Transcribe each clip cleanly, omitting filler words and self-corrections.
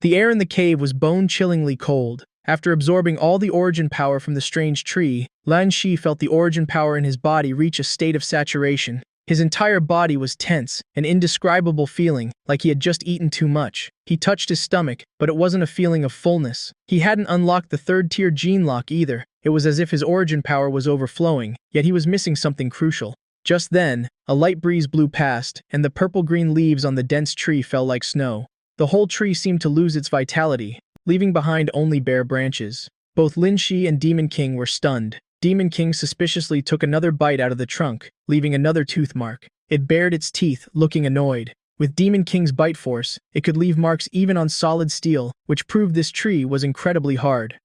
The air in the cave was bone-chillingly cold. After absorbing all the origin power from the strange tree, Lan Shi felt the origin power in his body reach a state of saturation. His entire body was tense, an indescribable feeling, like he had just eaten too much. He touched his stomach, but it wasn't a feeling of fullness. He hadn't unlocked the third-tier gene lock either. It was as if his origin power was overflowing, yet he was missing something crucial. Just then, a light breeze blew past, and the purple-green leaves on the dense tree fell like snow. The whole tree seemed to lose its vitality, leaving behind only bare branches. Both Lin Shi and Demon King were stunned. Demon King suspiciously took another bite out of the trunk, leaving another tooth mark. It bared its teeth, looking annoyed. With Demon King's bite force, it could leave marks even on solid steel, which proved this tree was incredibly hard.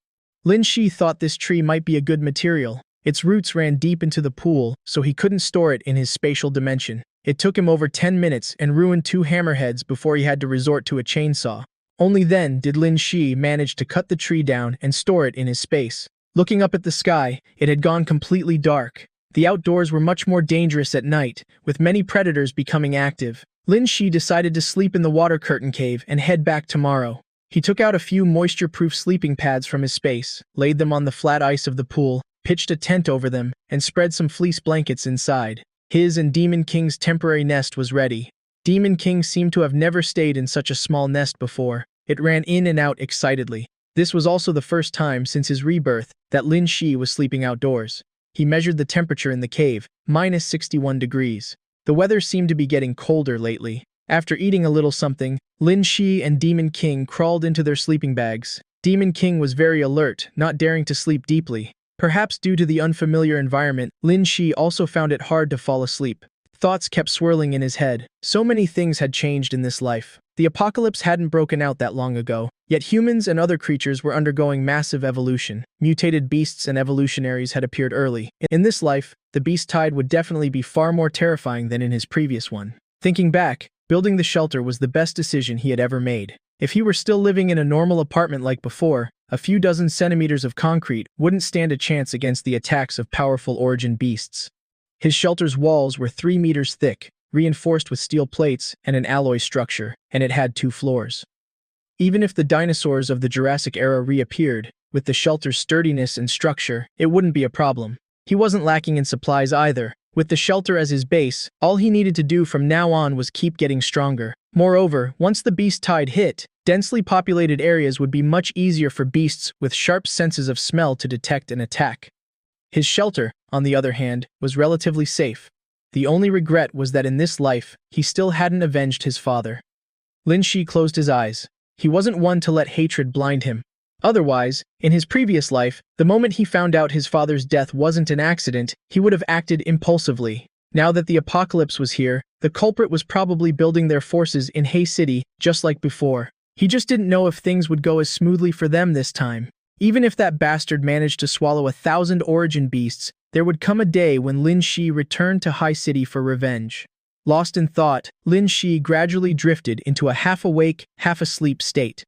Lin Shi thought this tree might be a good material. Its roots ran deep into the pool, so he couldn't store it in his spatial dimension. It took him over 10 minutes and ruined 2 hammerheads before he had to resort to a chainsaw. Only then did Lin Shi manage to cut the tree down and store it in his space. Looking up at the sky, it had gone completely dark. The outdoors were much more dangerous at night, with many predators becoming active. Lin Shi decided to sleep in the water curtain cave and head back tomorrow. He took out a few moisture-proof sleeping pads from his space, laid them on the flat ice of the pool, pitched a tent over them, and spread some fleece blankets inside. His and Demon King's temporary nest was ready. Demon King seemed to have never stayed in such a small nest before. It ran in and out excitedly. This was also the first time since his rebirth that Lin Shi was sleeping outdoors. He measured the temperature in the cave, minus 61 degrees. The weather seemed to be getting colder lately. After eating a little something, Lin Shi and Demon King crawled into their sleeping bags. Demon King was very alert, not daring to sleep deeply. Perhaps due to the unfamiliar environment, Lin Shi also found it hard to fall asleep. Thoughts kept swirling in his head. So many things had changed in this life. The apocalypse hadn't broken out that long ago, yet humans and other creatures were undergoing massive evolution. Mutated beasts and evolutionaries had appeared early. In this life, the beast tide would definitely be far more terrifying than in his previous one. Thinking back, building the shelter was the best decision he had ever made. If he were still living in a normal apartment like before, a few dozen centimeters of concrete wouldn't stand a chance against the attacks of powerful origin beasts. His shelter's walls were 3 meters thick, reinforced with steel plates and an alloy structure, and it had 2 floors. Even if the dinosaurs of the Jurassic era reappeared, with the shelter's sturdiness and structure, it wouldn't be a problem. He wasn't lacking in supplies either. With the shelter as his base, all he needed to do from now on was keep getting stronger. Moreover, once the beast tide hit, densely populated areas would be much easier for beasts with sharp senses of smell to detect and attack. His shelter, on the other hand, was relatively safe. The only regret was that in this life, he still hadn't avenged his father. Lin Shi closed his eyes. He wasn't one to let hatred blind him. Otherwise, in his previous life, the moment he found out his father's death wasn't an accident, he would have acted impulsively. Now that the apocalypse was here, the culprit was probably building their forces in Hay City, just like before. He just didn't know if things would go as smoothly for them this time. Even if that bastard managed to swallow 1,000 origin beasts, there would come a day when Lin Shi returned to High City for revenge. Lost in thought, Lin Shi gradually drifted into a half-awake, half-asleep state.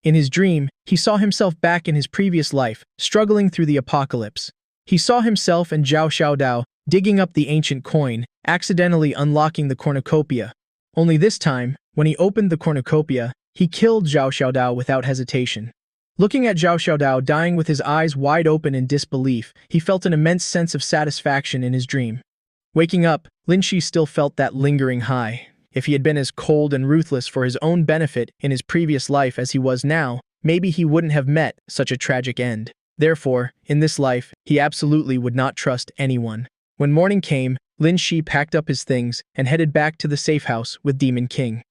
In his dream, he saw himself back in his previous life, struggling through the apocalypse. He saw himself and Zhao Xiaodao digging up the ancient coin, accidentally unlocking the cornucopia. Only this time, when he opened the cornucopia, he killed Zhao Xiaodao without hesitation. Looking at Zhao Xiaodao dying with his eyes wide open in disbelief, he felt an immense sense of satisfaction in his dream. Waking up, Lin Shi still felt that lingering high. If he had been as cold and ruthless for his own benefit in his previous life as he was now, maybe he wouldn't have met such a tragic end. Therefore, in this life, he absolutely would not trust anyone. When morning came, Lin Shi packed up his things and headed back to the safe house with Demon King.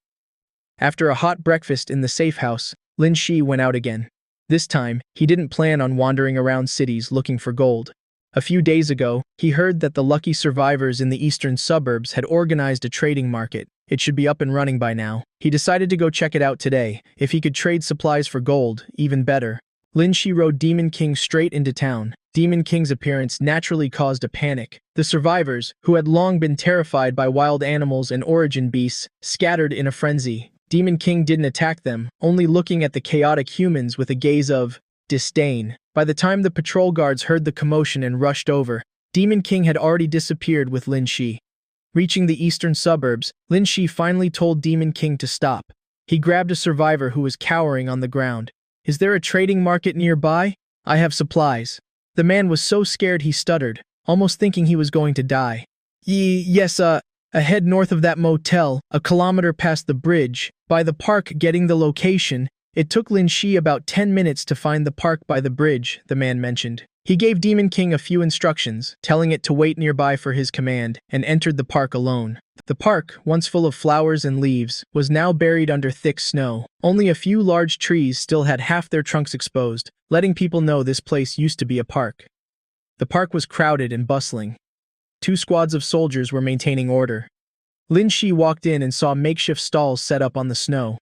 After a hot breakfast in the safe house, Lin Shi went out again. This time, he didn't plan on wandering around cities looking for gold. A few days ago, he heard that the lucky survivors in the eastern suburbs had organized a trading market. It should be up and running by now. He decided to go check it out today. If he could trade supplies for gold, even better. Lin Shi rode Demon King straight into town. Demon King's appearance naturally caused a panic. The survivors, who had long been terrified by wild animals and origin beasts, scattered in a frenzy. Demon King didn't attack them, only looking at the chaotic humans with a gaze of disdain. By the time the patrol guards heard the commotion and rushed over, Demon King had already disappeared with Lin Shi. Reaching the eastern suburbs, Lin Shi finally told Demon King to stop. He grabbed a survivor who was cowering on the ground. Is there a trading market nearby? I have supplies. The man was so scared he stuttered, almost thinking he was going to die. Yes, ahead north of that motel, a kilometer past the bridge, by the park. Getting the location. It took Lin Shi about 10 minutes to find the park by the bridge, the man mentioned. He gave Demon King a few instructions, telling it to wait nearby for his command, and entered the park alone. The park, once full of flowers and leaves, was now buried under thick snow. Only a few large trees still had half their trunks exposed, letting people know this place used to be a park. The park was crowded and bustling. 2 squads of soldiers were maintaining order. Lin Shi walked in and saw makeshift stalls set up on the snow.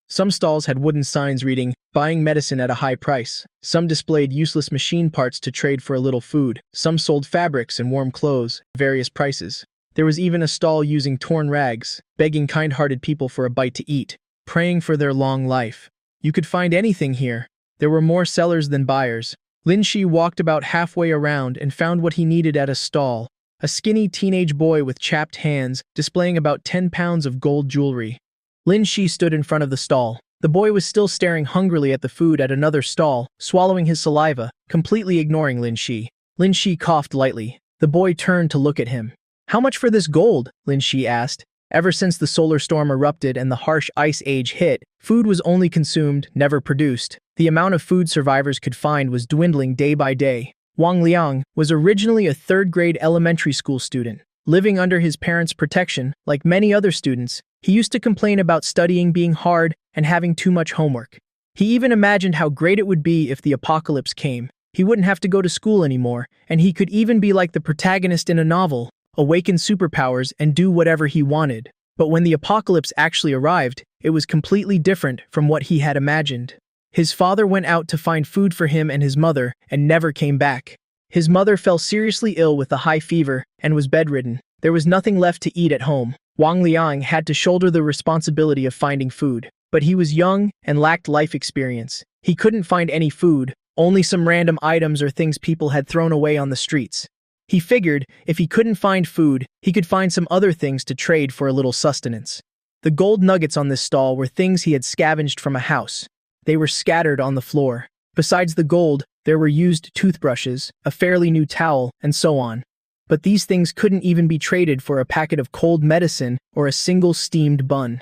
Some stalls had wooden signs reading, "Buying medicine at a high price." Some displayed useless machine parts to trade for a little food. Some sold fabrics and warm clothes, various prices. There was even a stall using torn rags, begging kind-hearted people for a bite to eat, praying for their long life. You could find anything here. There were more sellers than buyers. Lin Shi walked about halfway around and found what he needed at a stall. A skinny teenage boy with chapped hands, displaying about 10 pounds of gold jewelry. Lin Shi stood in front of the stall. The boy was still staring hungrily at the food at another stall, swallowing his saliva, completely ignoring Lin Shi. Lin Shi coughed lightly. The boy turned to look at him. How much for this gold? Lin Shi asked. Ever since the solar storm erupted and the harsh ice age hit, food was only consumed, never produced. The amount of food survivors could find was dwindling day by day. Wang Liang was originally a 3rd-grade elementary school student. Living under his parents' protection, like many other students, he used to complain about studying being hard and having too much homework. He even imagined how great it would be if the apocalypse came. He wouldn't have to go to school anymore, and he could even be like the protagonist in a novel, awaken superpowers and do whatever he wanted. But when the apocalypse actually arrived, it was completely different from what he had imagined. His father went out to find food for him and his mother and never came back. His mother fell seriously ill with a high fever and was bedridden. There was nothing left to eat at home. Wang Liang had to shoulder the responsibility of finding food. But he was young and lacked life experience. He couldn't find any food, only some random items or things people had thrown away on the streets. He figured if he couldn't find food, he could find some other things to trade for a little sustenance. The gold nuggets on this stall were things he had scavenged from a house. They were scattered on the floor. Besides the gold, there were used toothbrushes, a fairly new towel, and so on. But these things couldn't even be traded for a packet of cold medicine or a single steamed bun.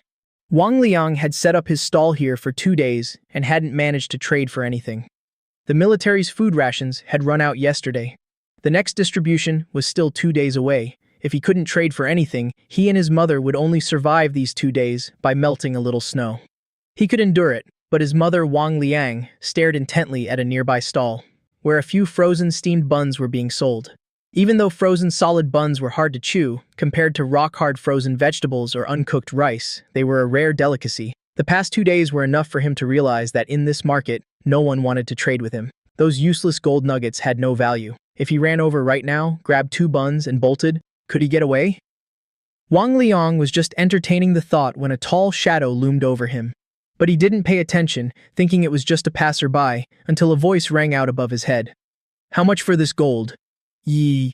Wang Liang had set up his stall here for 2 days and hadn't managed to trade for anything. The military's food rations had run out yesterday. The next distribution was still 2 days away. If he couldn't trade for anything, he and his mother would only survive these 2 days by melting a little snow. He could endure it, but his mother Wang Liang stared intently at a nearby stall, where a few frozen steamed buns were being sold. Even though frozen solid buns were hard to chew, compared to rock-hard frozen vegetables or uncooked rice, they were a rare delicacy. The past 2 days were enough for him to realize that in this market, no one wanted to trade with him. Those useless gold nuggets had no value. If he ran over right now, grabbed 2 buns, and bolted, could he get away? Wang Liang was just entertaining the thought when a tall shadow loomed over him. But he didn't pay attention, thinking it was just a passerby, until a voice rang out above his head. How much for this gold? You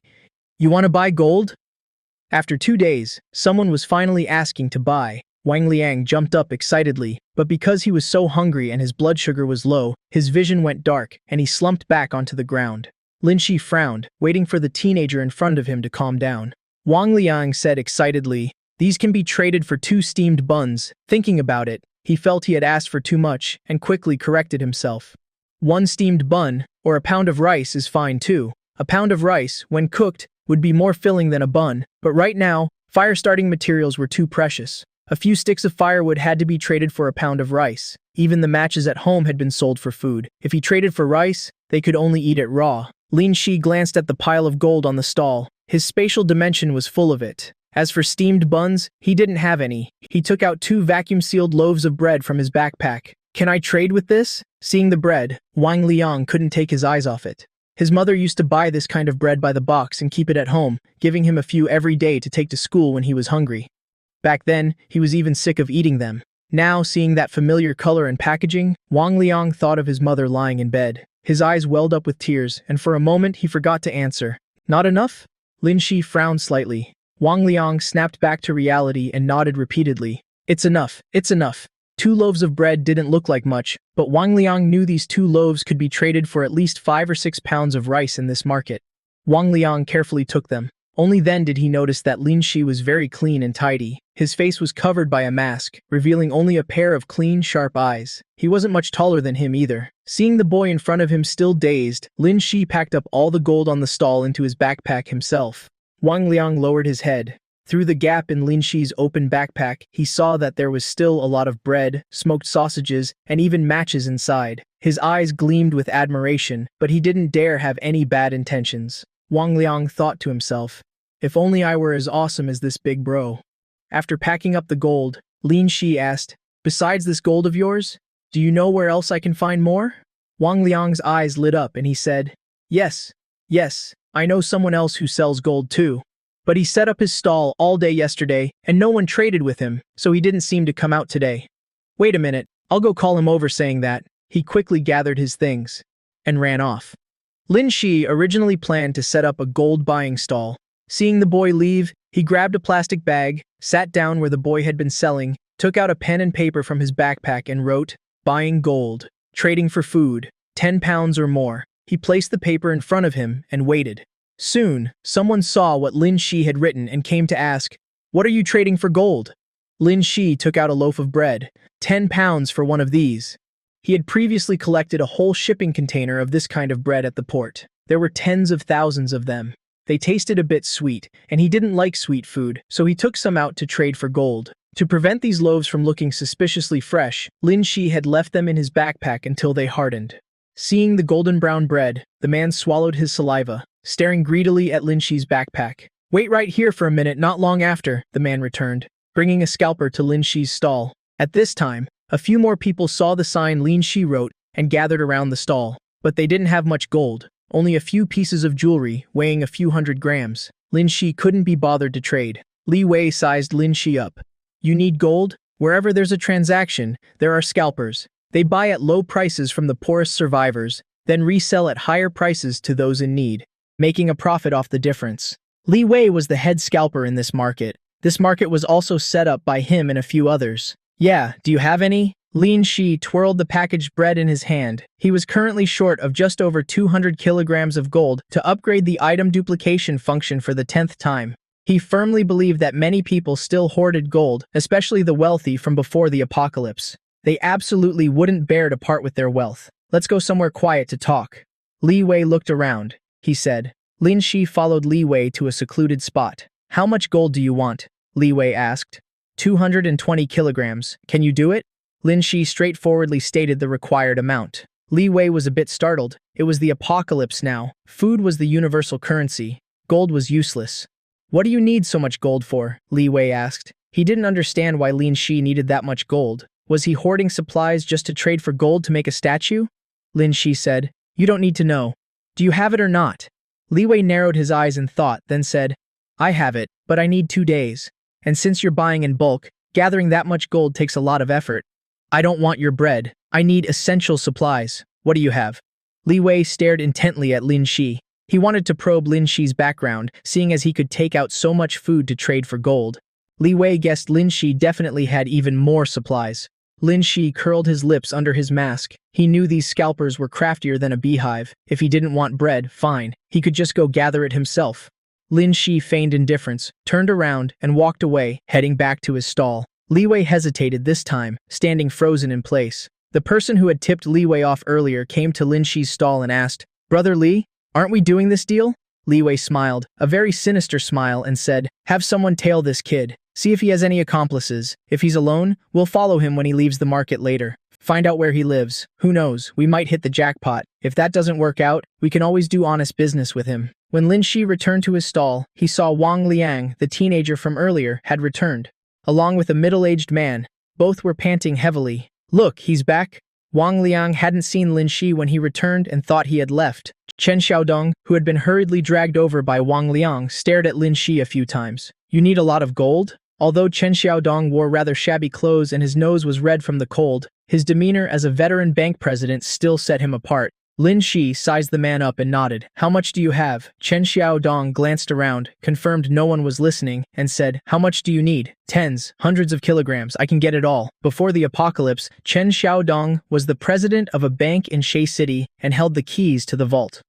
want to buy gold? After 2 days, someone was finally asking to buy. Wang Liang jumped up excitedly, but because he was so hungry and his blood sugar was low, his vision went dark and he slumped back onto the ground. Lin Shi frowned, waiting for the teenager in front of him to calm down. Wang Liang said excitedly, "These can be traded for 2 steamed buns." Thinking about it, he felt he had asked for too much and quickly corrected himself. 1 steamed bun, or a pound of rice, is fine too. A pound of rice, when cooked, would be more filling than a bun, but right now, fire-starting materials were too precious. A few sticks of firewood had to be traded for a pound of rice. Even the matches at home had been sold for food. If he traded for rice, they could only eat it raw. Lin Shi glanced at the pile of gold on the stall. His spatial dimension was full of it. As for steamed buns, he didn't have any. He took out 2 vacuum-sealed loaves of bread from his backpack. Can I trade with this? Seeing the bread, Wang Liang couldn't take his eyes off it. His mother used to buy this kind of bread by the box and keep it at home, giving him a few every day to take to school when he was hungry. Back then, he was even sick of eating them. Now, seeing that familiar color and packaging, Wang Liang thought of his mother lying in bed. His eyes welled up with tears, and for a moment he forgot to answer. Not enough? Lin Shi frowned slightly. Wang Liang snapped back to reality and nodded repeatedly. It's enough. 2 loaves of bread didn't look like much, but Wang Liang knew these 2 loaves could be traded for at least 5 or 6 pounds of rice in this market. Wang Liang carefully took them. Only then did he notice that Lin Shi was very clean and tidy. His face was covered by a mask, revealing only a pair of clean, sharp eyes. He wasn't much taller than him either. Seeing the boy in front of him still dazed, Lin Shi packed up all the gold on the stall into his backpack himself. Wang Liang lowered his head. Through the gap in Lin Shi's open backpack, he saw that there was still a lot of bread, smoked sausages, and even matches inside. His eyes gleamed with admiration, but he didn't dare have any bad intentions. Wang Liang thought to himself, if only I were as awesome as this big bro. After packing up the gold, Lin Shi asked, besides this gold of yours, do you know where else I can find more? Wang Liang's eyes lit up and he said, yes, I know someone else who sells gold too. But he set up his stall all day yesterday, and no one traded with him, so he didn't seem to come out today. Wait a minute, I'll go call him over. Saying that, he quickly gathered his things and ran off. Lin Shi originally planned to set up a gold buying stall. Seeing the boy leave, he grabbed a plastic bag, sat down where the boy had been selling, took out a pen and paper from his backpack and wrote, buying gold, trading for food, 10 pounds or more. He placed the paper in front of him and waited. Soon, someone saw what Lin Shi had written and came to ask, what are you trading for gold? Lin Shi took out a loaf of bread, 10 pounds for one of these. He had previously collected a whole shipping container of this kind of bread at the port. There were tens of thousands of them. They tasted a bit sweet, and he didn't like sweet food, so he took some out to trade for gold. To prevent these loaves from looking suspiciously fresh, Lin Shi had left them in his backpack until they hardened. Seeing the golden brown bread, the man swallowed his saliva, staring greedily at Lin Shi's backpack. Wait right here for a minute. Not long after, the man returned, bringing a scalper to Lin Shi's stall. At this time, a few more people saw the sign Lin Shi wrote and gathered around the stall. But they didn't have much gold, only a few pieces of jewelry weighing a few hundred grams. Lin Shi couldn't be bothered to trade. Li Wei sized Lin Shi up. You need gold? Wherever there's a transaction, there are scalpers. They buy at low prices from the poorest survivors, then resell at higher prices to those in need, making a profit off the difference. Li Wei was the head scalper in this market. This market was also set up by him and a few others. Yeah, do you have any? Lin Shi twirled the packaged bread in his hand. He was currently short of just over 200 kilograms of gold to upgrade the item duplication function for the 10th time. He firmly believed that many people still hoarded gold, especially the wealthy from before the apocalypse. They absolutely wouldn't bear to part with their wealth. Let's go somewhere quiet to talk. Li Wei looked around. He said. Lin Shi followed Li Wei to a secluded spot. How much gold do you want? Li Wei asked. 220 kilograms. Can you do it? Lin Shi straightforwardly stated the required amount. Li Wei was a bit startled. It was the apocalypse now. Food was the universal currency. Gold was useless. What do you need so much gold for? Li Wei asked. He didn't understand why Lin Shi needed that much gold. Was he hoarding supplies just to trade for gold to make a statue? Lin Shi said, you don't need to know. Do you have it or not? Li Wei narrowed his eyes in thought, then said, I have it, but I need 2 days. And since you're buying in bulk, gathering that much gold takes a lot of effort. I don't want your bread. I need essential supplies. What do you have? Li Wei stared intently at Lin Shi. He wanted to probe Lin Shi's background, seeing as he could take out so much food to trade for gold. Li Wei guessed Lin Shi definitely had even more supplies. Lin Shi curled his lips under his mask. He knew these scalpers were craftier than a beehive. If he didn't want bread, fine. He could just go gather it himself. Lin Shi feigned indifference, turned around, and walked away, heading back to his stall. Li Wei hesitated this time, standing frozen in place. The person who had tipped Li Wei off earlier came to Lin Shi's stall and asked, Brother Li, aren't we doing this deal? Li Wei smiled, a very sinister smile, and said, have someone tail this kid. See if he has any accomplices. If he's alone, we'll follow him when he leaves the market later. Find out where he lives. Who knows, we might hit the jackpot. If that doesn't work out, we can always do honest business with him. When Lin Shi returned to his stall, he saw Wang Liang, the teenager from earlier, had returned. Along with a middle-aged man, both were panting heavily. Look, he's back. Wang Liang hadn't seen Lin Shi when he returned and thought he had left. Chen Xiaodong, who had been hurriedly dragged over by Wang Liang, stared at Lin Shi a few times. You need a lot of gold? Although Chen Xiaodong wore rather shabby clothes and his nose was red from the cold, his demeanor as a veteran bank president still set him apart. Lin Shi sized the man up and nodded. How much do you have? Chen Xiaodong glanced around, confirmed no one was listening, and said, how much do you need? Tens, hundreds of kilograms, I can get it all. Before the apocalypse, Chen Xiaodong was the president of a bank in Shay City and held the keys to the vault.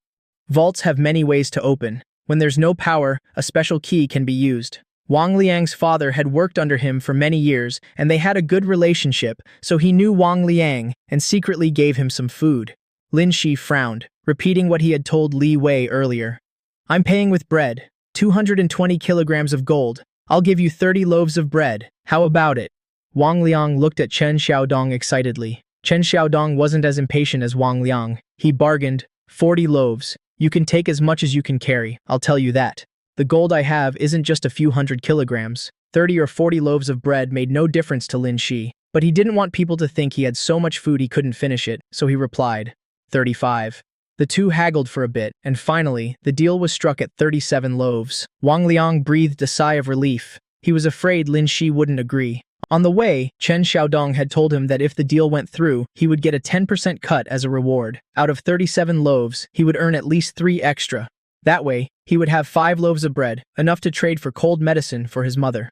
Vaults have many ways to open. When there's no power, a special key can be used. Wang Liang's father had worked under him for many years, and they had a good relationship, so he knew Wang Liang and secretly gave him some food. Lin Shi frowned, repeating what he had told Li Wei earlier. I'm paying with bread. 220 kilograms of gold. I'll give you 30 loaves of bread. How about it? Wang Liang looked at Chen Xiaodong excitedly. Chen Xiaodong wasn't as impatient as Wang Liang. He bargained, 40 loaves. You can take as much as you can carry, I'll tell you that. The gold I have isn't just a few hundred kilograms. 30 or 40 loaves of bread made no difference to Lin Shi, but he didn't want people to think he had so much food he couldn't finish it, so he replied, 35. The two haggled for a bit, and finally, the deal was struck at 37 loaves. Wang Liang breathed a sigh of relief. He was afraid Lin Shi wouldn't agree. On the way, Chen Xiaodong had told him that if the deal went through, he would get a 10% cut as a reward. Out of 37 loaves, he would earn at least 3 extra. That way, he would have 5 loaves of bread, enough to trade for cold medicine for his mother.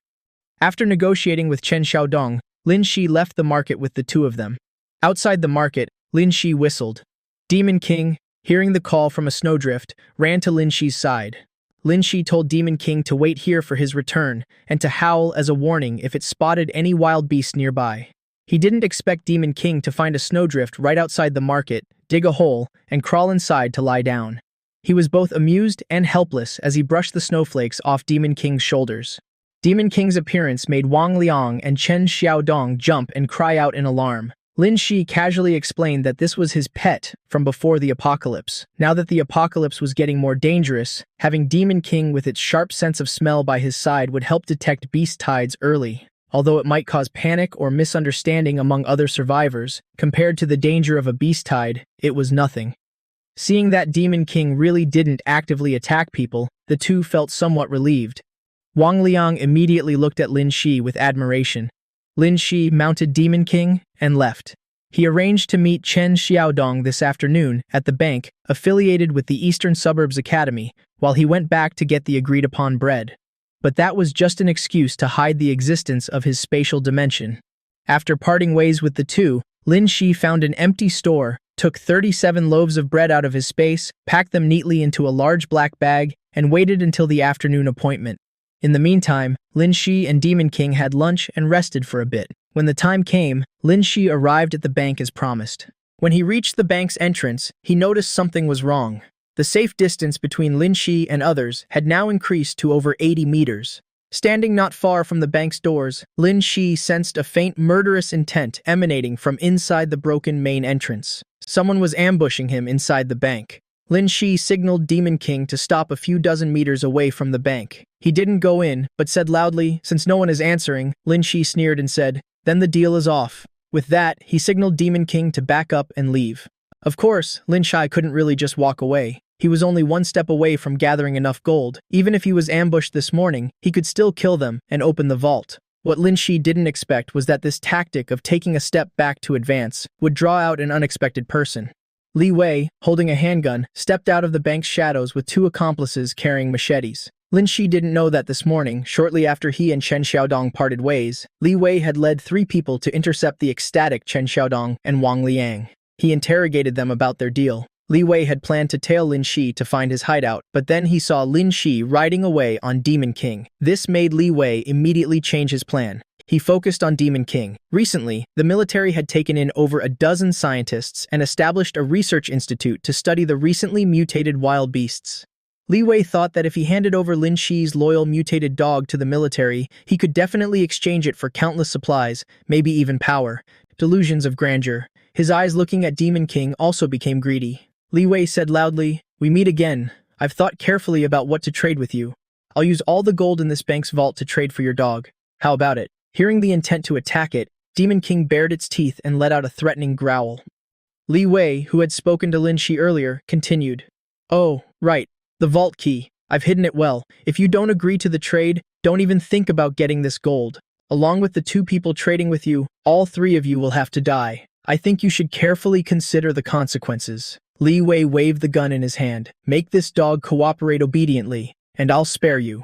After negotiating with Chen Xiaodong, Lin Shi left the market with the two of them. Outside the market, Lin Shi whistled. Demon King, hearing the call from a snowdrift, ran to Lin Shi's side. Lin Shi told Demon King to wait here for his return and to howl as a warning if it spotted any wild beast nearby. He didn't expect Demon King to find a snowdrift right outside the market, dig a hole, and crawl inside to lie down. He was both amused and helpless as he brushed the snowflakes off Demon King's shoulders. Demon King's appearance made Wang Liang and Chen Xiaodong jump and cry out in alarm. Lin Shi casually explained that this was his pet from before the apocalypse. Now that the apocalypse was getting more dangerous, having Demon King with its sharp sense of smell by his side would help detect beast tides early. Although it might cause panic or misunderstanding among other survivors, compared to the danger of a beast tide, it was nothing. Seeing that Demon King really didn't actively attack people, the two felt somewhat relieved. Wang Liang immediately looked at Lin Shi with admiration. Lin Shi mounted Demon King and left. He arranged to meet Chen Xiaodong this afternoon at the bank affiliated with the Eastern Suburbs Academy, while he went back to get the agreed-upon bread. But that was just an excuse to hide the existence of his spatial dimension. After parting ways with the two, Lin Shi found an empty store, took 37 loaves of bread out of his space, packed them neatly into a large black bag, and waited until the afternoon appointment. In the meantime, Lin Shi and Demon King had lunch and rested for a bit. When the time came, Lin Shi arrived at the bank as promised. When he reached the bank's entrance, he noticed something was wrong. The safe distance between Lin Shi and others had now increased to over 80 meters. Standing not far from the bank's doors, Lin Shi sensed a faint murderous intent emanating from inside the broken main entrance. Someone was ambushing him inside the bank. Lin Shi signaled Demon King to stop a few dozen meters away from the bank. He didn't go in, but said loudly, since no one is answering. Lin Shi sneered and said, "Then the deal is off." With that, he signaled Demon King to back up and leave. Of course, Lin Shi couldn't really just walk away. He was only one step away from gathering enough gold. Even if he was ambushed this morning, he could still kill them and open the vault. What Lin Shi didn't expect was that this tactic of taking a step back to advance would draw out an unexpected person. Li Wei, holding a handgun, stepped out of the bank's shadows with 2 accomplices carrying machetes. Lin Shi didn't know that this morning, shortly after he and Chen Xiaodong parted ways, Li Wei had led 3 people to intercept the ecstatic Chen Xiaodong and Wang Liang. He interrogated them about their deal. Li Wei had planned to tail Lin Shi to find his hideout, but then he saw Lin Shi riding away on Demon King. This made Li Wei immediately change his plan. He focused on Demon King. Recently, the military had taken in over a dozen scientists and established a research institute to study the recently mutated wild beasts. Li Wei thought that if he handed over Lin Shi's loyal mutated dog to the military, he could definitely exchange it for countless supplies, maybe even power. Delusions of grandeur. His eyes looking at Demon King also became greedy. Li Wei said loudly, "We meet again. I've thought carefully about what to trade with you. I'll use all the gold in this bank's vault to trade for your dog. How about it?" Hearing the intent to attack it, Demon King bared its teeth and let out a threatening growl. Li Wei, who had spoken to Lin Shi earlier, continued. "Oh, right. The vault key. I've hidden it well. If you don't agree to the trade, don't even think about getting this gold. Along with the 2 people trading with you, all 3 of you will have to die. I think you should carefully consider the consequences." Li Wei waved the gun in his hand. Make this dog cooperate obediently, and I'll spare you.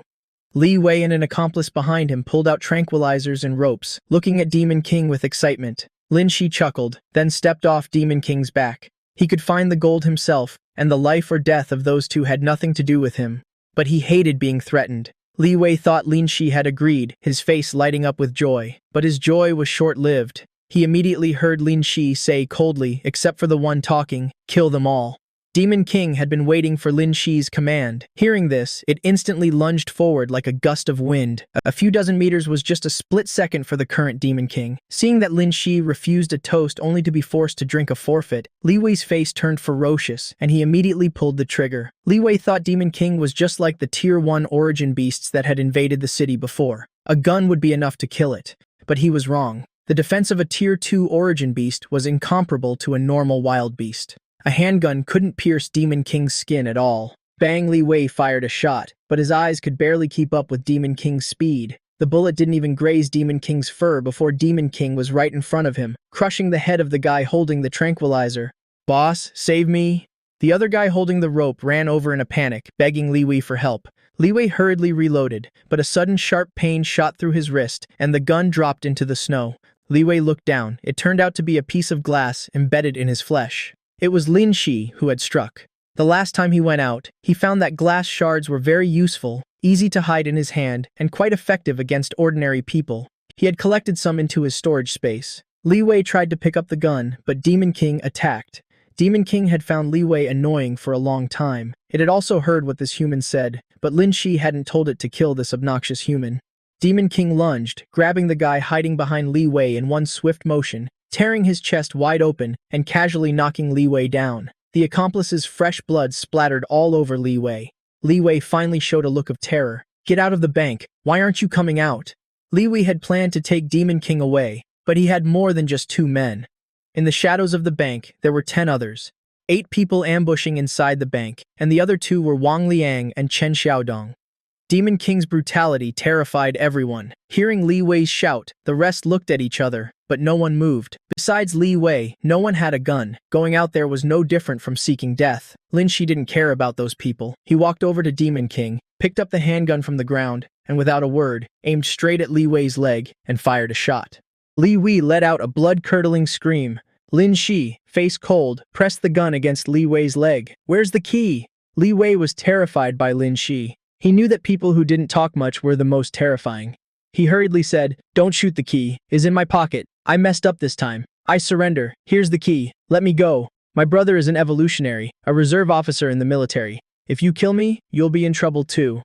Li Wei and an accomplice behind him pulled out tranquilizers and ropes, looking at Demon King with excitement. Lin Shi chuckled, then stepped off Demon King's back. He could find the gold himself, and the life or death of those two had nothing to do with him. But he hated being threatened. Li Wei thought Lin Shi had agreed, his face lighting up with joy. But his joy was short-lived. He immediately heard Lin Shi say coldly, except for the one talking, "Kill them all." Demon King had been waiting for Lin Shi's command. Hearing this, it instantly lunged forward like a gust of wind. A few dozen meters was just a split second for the current Demon King. Seeing that Lin Shi refused a toast only to be forced to drink a forfeit, Li Wei's face turned ferocious, and he immediately pulled the trigger. Li Wei thought Demon King was just like the Tier 1 origin beasts that had invaded the city before. A gun would be enough to kill it. But he was wrong. The defense of a Tier 2 origin beast was incomparable to a normal wild beast. A handgun couldn't pierce Demon King's skin at all. Bang! Li Wei fired a shot, but his eyes could barely keep up with Demon King's speed. The bullet didn't even graze Demon King's fur before Demon King was right in front of him, crushing the head of the guy holding the tranquilizer. "Boss, save me!" The other guy holding the rope ran over in a panic, begging Li Wei for help. Li Wei hurriedly reloaded, but a sudden sharp pain shot through his wrist, and the gun dropped into the snow. Li Wei looked down. It turned out to be a piece of glass embedded in his flesh. It was Lin Shi who had struck. The last time he went out, he found that glass shards were very useful, easy to hide in his hand, and quite effective against ordinary people. He had collected some into his storage space. Li Wei tried to pick up the gun, but Demon King attacked. Demon King had found Li Wei annoying for a long time. It had also heard what this human said, but Lin Shi hadn't told it to kill this obnoxious human. Demon King lunged, grabbing the guy hiding behind Li Wei in one swift motion, tearing his chest wide open and casually knocking Li Wei down. The accomplice's fresh blood splattered all over Li Wei. Li Wei finally showed a look of terror. "Get out of the bank. Why aren't you coming out?" Li Wei had planned to take Demon King away, but he had more than just 2 men. In the shadows of the bank, there were 10 others. 8 people ambushing inside the bank, and the other 2 were Wang Liang and Chen Xiaodong. Demon King's brutality terrified everyone. Hearing Li Wei's shout, the rest looked at each other, but no one moved. Besides Li Wei, no one had a gun. Going out there was no different from seeking death. Lin Shi didn't care about those people. He walked over to Demon King, picked up the handgun from the ground, and without a word, aimed straight at Li Wei's leg and fired a shot. Li Wei let out a blood-curdling scream. Lin Shi, face cold, pressed the gun against Li Wei's leg. "Where's the key?" Li Wei was terrified by Lin Shi. He knew that people who didn't talk much were the most terrifying. He hurriedly said, "Don't shoot the key. It's in my pocket. I messed up this time. I surrender. Here's the key. Let me go. My brother is an evolutionary, a reserve officer in the military. If you kill me, you'll be in trouble too.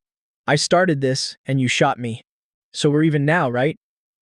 I started this, and you shot me. So we're even now, right?"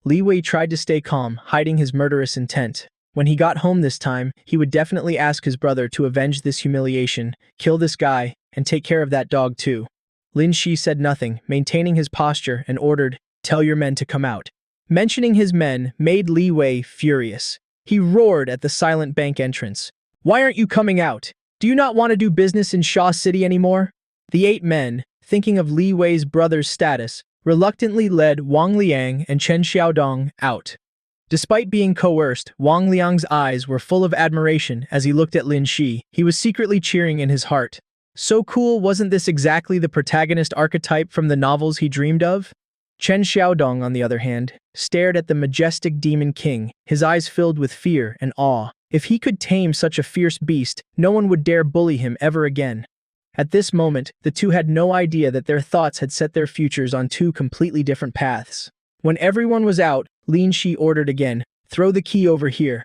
Li Wei tried to stay calm, hiding his murderous intent. When he got home this time, he would definitely ask his brother to avenge this humiliation, kill this guy, and take care of that dog too. Lin Shi said nothing, maintaining his posture, and ordered, "Tell your men to come out." Mentioning his men made Li Wei furious. He roared at the silent bank entrance. "Why aren't you coming out? Do you not want to do business in Shaw City anymore?" The 8 men, thinking of Li Wei's brother's status, reluctantly led Wang Liang and Chen Xiaodong out. Despite being coerced, Wang Liang's eyes were full of admiration as he looked at Lin Shi. He was secretly cheering in his heart. So cool, wasn't this exactly the protagonist archetype from the novels he dreamed of? Chen Xiaodong, on the other hand, stared at the majestic Demon King, his eyes filled with fear and awe. If he could tame such a fierce beast, no one would dare bully him ever again. At this moment, the two had no idea that their thoughts had set their futures on 2 completely different paths. When everyone was out, Lin Shi ordered again, "Throw the key over here."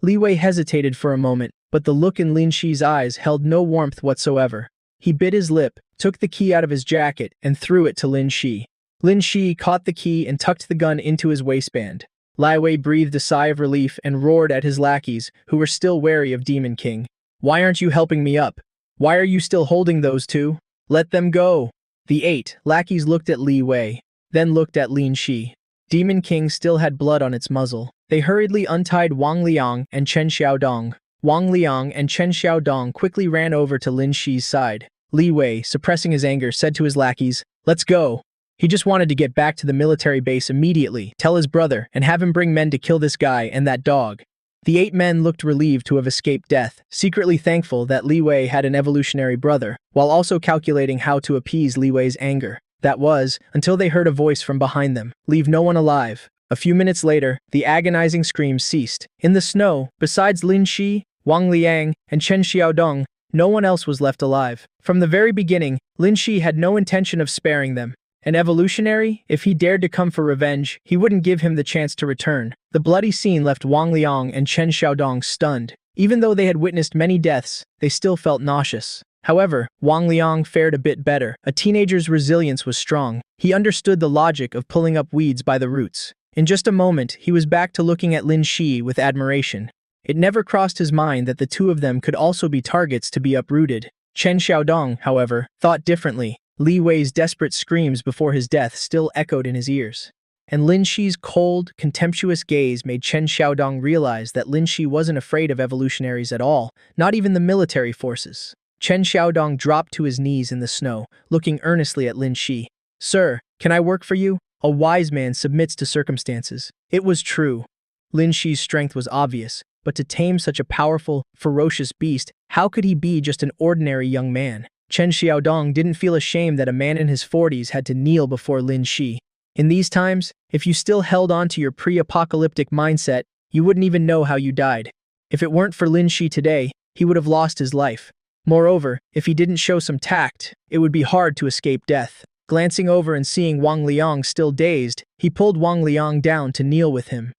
Li Wei hesitated for a moment, but the look in Lin Shi's eyes held no warmth whatsoever. He bit his lip, took the key out of his jacket, and threw it to Lin Shi. Lin Shi caught the key and tucked the gun into his waistband. Li Wei breathed a sigh of relief and roared at his lackeys, who were still wary of Demon King. "Why aren't you helping me up? Why are you still holding those 2? Let them go." The 8 lackeys looked at Li Wei, then looked at Lin Shi. Demon King still had blood on its muzzle. They hurriedly untied Wang Liang and Chen Xiaodong. Wang Liang and Chen Xiaodong quickly ran over to Lin Shi's side. Li Wei, suppressing his anger, said to his lackeys, "Let's go." He just wanted to get back to the military base immediately, tell his brother, and have him bring men to kill this guy and that dog. The 8 men looked relieved to have escaped death, secretly thankful that Li Wei had an evolutionary brother, while also calculating how to appease Li Wei's anger. That was, until they heard a voice from behind them. Leave no one alive. A few minutes later, the agonizing screams ceased. In the snow, besides Lin Shi, Wang Liang, and Chen Xiaodong, no one else was left alive. From the very beginning, Lin Shi had no intention of sparing them. An evolutionary, if he dared to come for revenge, he wouldn't give him the chance to return. The bloody scene left Wang Liang and Chen Xiaodong stunned. Even though they had witnessed many deaths, they still felt nauseous. However, Wang Liang fared a bit better. A teenager's resilience was strong. He understood the logic of pulling up weeds by the roots. In just a moment, he was back to looking at Lin Shi with admiration. It never crossed his mind that the two of them could also be targets to be uprooted. Chen Xiaodong, however, thought differently. Li Wei's desperate screams before his death still echoed in his ears. And Lin Shi's cold, contemptuous gaze made Chen Xiaodong realize that Lin Shi wasn't afraid of evolutionaries at all, not even the military forces. Chen Xiaodong dropped to his knees in the snow, looking earnestly at Lin Shi. "Sir, can I work for you?" A wise man submits to circumstances. It was true. Lin Shi's strength was obvious, but to tame such a powerful, ferocious beast, how could he be just an ordinary young man? Chen Xiaodong didn't feel ashamed that a man in his 40s had to kneel before Lin Shi. In these times, if you still held on to your pre-apocalyptic mindset, you wouldn't even know how you died. If it weren't for Lin Shi today, he would have lost his life. Moreover, if he didn't show some tact, it would be hard to escape death. Glancing over and seeing Wang Liang still dazed, he pulled Wang Liang down to kneel with him.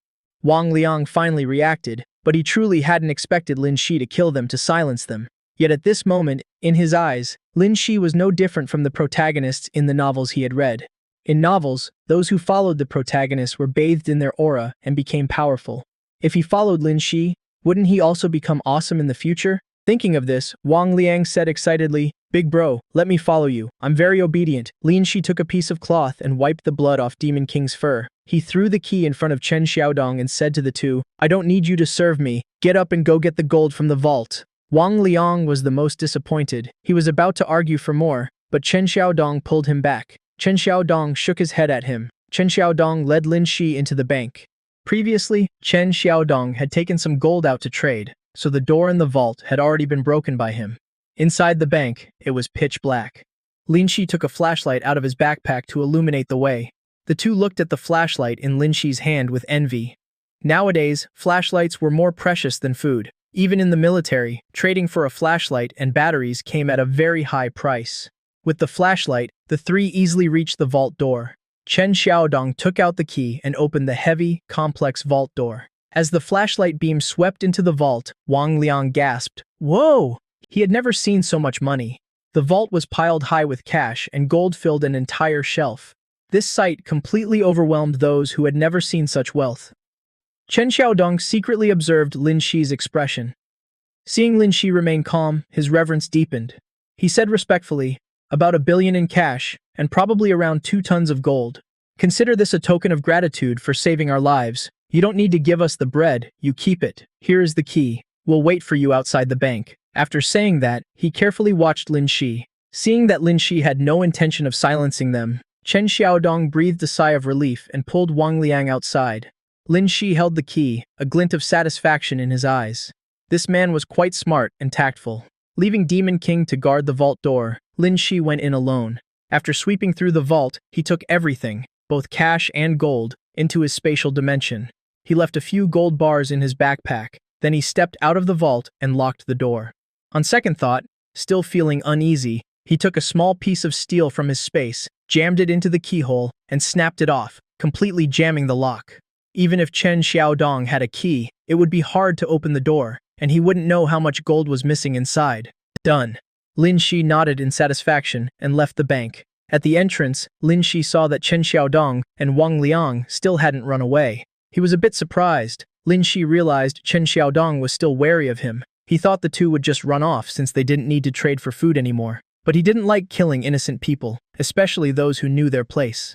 Wang Liang finally reacted, but he truly hadn't expected Lin Shi to kill them to silence them. Yet at this moment, in his eyes, Lin Shi was no different from the protagonists in the novels he had read. In novels, those who followed the protagonists were bathed in their aura and became powerful. If he followed Lin Shi, wouldn't he also become awesome in the future? Thinking of this, Wang Liang said excitedly, "Big bro, let me follow you. I'm very obedient." Lin Shi took a piece of cloth and wiped the blood off Demon King's fur. He threw the key in front of Chen Xiaodong and said to the two, "I don't need you to serve me. Get up and go get the gold from the vault." Wang Liang was the most disappointed. He was about to argue for more, but Chen Xiaodong pulled him back. Chen Xiaodong shook his head at him. Chen Xiaodong led Lin Shi into the bank. Previously, Chen Xiaodong had taken some gold out to trade, so the door in the vault had already been broken by him. Inside the bank, it was pitch black. Lin Shi took a flashlight out of his backpack to illuminate the way. The two looked at the flashlight in Lin Shi's hand with envy. Nowadays, flashlights were more precious than food. Even in the military, trading for a flashlight and batteries came at a very high price. With the flashlight, the three easily reached the vault door. Chen Xiaodong took out the key and opened the heavy, complex vault door. As the flashlight beam swept into the vault, Wang Liang gasped, "Whoa!" He had never seen so much money. The vault was piled high with cash and gold filled an entire shelf. This sight completely overwhelmed those who had never seen such wealth. Chen Xiaodong secretly observed Lin Shi's expression. Seeing Lin Shi remain calm, his reverence deepened. He said respectfully, "About 1 billion in cash, and probably around 2 tons of gold. Consider this a token of gratitude for saving our lives. You don't need to give us the bread, you keep it. Here is the key. We'll wait for you outside the bank." After saying that, he carefully watched Lin Shi. Seeing that Lin Shi had no intention of silencing them, Chen Xiaodong breathed a sigh of relief and pulled Wang Liang outside. Lin Shi held the key, a glint of satisfaction in his eyes. This man was quite smart and tactful. Leaving Demon King to guard the vault door, Lin Shi went in alone. After sweeping through the vault, he took everything, both cash and gold, into his spatial dimension. He left a few gold bars in his backpack, then he stepped out of the vault and locked the door. On second thought, still feeling uneasy, he took a small piece of steel from his space, jammed it into the keyhole, and snapped it off, completely jamming the lock. Even if Chen Xiaodong had a key, it would be hard to open the door, and he wouldn't know how much gold was missing inside. Done. Lin Shi nodded in satisfaction and left the bank. At the entrance, Lin Shi saw that Chen Xiaodong and Wang Liang still hadn't run away. He was a bit surprised. Lin Shi realized Chen Xiaodong was still wary of him. He thought the two would just run off since they didn't need to trade for food anymore. But he didn't like killing innocent people, especially those who knew their place.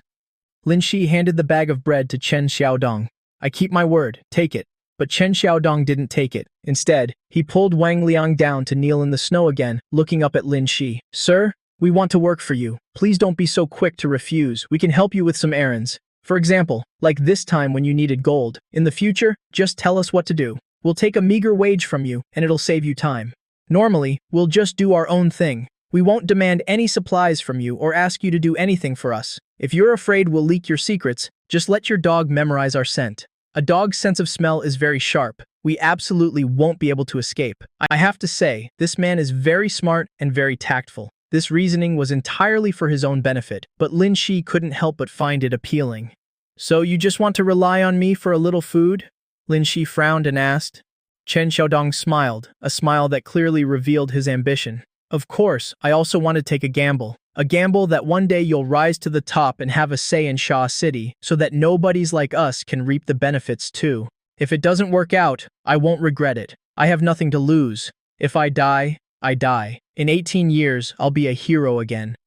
Lin Shi handed the bag of bread to Chen Xiaodong. "I keep my word, take it." But Chen Xiaodong didn't take it. Instead, he pulled Wang Liang down to kneel in the snow again, looking up at Lin Shi. "Sir, we want to work for you. Please don't be so quick to refuse. We can help you with some errands. For example, like this time when you needed gold. In the future, just tell us what to do. We'll take a meager wage from you, and it'll save you time. Normally, we'll just do our own thing. We won't demand any supplies from you or ask you to do anything for us. If you're afraid we'll leak your secrets, just let your dog memorize our scent. A dog's sense of smell is very sharp. We absolutely won't be able to escape. I have to say, this man is very smart and very tactful. This reasoning was entirely for his own benefit, but Lin Shi couldn't help but find it appealing. So you just want to rely on me for a little food? Lin Shi frowned and asked. Chen Xiaodong smiled, a smile that clearly revealed his ambition. Of course, I also want to take a gamble. A gamble that one day you'll rise to the top and have a say in Sha City, so that nobodies like us can reap the benefits too. If it doesn't work out, I won't regret it. I have nothing to lose. If I die, I die. In 18 years, I'll be a hero again.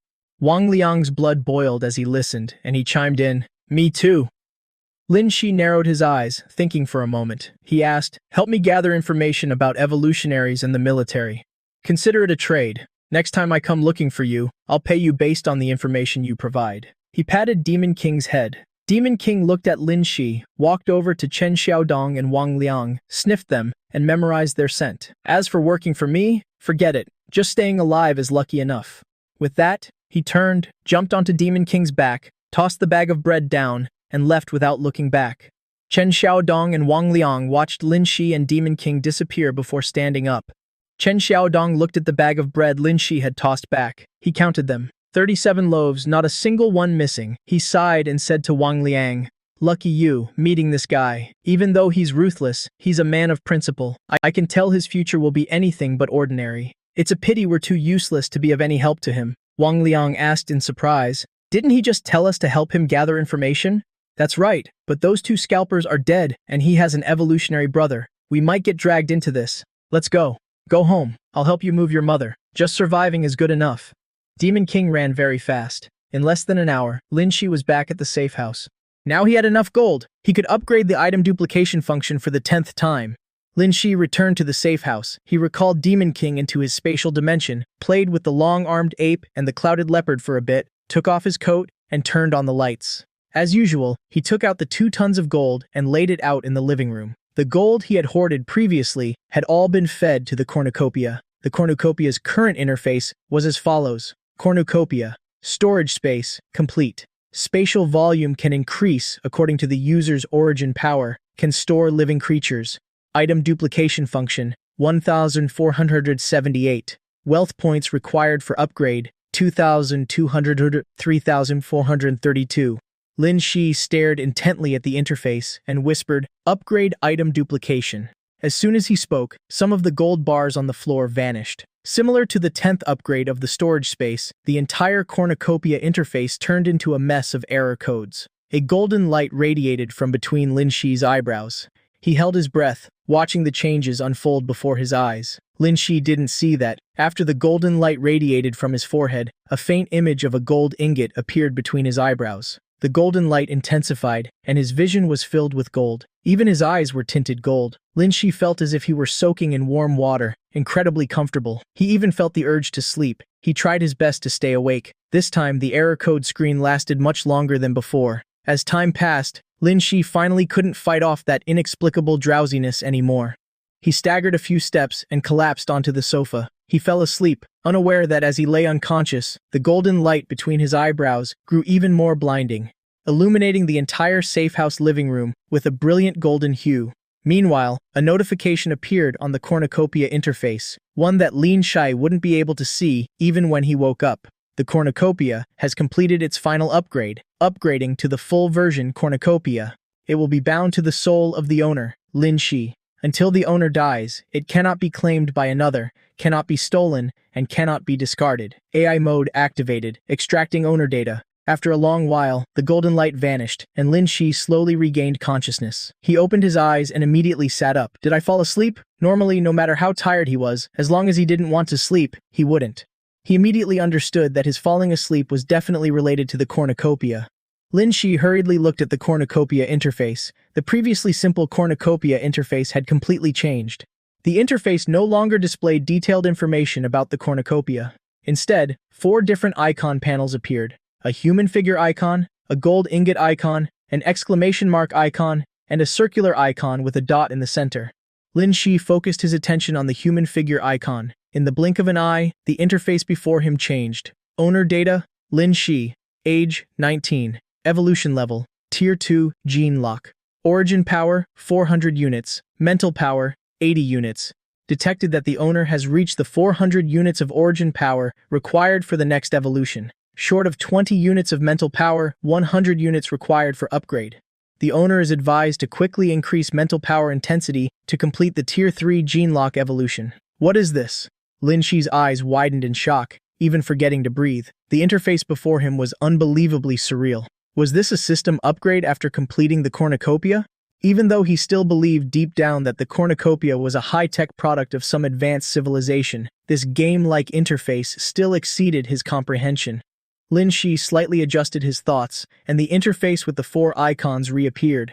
Wang Liang's blood boiled as he listened, and he chimed in, Me too. Lin Shi narrowed his eyes, thinking for a moment. He asked, Help me gather information about evolutionaries and the military. Consider it a trade. Next time I come looking for you, I'll pay you based on the information you provide. He patted Demon King's head. Demon King looked at Lin Shi, walked over to Chen Xiaodong and Wang Liang, sniffed them, and memorized their scent. As for working for me, forget it. Just staying alive is lucky enough. With that, he turned, jumped onto Demon King's back, tossed the bag of bread down, and left without looking back. Chen Xiaodong and Wang Liang watched Lin Shi and Demon King disappear before standing up. Chen Xiaodong looked at the bag of bread Lin Shi had tossed back. He counted them. 37 loaves, not a single one missing. He sighed and said to Wang Liang, Lucky you, meeting this guy. Even though he's ruthless, he's a man of principle. I can tell his future will be anything but ordinary. It's a pity we're too useless to be of any help to him. Wang Liang asked in surprise. Didn't he just tell us to help him gather information? That's right, but those two scalpers are dead, and he has an evolutionary brother. We might get dragged into this. Let's go. Go home. I'll help you move your mother. Just surviving is good enough. Demon King ran very fast. In less than an hour, Lin Shi was back at the safe house. Now he had enough gold. He could upgrade the item duplication function for the 10th time. Lin Shi returned to the safe house. He recalled Demon King into his spatial dimension, played with the long-armed ape and the clouded leopard for a bit, took off his coat, and turned on the lights. As usual, he took out the 2 tons of gold and laid it out in the living room. The gold he had hoarded previously had all been fed to the cornucopia. The cornucopia's current interface was as follows. Cornucopia. Storage space. Complete. Spatial volume can increase according to the user's origin power. Can store living creatures. Item duplication function. 1,478. Wealth points required for upgrade. 2,200. 3,432. Lin Shi stared intently at the interface and whispered, Upgrade item duplication. As soon as he spoke, some of the gold bars on the floor vanished. Similar to the 10th upgrade of the storage space, the entire cornucopia interface turned into a mess of error codes. A golden light radiated from between Lin Shi's eyebrows. He held his breath, watching the changes unfold before his eyes. Lin Shi didn't see that. After the golden light radiated from his forehead, a faint image of a gold ingot appeared between his eyebrows. The golden light intensified, and his vision was filled with gold. Even his eyes were tinted gold. Lin Shi felt as if he were soaking in warm water, incredibly comfortable. He even felt the urge to sleep. He tried his best to stay awake. This time, the error code screen lasted much longer than before. As time passed, Lin Shi finally couldn't fight off that inexplicable drowsiness anymore. He staggered a few steps and collapsed onto the sofa. He fell asleep, unaware that as he lay unconscious, the golden light between his eyebrows grew even more blinding, illuminating the entire safe house living room with a brilliant golden hue. Meanwhile, a notification appeared on the cornucopia interface, one that Lin Shi wouldn't be able to see even when he woke up. The cornucopia has completed its final upgrade, upgrading to the full version cornucopia. It will be bound to the soul of the owner, Lin Shi. Until the owner dies, it cannot be claimed by another, cannot be stolen, and cannot be discarded. AI mode activated, extracting owner data. After a long while, the golden light vanished, and Lin Shi slowly regained consciousness. He opened his eyes and immediately sat up. Did I fall asleep? Normally, no matter how tired he was, as long as he didn't want to sleep, he wouldn't. He immediately understood that his falling asleep was definitely related to the cornucopia. Lin Shi hurriedly looked at the cornucopia interface. The previously simple cornucopia interface had completely changed. The interface no longer displayed detailed information about the cornucopia. Instead, 4 different icon panels appeared: a human figure icon, a gold ingot icon, an exclamation mark icon, and a circular icon with a dot in the center. Lin Shi focused his attention on the human figure icon. In the blink of an eye, the interface before him changed. Owner data, Lin Shi. Age, 19. Evolution level, Tier 2, Gene Lock. Origin power, 400 units. Mental power, 80 units. Detected that the owner has reached the 400 units of origin power required for the next evolution. Short of 20 units of mental power, 100 units required for upgrade. The owner is advised to quickly increase mental power intensity to complete the Tier 3 Gene Lock evolution. What is this? Lin Shi's eyes widened in shock, even forgetting to breathe. The interface before him was unbelievably surreal. Was this a system upgrade after completing the cornucopia? Even though he still believed deep down that the cornucopia was a high-tech product of some advanced civilization, this game-like interface still exceeded his comprehension. Lin Shi slightly adjusted his thoughts, and the interface with the 4 icons reappeared.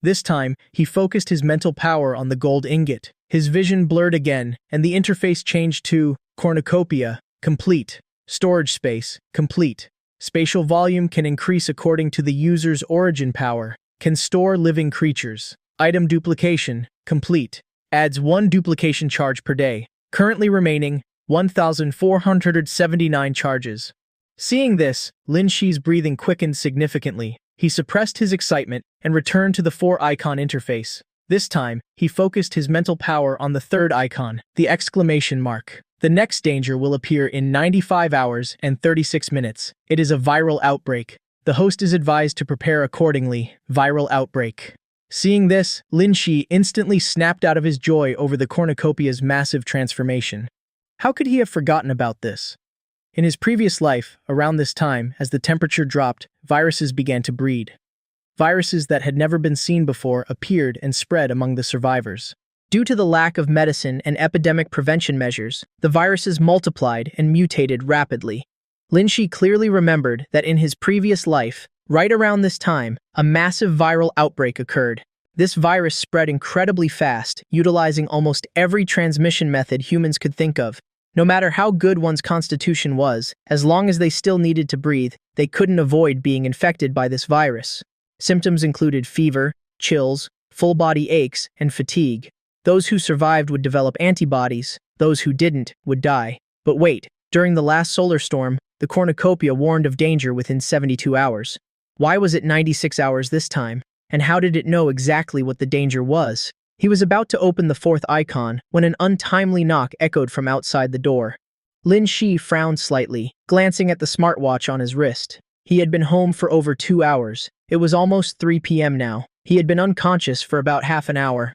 This time, he focused his mental power on the gold ingot. His vision blurred again, and the interface changed to cornucopia, complete. Storage space, complete. Spatial volume can increase according to the user's origin power. Can store living creatures. Item duplication, complete. Adds 1 duplication charge per day. Currently remaining 1,479 charges. Seeing this, Lin Shi's breathing quickened significantly. He suppressed his excitement and returned to the 4-icon interface. This time, he focused his mental power on the 3rd icon, the exclamation mark. The next danger will appear in 95 hours and 36 minutes. It is a viral outbreak. The host is advised to prepare accordingly. Viral outbreak. Seeing this, Lin Shi instantly snapped out of his joy over the cornucopia's massive transformation. How could he have forgotten about this? In his previous life, around this time, as the temperature dropped, viruses began to breed. Viruses that had never been seen before appeared and spread among the survivors. Due to the lack of medicine and epidemic prevention measures, the viruses multiplied and mutated rapidly. Lin Shi clearly remembered that in his previous life, right around this time, a massive viral outbreak occurred. This virus spread incredibly fast, utilizing almost every transmission method humans could think of. No matter how good one's constitution was, as long as they still needed to breathe, they couldn't avoid being infected by this virus. Symptoms included fever, chills, full body aches, and fatigue. Those who survived would develop antibodies, those who didn't would die. But wait, during the last solar storm, the cornucopia warned of danger within 72 hours. Why was it 96 hours this time? And how did it know exactly what the danger was? He was about to open the 4th icon when an untimely knock echoed from outside the door. Lin Shi frowned slightly, glancing at the smartwatch on his wrist. He had been home for over 2 hours. It was almost 3 p.m. now. He had been unconscious for about half an hour.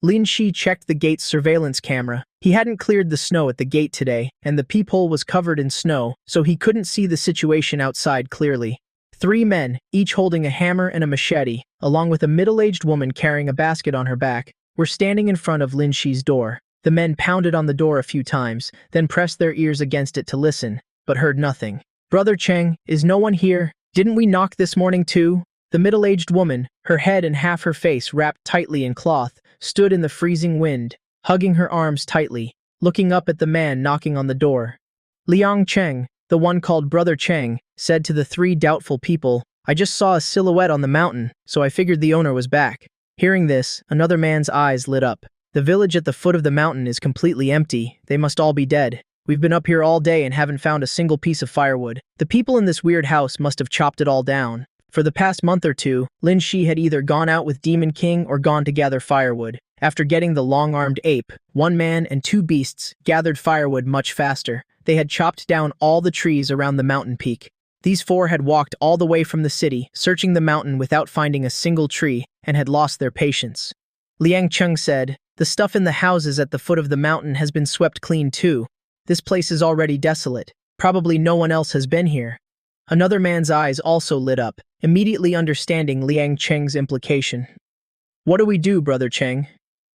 Lin Shi checked the gate's surveillance camera. He hadn't cleared the snow at the gate today, and the peephole was covered in snow, so he couldn't see the situation outside clearly. 3 men, each holding a hammer and a machete, along with a middle-aged woman carrying a basket on her back, were standing in front of Lin Shi's door. The men pounded on the door a few times, then pressed their ears against it to listen, but heard nothing. "Brother Cheng, is no one here? Didn't we knock this morning too?" The middle-aged woman, her head and half her face wrapped tightly in cloth, stood in the freezing wind, hugging her arms tightly, looking up at the man knocking on the door. Liang Cheng, the one called Brother Cheng, said to the 3 doubtful people, "I just saw a silhouette on the mountain, so I figured the owner was back." Hearing this, another man's eyes lit up. "The village at the foot of the mountain is completely empty. They must all be dead. We've been up here all day and haven't found a single piece of firewood. The people in this weird house must have chopped it all down." For the past month or 2, Lin Shi had either gone out with Demon King or gone to gather firewood. After getting the long-armed ape, 1 man and 2 beasts gathered firewood much faster. They had chopped down all the trees around the mountain peak. These 4 had walked all the way from the city, searching the mountain without finding a single tree, and had lost their patience. Liang Cheng said, "The stuff in the houses at the foot of the mountain has been swept clean too. This place is already desolate. Probably no one else has been here." Another man's eyes also lit up, immediately understanding Liang Cheng's implication. "What do we do, Brother Cheng?"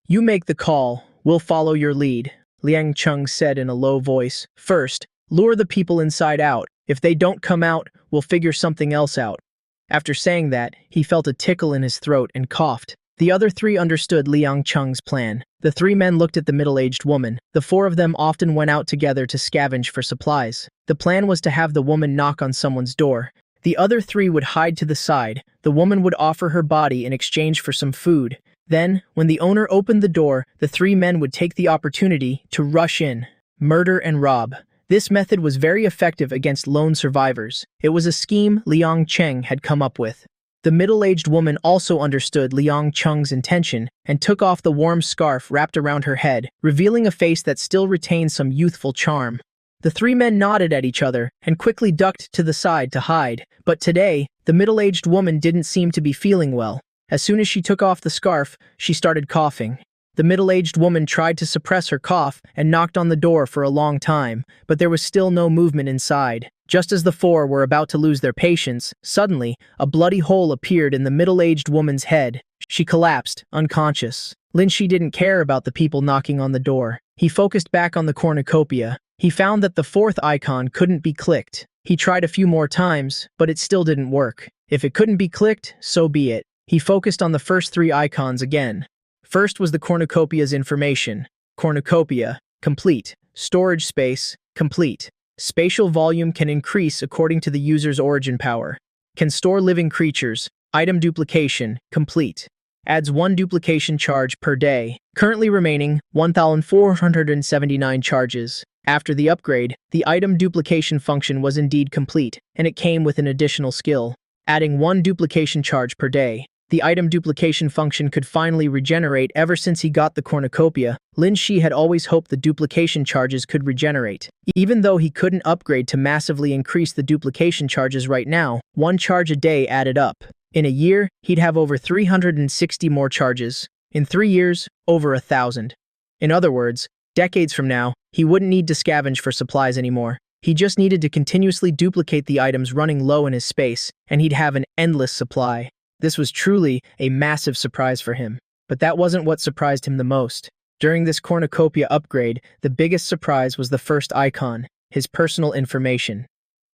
"You make the call. We'll follow your lead," Liang Cheng said in a low voice. "First, lure the people inside out. If they don't come out, we'll figure something else out." After saying that, he felt a tickle in his throat and coughed. The other 3 understood Liang Cheng's plan. The 3 men looked at the middle-aged woman. The 4 of them often went out together to scavenge for supplies. The plan was to have the woman knock on someone's door. The other 3 would hide to the side. The woman would offer her body in exchange for some food. Then, when the owner opened the door, the three men would take the opportunity to rush in, murder and rob. This method was very effective against lone survivors. It was a scheme Liang Cheng had come up with. The middle-aged woman also understood Liang Cheng's intention and took off the warm scarf wrapped around her head, revealing a face that still retained some youthful charm. The three men nodded at each other and quickly ducked to the side to hide. But today, the middle-aged woman didn't seem to be feeling well. As soon as she took off the scarf, she started coughing. The middle-aged woman tried to suppress her cough and knocked on the door for a long time, but there was still no movement inside. Just as the four were about to lose their patience, suddenly, a bloody hole appeared in the middle-aged woman's head. She collapsed, unconscious. Lin Shi didn't care about the people knocking on the door. He focused back on the cornucopia. He found that the fourth icon couldn't be clicked. He tried a few more times, but it still didn't work. If it couldn't be clicked, so be it. He focused on the first three icons again. First was the cornucopia's information. Cornucopia, complete. Storage space, complete. Spatial volume can increase according to the user's origin power. Can store living creatures. Item duplication, complete. Adds 1 duplication charge per day. Currently remaining 1,479 charges. After the upgrade, the item duplication function was indeed complete, and it came with an additional skill. Adding 1 duplication charge per day. The item duplication function could finally regenerate. Ever since he got the cornucopia, Lin Shi had always hoped the duplication charges could regenerate. Even though he couldn't upgrade to massively increase the duplication charges right now, 1 charge a day added up. In a year, he'd have over 360 more charges. In 3 years, over 1,000. In other words, decades from now, he wouldn't need to scavenge for supplies anymore. He just needed to continuously duplicate the items running low in his space, and he'd have an endless supply. This was truly a massive surprise for him. But that wasn't what surprised him the most. During this cornucopia upgrade, the biggest surprise was the first icon, his personal information.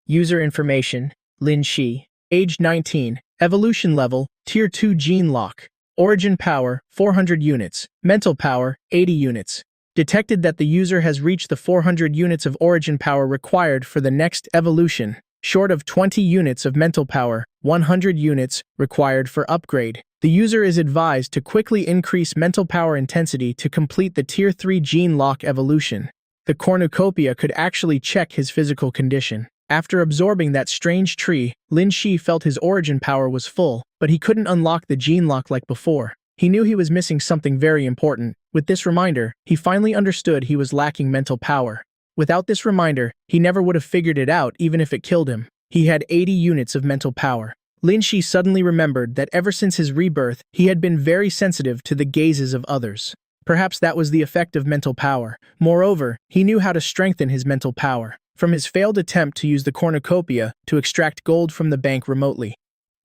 User information, Lin Shi. Age 19. Evolution level, Tier 2 gene lock. Origin power, 400 units. Mental power, 80 units. Detected that the user has reached the 400 units of origin power required for the next evolution. Short of 20 units of mental power, 100 units required for upgrade. The user is advised to quickly increase mental power intensity to complete the Tier 3 gene lock evolution. The cornucopia could actually check his physical condition. After absorbing that strange tree, Lin Shi felt his origin power was full, but he couldn't unlock the gene lock like before. He knew he was missing something very important. With this reminder, he finally understood he was lacking mental power. Without this reminder, he never would have figured it out even if it killed him. He had 80 units of mental power. Lin Shi suddenly remembered that ever since his rebirth, he had been very sensitive to the gazes of others. Perhaps that was the effect of mental power. Moreover, he knew how to strengthen his mental power. From his failed attempt to use the cornucopia to extract gold from the bank remotely.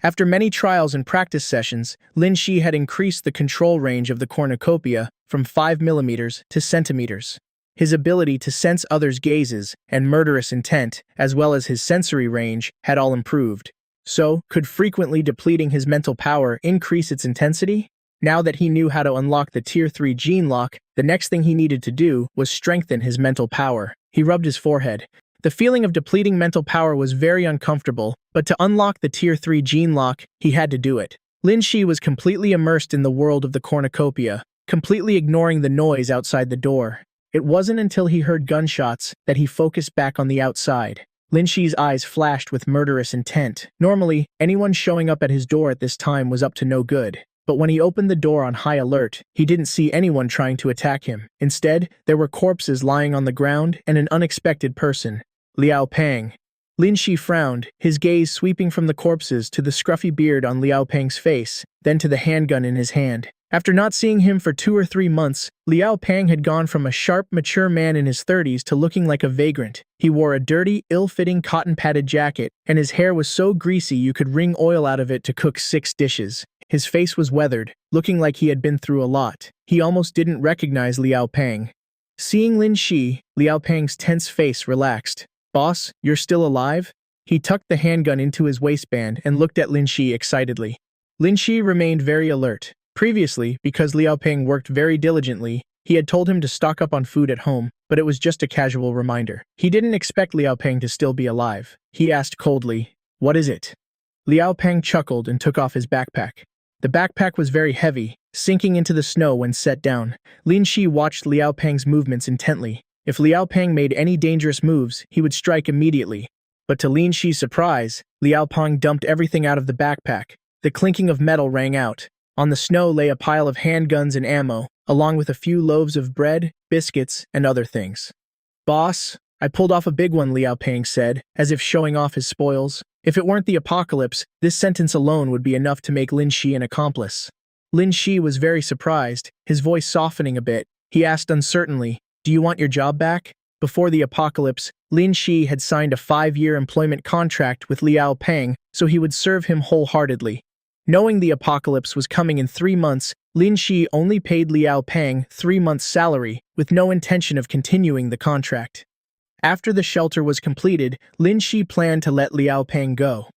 After many trials and practice sessions, Lin Shi had increased the control range of the cornucopia from 5 mm to centimeters. His ability to sense others' gazes and murderous intent, as well as his sensory range, had all improved. So, could frequently depleting his mental power increase its intensity? Now that he knew how to unlock the Tier 3 gene lock, the next thing he needed to do was strengthen his mental power. He rubbed his forehead. The feeling of depleting mental power was very uncomfortable, but to unlock the Tier 3 gene lock, he had to do it. Lin Shi was completely immersed in the world of the cornucopia, completely ignoring the noise outside the door. It wasn't until he heard gunshots that he focused back on the outside. Lin Shi's eyes flashed with murderous intent. Normally, anyone showing up at his door at this time was up to no good. But when he opened the door on high alert, he didn't see anyone trying to attack him. Instead, there were corpses lying on the ground and an unexpected person. Liao Peng. Lin Shi frowned, his gaze sweeping from the corpses to the scruffy beard on Liao Peng's face, then to the handgun in his hand. After not seeing him for 2 or 3 months, Liao Peng had gone from a sharp, mature man in his 30s to looking like a vagrant. He wore a dirty, ill-fitting cotton-padded jacket, and his hair was so greasy you could wring oil out of it to cook 6 dishes. His face was weathered, looking like he had been through a lot. He almost didn't recognize Liao Peng. Seeing Lin Shi, Liao Peng's tense face relaxed. "Boss, you're still alive?" He tucked the handgun into his waistband and looked at Lin Shi excitedly. Lin Shi remained very alert. Previously, because Liao Peng worked very diligently, he had told him to stock up on food at home, but it was just a casual reminder. He didn't expect Liao Peng to still be alive. He asked coldly, "What is it?" Liao Peng chuckled and took off his backpack. The backpack was very heavy, sinking into the snow when set down. Lin Shi watched Liao Peng's movements intently. If Liao Peng made any dangerous moves, he would strike immediately. But to Lin Shi's surprise, Liao Peng dumped everything out of the backpack. The clinking of metal rang out. On the snow lay a pile of handguns and ammo, along with a few loaves of bread, biscuits, and other things. "Boss, I pulled off a big one," Liao Peng said, as if showing off his spoils. If it weren't the apocalypse, this sentence alone would be enough to make Lin Shi an accomplice. Lin Shi was very surprised, his voice softening a bit. He asked uncertainly, "Do you want your job back?" Before the apocalypse, Lin Shi had signed a 5-year employment contract with Liao Peng, so he would serve him wholeheartedly. Knowing the apocalypse was coming in 3 months, Lin Shi only paid Liao Peng 3 months' salary, with no intention of continuing the contract. After the shelter was completed, Lin Shi planned to let Liao Peng go.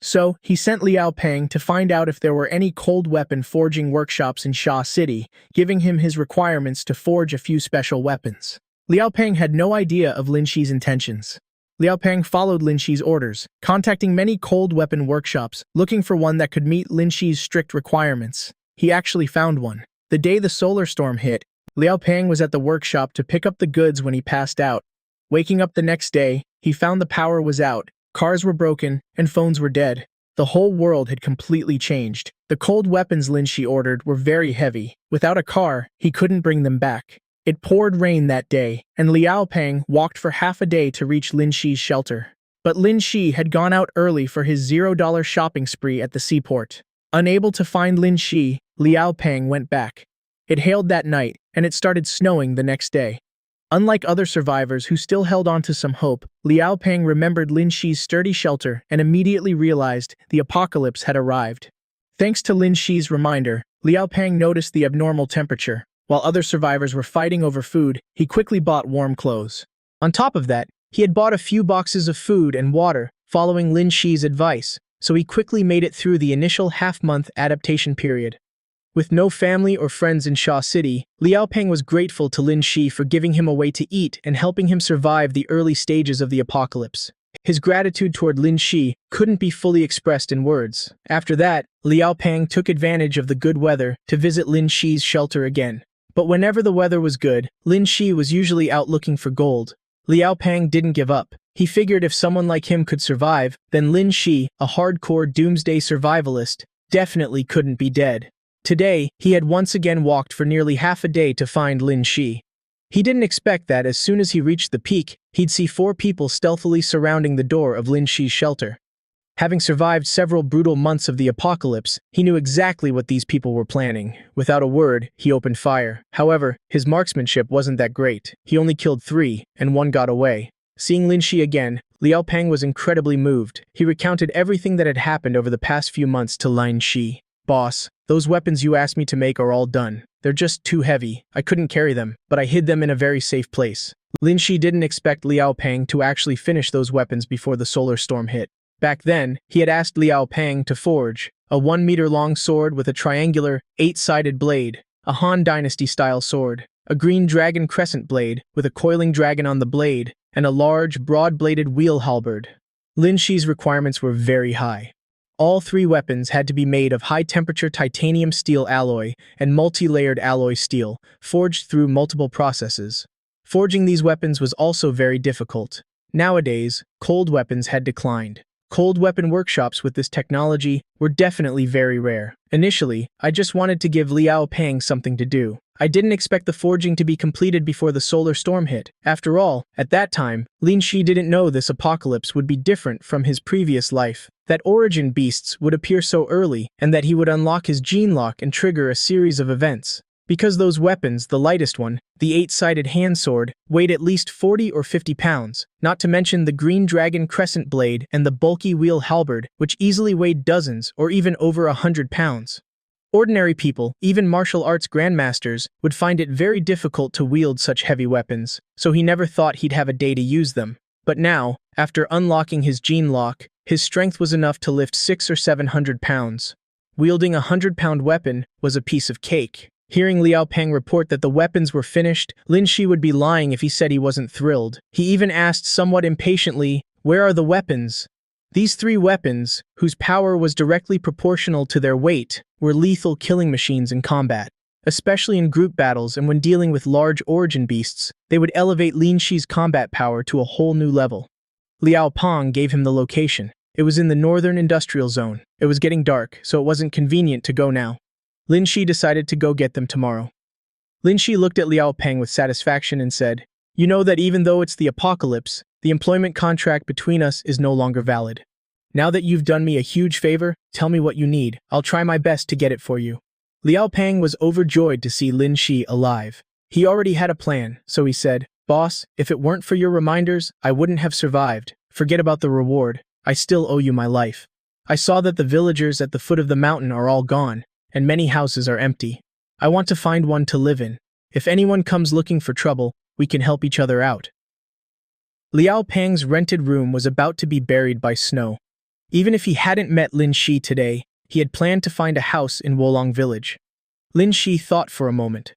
So, he sent Liao Peng to find out if there were any cold weapon forging workshops in Sha City, giving him his requirements to forge a few special weapons. Liao Peng had no idea of Lin Shi's intentions. Liao Peng followed Lin Shi's orders, contacting many cold weapon workshops, looking for one that could meet Lin Shi's strict requirements. He actually found one. The day the solar storm hit, Liao Peng was at the workshop to pick up the goods when he passed out. Waking up the next day, he found the power was out, cars were broken, and phones were dead. The whole world had completely changed. The cold weapons Lin Shi ordered were very heavy. Without a car, he couldn't bring them back. It poured rain that day, and Liao Peng walked for half a day to reach Lin Shi's shelter. But Lin Shi had gone out early for his $0 shopping spree at the seaport. Unable to find Lin Shi, Liao Peng went back. It hailed that night, and it started snowing the next day. Unlike other survivors who still held on to some hope, Liao Peng remembered Lin Shi's sturdy shelter and immediately realized the apocalypse had arrived. Thanks to Lin Shi's reminder, Liao Peng noticed the abnormal temperature. While other survivors were fighting over food, he quickly bought warm clothes. On top of that, he had bought a few boxes of food and water, following Lin Shi's advice, so he quickly made it through the initial half-month adaptation period. With no family or friends in Sha City, Liao Peng was grateful to Lin Shi for giving him a way to eat and helping him survive the early stages of the apocalypse. His gratitude toward Lin Shi couldn't be fully expressed in words. After that, Liao Peng took advantage of the good weather to visit Lin Shi's shelter again. But whenever the weather was good, Lin Shi was usually out looking for gold. Liao Peng didn't give up. He figured if someone like him could survive, then Lin Shi, a hardcore doomsday survivalist, definitely couldn't be dead. Today, he had once again walked for nearly half a day to find Lin Shi. He didn't expect that as soon as he reached the peak, he'd see 4 people stealthily surrounding the door of Lin Shi's shelter. Having survived several brutal months of the apocalypse, he knew exactly what these people were planning. Without a word, he opened fire. However, his marksmanship wasn't that great. He only killed 3, and 1 got away. Seeing Lin Shi again, Liao Peng was incredibly moved. He recounted everything that had happened over the past few months to Lin Shi. "Boss, those weapons you asked me to make are all done. They're just too heavy. I couldn't carry them, but I hid them in a very safe place." Lin Shi didn't expect Liao Peng to actually finish those weapons before the solar storm hit. Back then, he had asked Liao Peng to forge a 1-meter-long sword with a triangular, 8-sided blade, a Han Dynasty-style sword, a green dragon crescent blade with a coiling dragon on the blade, and a large, broad-bladed wheel halberd. Lin Shi's requirements were very high. All 3 weapons had to be made of high-temperature titanium steel alloy and multi-layered alloy steel, forged through multiple processes. Forging these weapons was also very difficult. Nowadays, cold weapons had declined. Cold weapon workshops with this technology were definitely very rare. Initially, I just wanted to give Liao Peng something to do. I didn't expect the forging to be completed before the solar storm hit. After all, at that time, Lin Shi didn't know this apocalypse would be different from his previous life, that origin beasts would appear so early, and that he would unlock his gene lock and trigger a series of events. Because those weapons, the lightest one, the 8-sided hand sword, weighed at least 40 or 50 pounds, not to mention the green dragon crescent blade and the bulky wheel halberd, which easily weighed dozens or even over 100 pounds. Ordinary people, even martial arts grandmasters, would find it very difficult to wield such heavy weapons, so he never thought he'd have a day to use them. But now, after unlocking his gene lock, his strength was enough to lift 600 or 700 pounds. Wielding a 100-pound weapon was a piece of cake. Hearing Liao Peng report that the weapons were finished, Lin Shi would be lying if he said he wasn't thrilled. He even asked somewhat impatiently, "Where are the weapons?" These 3 weapons, whose power was directly proportional to their weight, were lethal killing machines in combat. Especially in group battles and when dealing with large origin beasts, they would elevate Lin Shi's combat power to a whole new level. Liao Peng gave him the location. It was in the northern industrial zone. It was getting dark, so it wasn't convenient to go now. Lin Shi decided to go get them tomorrow. Lin Shi looked at Liao Peng with satisfaction and said, "You know that even though it's the apocalypse, the employment contract between us is no longer valid. Now that you've done me a huge favor, tell me what you need. I'll try my best to get it for you." Liao Peng was overjoyed to see Lin Shi alive. He already had a plan, so he said, "Boss, if it weren't for your reminders, I wouldn't have survived. Forget about the reward. I still owe you my life. I saw that the villagers at the foot of the mountain are all gone, and many houses are empty. I want to find one to live in. If anyone comes looking for trouble, we can help each other out." Liao Peng's rented room was about to be buried by snow. Even if he hadn't met Lin Shi today, he had planned to find a house in Wolong village. Lin Shi thought for a moment.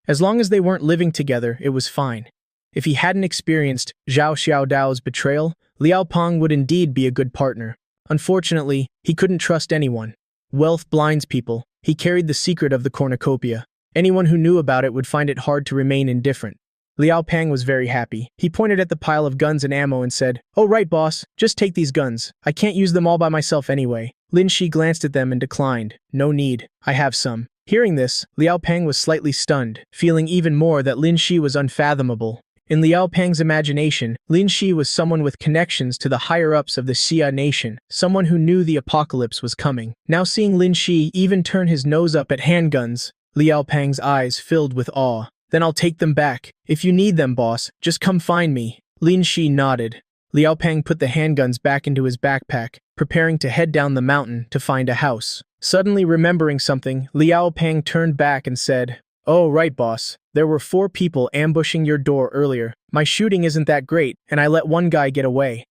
As long as they weren't living together, it was fine. If he hadn't experienced Zhao Xiaodao's betrayal, Liao Peng would indeed be a good partner. Unfortunately, he couldn't trust anyone. Wealth blinds people. He carried the secret of the cornucopia. Anyone who knew about it would find it hard to remain indifferent. Liao Peng was very happy. He pointed at the pile of guns and ammo and said, "Oh right, boss, just take these guns. I can't use them all by myself anyway." Lin Shi glanced at them and declined. "No need. I have some." Hearing this, Liao Peng was slightly stunned, feeling even more that Lin Shi was unfathomable. In Liao Peng's imagination, Lin Shi was someone with connections to the higher-ups of the Xia nation, someone who knew the apocalypse was coming. Now seeing Lin Shi even turn his nose up at handguns, Liao Peng's eyes filled with awe. "Then I'll take them back. If you need them, boss, just come find me." Lin Shi nodded. Liao Peng put the handguns back into his backpack, preparing to head down the mountain to find a house. Suddenly remembering something, Liao Peng turned back and said, "Oh right, boss. There were 4 people ambushing your door earlier. My shooting isn't that great, and I let one guy get away."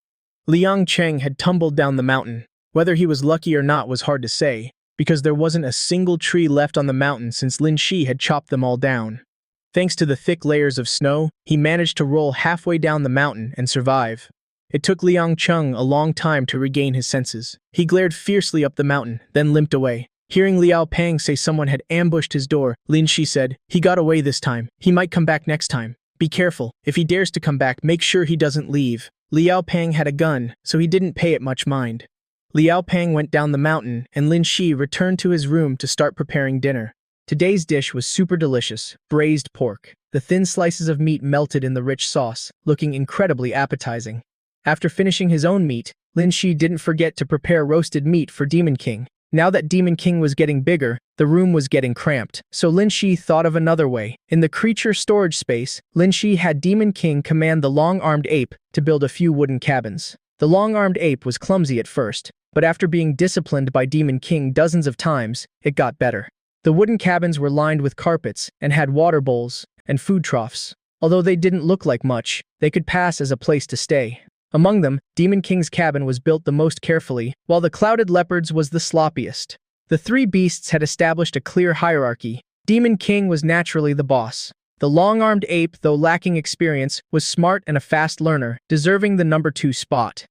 Liang Cheng had tumbled down the mountain. Whether he was lucky or not was hard to say, because there wasn't a single tree left on the mountain since Lin Shi had chopped them all down. Thanks to the thick layers of snow, he managed to roll halfway down the mountain and survive. It took Liang Cheng a long time to regain his senses. He glared fiercely up the mountain, then limped away. Hearing Liao Peng say someone had ambushed his door, Lin Shi said, "He got away this time. He might come back next time. Be careful. If he dares to come back, make sure he doesn't leave." Liao Peng had a gun, so he didn't pay it much mind. Liao Peng went down the mountain, and Lin Shi returned to his room to start preparing dinner. Today's dish was super delicious, braised pork. The thin slices of meat melted in the rich sauce, looking incredibly appetizing. After finishing his own meat, Lin Shi didn't forget to prepare roasted meat for Demon King. Now that Demon King was getting bigger, the room was getting cramped, so Lin Shi thought of another way. In the creature storage space, Lin Shi had Demon King command the long-armed ape to build a few wooden cabins. The long-armed ape was clumsy at first, but after being disciplined by Demon King dozens of times, it got better. The wooden cabins were lined with carpets and had water bowls and food troughs. Although they didn't look like much, they could pass as a place to stay. Among them, Demon King's cabin was built the most carefully, while the Clouded Leopard's was the sloppiest. The 3 beasts had established a clear hierarchy. Demon King was naturally the boss. The long-armed ape, though lacking experience, was smart and a fast learner, deserving the number 2 spot.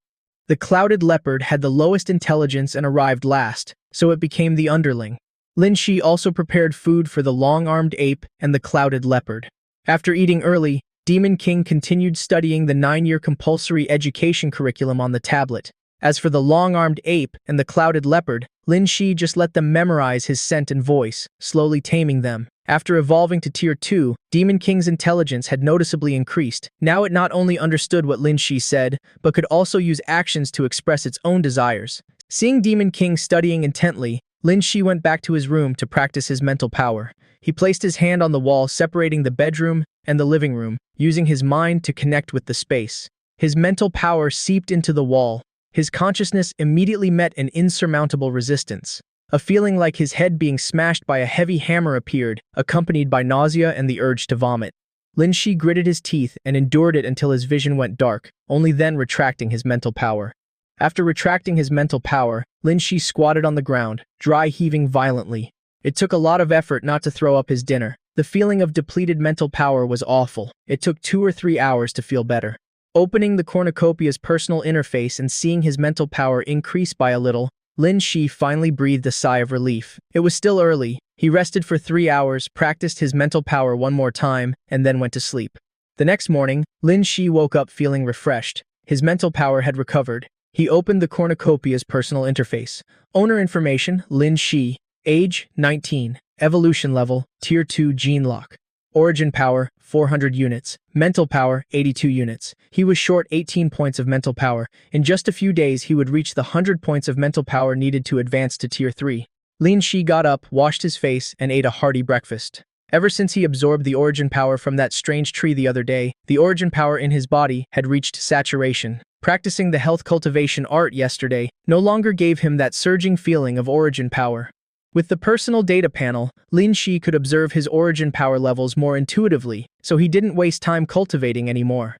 The Clouded Leopard had the lowest intelligence and arrived last, so it became the underling. Lin Shi also prepared food for the long-armed ape and the Clouded Leopard. After eating early, Demon King continued studying the 9-year compulsory education curriculum on the tablet. As for the long-armed ape and the Clouded Leopard, Lin Shi just let them memorize his scent and voice, slowly taming them. After evolving to Tier 2, Demon King's intelligence had noticeably increased. Now it not only understood what Lin Shi said, but could also use actions to express its own desires. Seeing Demon King studying intently, Lin Shi went back to his room to practice his mental power. He placed his hand on the wall separating the bedroom and the living room, using his mind to connect with the space. His mental power seeped into the wall. His consciousness immediately met an insurmountable resistance. A feeling like his head being smashed by a heavy hammer appeared, accompanied by nausea and the urge to vomit. Lin Shi gritted his teeth and endured it until his vision went dark, only then retracting his mental power. After retracting his mental power, Lin Shi squatted on the ground, dry heaving violently. It took a lot of effort not to throw up his dinner. The feeling of depleted mental power was awful. It took 2 or 3 hours to feel better. Opening the cornucopia's personal interface and seeing his mental power increase by a little, Lin Shi finally breathed a sigh of relief. It was still early. He rested for 3 hours, practiced his mental power one more time, and then went to sleep. The next morning, Lin Shi woke up feeling refreshed. His mental power had recovered. He opened the cornucopia's personal interface. Owner information, Lin Shi. Age, 19. Evolution level, Tier 2 gene lock. Origin power, 400 units. Mental power, 82 units. He was short 18 points of mental power. In just a few days, he would reach the 100 points of mental power needed to advance to Tier 3. Lin Shi got up, washed his face, and ate a hearty breakfast. Ever since he absorbed the origin power from that strange tree the other day, the origin power in his body had reached saturation. Practicing the health cultivation art yesterday no longer gave him that surging feeling of origin power. With the personal data panel, Lin Shi could observe his origin power levels more intuitively, so he didn't waste time cultivating anymore.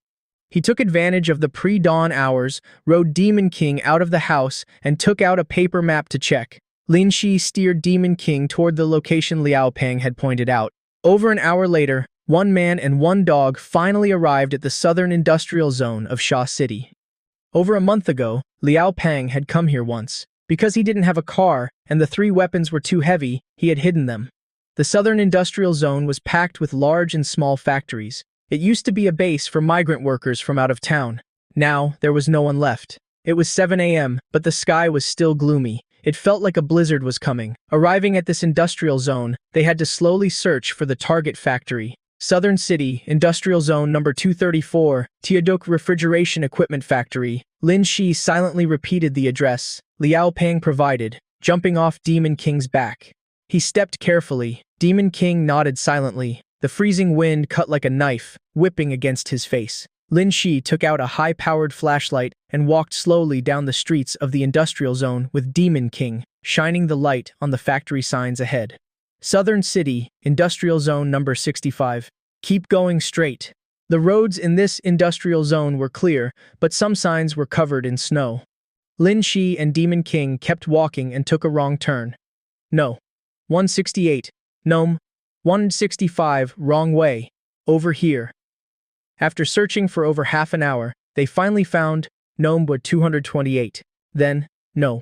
He took advantage of the pre-dawn hours, rode Demon King out of the house, and took out a paper map to check. Lin Shi steered Demon King toward the location Liao Peng had pointed out. Over an hour later, one man and one dog finally arrived at the southern industrial zone of Sha City. Over a month ago, Liao Peng had come here once. Because he didn't have a car and the 3 weapons were too heavy, he had hidden them. The southern industrial zone was packed with large and small factories. It used to be a base for migrant workers from out of town. Now, there was no one left. It was 7 a.m., but the sky was still gloomy. It felt like a blizzard was coming. Arriving at this industrial zone, they had to slowly search for the target factory. Southern City, Industrial Zone number 234, Tiadok Refrigeration Equipment Factory. Lin Shi silently repeated the address Liao Peng provided, jumping off Demon King's back. He stepped carefully. Demon King nodded silently. The freezing wind cut like a knife, whipping against his face. Lin Shi took out a high-powered flashlight and walked slowly down the streets of the industrial zone with Demon King, shining the light on the factory signs ahead. Southern City, Industrial Zone number 65. Keep going straight. The roads in this industrial zone were clear, but some signs were covered in snow. Lin Shi and Demon King kept walking and took a wrong turn. No. 168. Gnome. 165. Wrong way. Over here. After searching for over half an hour, they finally found Gnome 228. Then, no.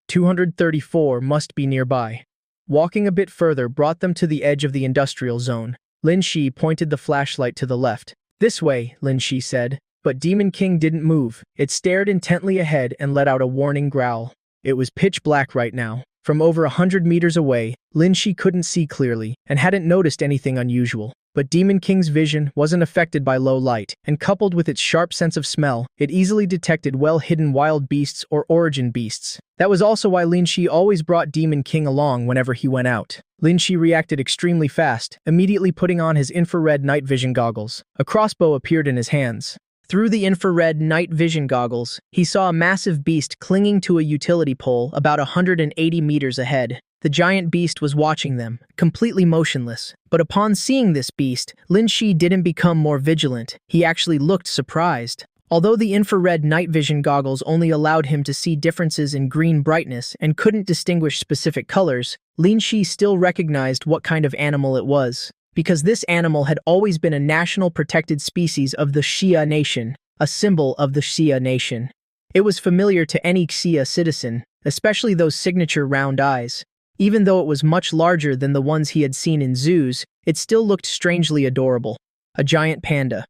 234 must be nearby. Walking a bit further brought them to the edge of the industrial zone. Lin Shi pointed the flashlight to the left. This way, Lin Shi said. But Demon King didn't move. It stared intently ahead and let out a warning growl. It was pitch black right now. From over 100 meters away, Lin Shi couldn't see clearly and hadn't noticed anything unusual. But Demon King's vision wasn't affected by low light, and coupled with its sharp sense of smell, it easily detected well-hidden wild beasts or origin beasts. That was also why Lin Shi always brought Demon King along whenever he went out. Lin Shi reacted extremely fast, immediately putting on his infrared night vision goggles. A crossbow appeared in his hands. Through the infrared night vision goggles, he saw a massive beast clinging to a utility pole about 180 meters ahead. The giant beast was watching them, completely motionless. But upon seeing this beast, Lin Shi didn't become more vigilant. He actually looked surprised. Although the infrared night vision goggles only allowed him to see differences in green brightness and couldn't distinguish specific colors, Lin Shi still recognized what kind of animal it was. Because this animal had always been a national protected species of the Xia Nation, a symbol of the Xia Nation. It was familiar to any Xia citizen, especially those signature round eyes. Even though it was much larger than the ones he had seen in zoos, it still looked strangely adorable. A giant panda.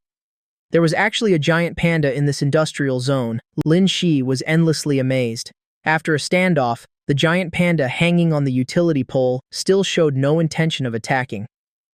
There was actually a giant panda in this industrial zone. Lin Shi was endlessly amazed. After a standoff, the giant panda hanging on the utility pole still showed no intention of attacking.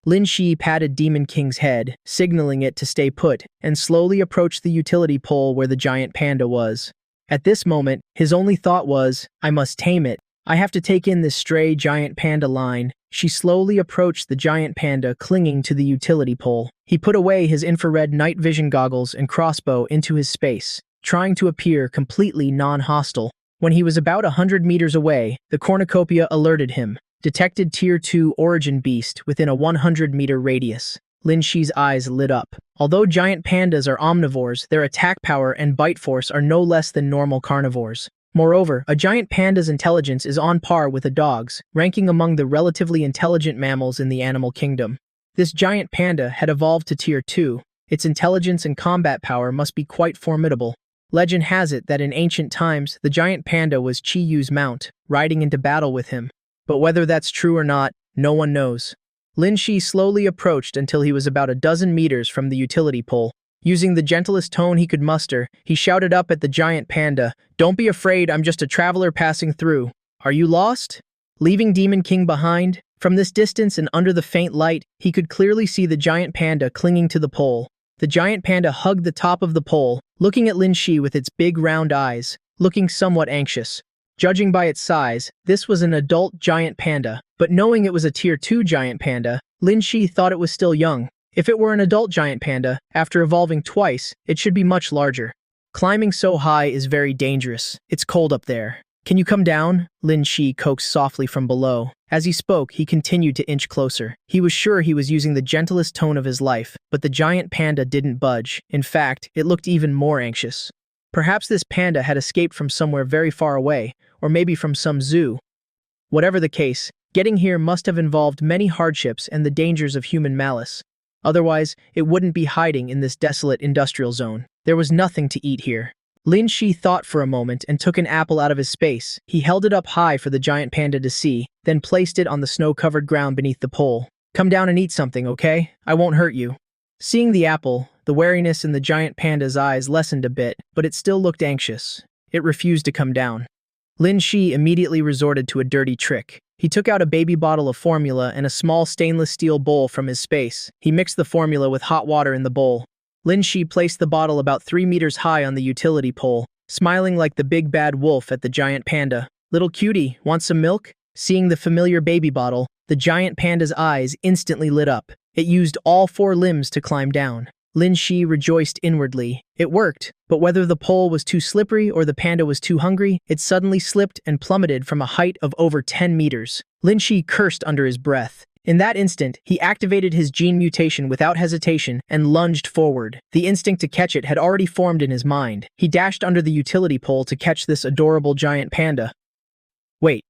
Lin Shi patted Demon King's head, signaling it to stay put, and slowly approached the utility pole where the giant panda was. At this moment, his only thought was, I must tame it. I have to take in this stray giant panda line. She slowly approached the giant panda clinging to the utility pole. He put away his infrared night vision goggles and crossbow into his space, trying to appear completely non-hostile. When he was about 100 meters away, the cornucopia alerted him. Detected Tier 2 origin beast within a 100-meter radius. Lin Shi's eyes lit up. Although giant pandas are omnivores, their attack power and bite force are no less than normal carnivores. Moreover, a giant panda's intelligence is on par with a dog's, ranking among the relatively intelligent mammals in the animal kingdom. This giant panda had evolved to Tier 2. Its intelligence and combat power must be quite formidable. Legend has it that in ancient times, the giant panda was Chi Yu's mount, riding into battle with him. But whether that's true or not, no one knows. Lin Shi slowly approached until he was about a dozen meters from the utility pole. Using the gentlest tone he could muster, he shouted up at the giant panda, "Don't be afraid, I'm just a traveler passing through. Are you lost? Leaving Demon King behind?" From this distance and under the faint light, he could clearly see the giant panda clinging to the pole. The giant panda hugged the top of the pole, looking at Lin Shi with its big round eyes, looking somewhat anxious. Judging by its size, this was an adult giant panda, but knowing it was a Tier 2 giant panda, Lin Shi thought it was still young. If it were an adult giant panda, after evolving twice, it should be much larger. Climbing so high is very dangerous. It's cold up there. "Can you come down?" Lin Shi coaxed softly from below. As he spoke, he continued to inch closer. He was sure he was using the gentlest tone of his life, but the giant panda didn't budge. In fact, it looked even more anxious. Perhaps this panda had escaped from somewhere very far away, or maybe from some zoo. Whatever the case, getting here must have involved many hardships and the dangers of human malice. Otherwise, it wouldn't be hiding in this desolate industrial zone. There was nothing to eat here. Lin Shi thought for a moment and took an apple out of his space. He held it up high for the giant panda to see, then placed it on the snow-covered ground beneath the pole. "Come down and eat something, okay? I won't hurt you." Seeing the apple, the wariness in the giant panda's eyes lessened a bit, but it still looked anxious. It refused to come down. Lin Shi immediately resorted to a dirty trick. He took out a baby bottle of formula and a small stainless steel bowl from his space. He mixed the formula with hot water in the bowl. Lin Shi placed the bottle about 3 meters high on the utility pole, smiling like the big bad wolf at the giant panda. "Little cutie, want some milk?" Seeing the familiar baby bottle, the giant panda's eyes instantly lit up. It used all 4 limbs to climb down. Lin Shi rejoiced inwardly. It worked, but whether the pole was too slippery or the panda was too hungry, it suddenly slipped and plummeted from a height of over 10 meters. Lin Shi cursed under his breath. In that instant, he activated his gene mutation without hesitation and lunged forward. The instinct to catch it had already formed in his mind. He dashed under the utility pole to catch this adorable giant panda. Wait.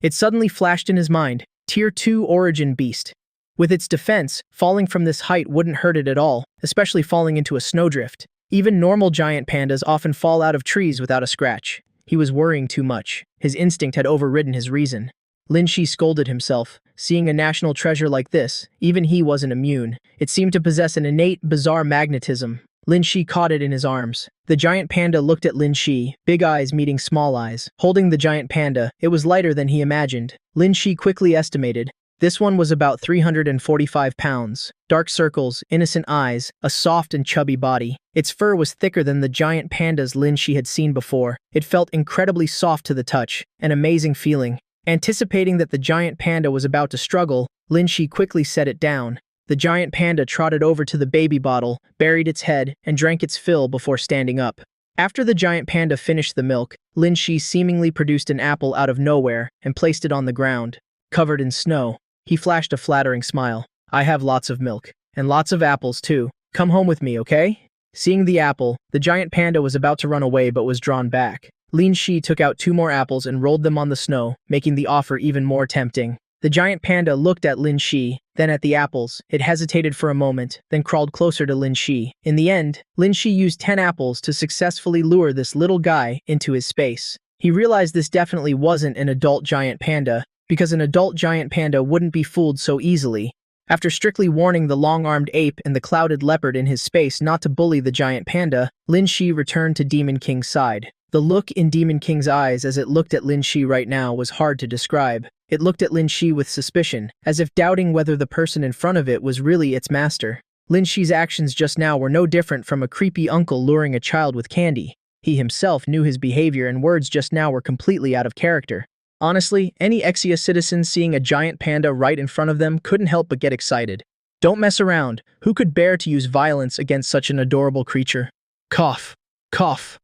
It suddenly flashed in his mind. Tier 2 origin beast. With its defense, falling from this height wouldn't hurt it at all, especially falling into a snowdrift. Even normal giant pandas often fall out of trees without a scratch. He was worrying too much. His instinct had overridden his reason. Lin Shi scolded himself. Seeing a national treasure like this, even he wasn't immune. It seemed to possess an innate, bizarre magnetism. Lin Shi caught it in his arms. The giant panda looked at Lin Shi, big eyes meeting small eyes. Holding the giant panda, it was lighter than he imagined. Lin Shi quickly estimated. This one was about 345 pounds. Dark circles, innocent eyes, a soft and chubby body. Its fur was thicker than the giant pandas Lin Shi had seen before. It felt incredibly soft to the touch, an amazing feeling. Anticipating that the giant panda was about to struggle, Lin Shi quickly set it down. The giant panda trotted over to the baby bottle, buried its head, and drank its fill before standing up. After the giant panda finished the milk, Lin Shi seemingly produced an apple out of nowhere and placed it on the ground. Covered in snow, he flashed a flattering smile. "I have lots of milk. And lots of apples, too. Come home with me, okay?" Seeing the apple, the giant panda was about to run away but was drawn back. Lin Shi took out 2 more apples and rolled them on the snow, making the offer even more tempting. The giant panda looked at Lin Shi, then at the apples. It hesitated for a moment, then crawled closer to Lin Shi. In the end, Lin Shi used 10 apples to successfully lure this little guy into his space. He realized this definitely wasn't an adult giant panda, because an adult giant panda wouldn't be fooled so easily. After strictly warning the long-armed ape and the clouded leopard in his space not to bully the giant panda, Lin Shi returned to Demon King's side. The look in Demon King's eyes as it looked at Lin Shi right now was hard to describe. It looked at Lin Shi with suspicion, as if doubting whether the person in front of it was really its master. Lin Shi's actions just now were no different from a creepy uncle luring a child with candy. He himself knew his behavior and words just now were completely out of character. Honestly, any Exia citizen seeing a giant panda right in front of them couldn't help but get excited. Don't mess around. Who could bear to use violence against such an adorable creature? Cough. Cough.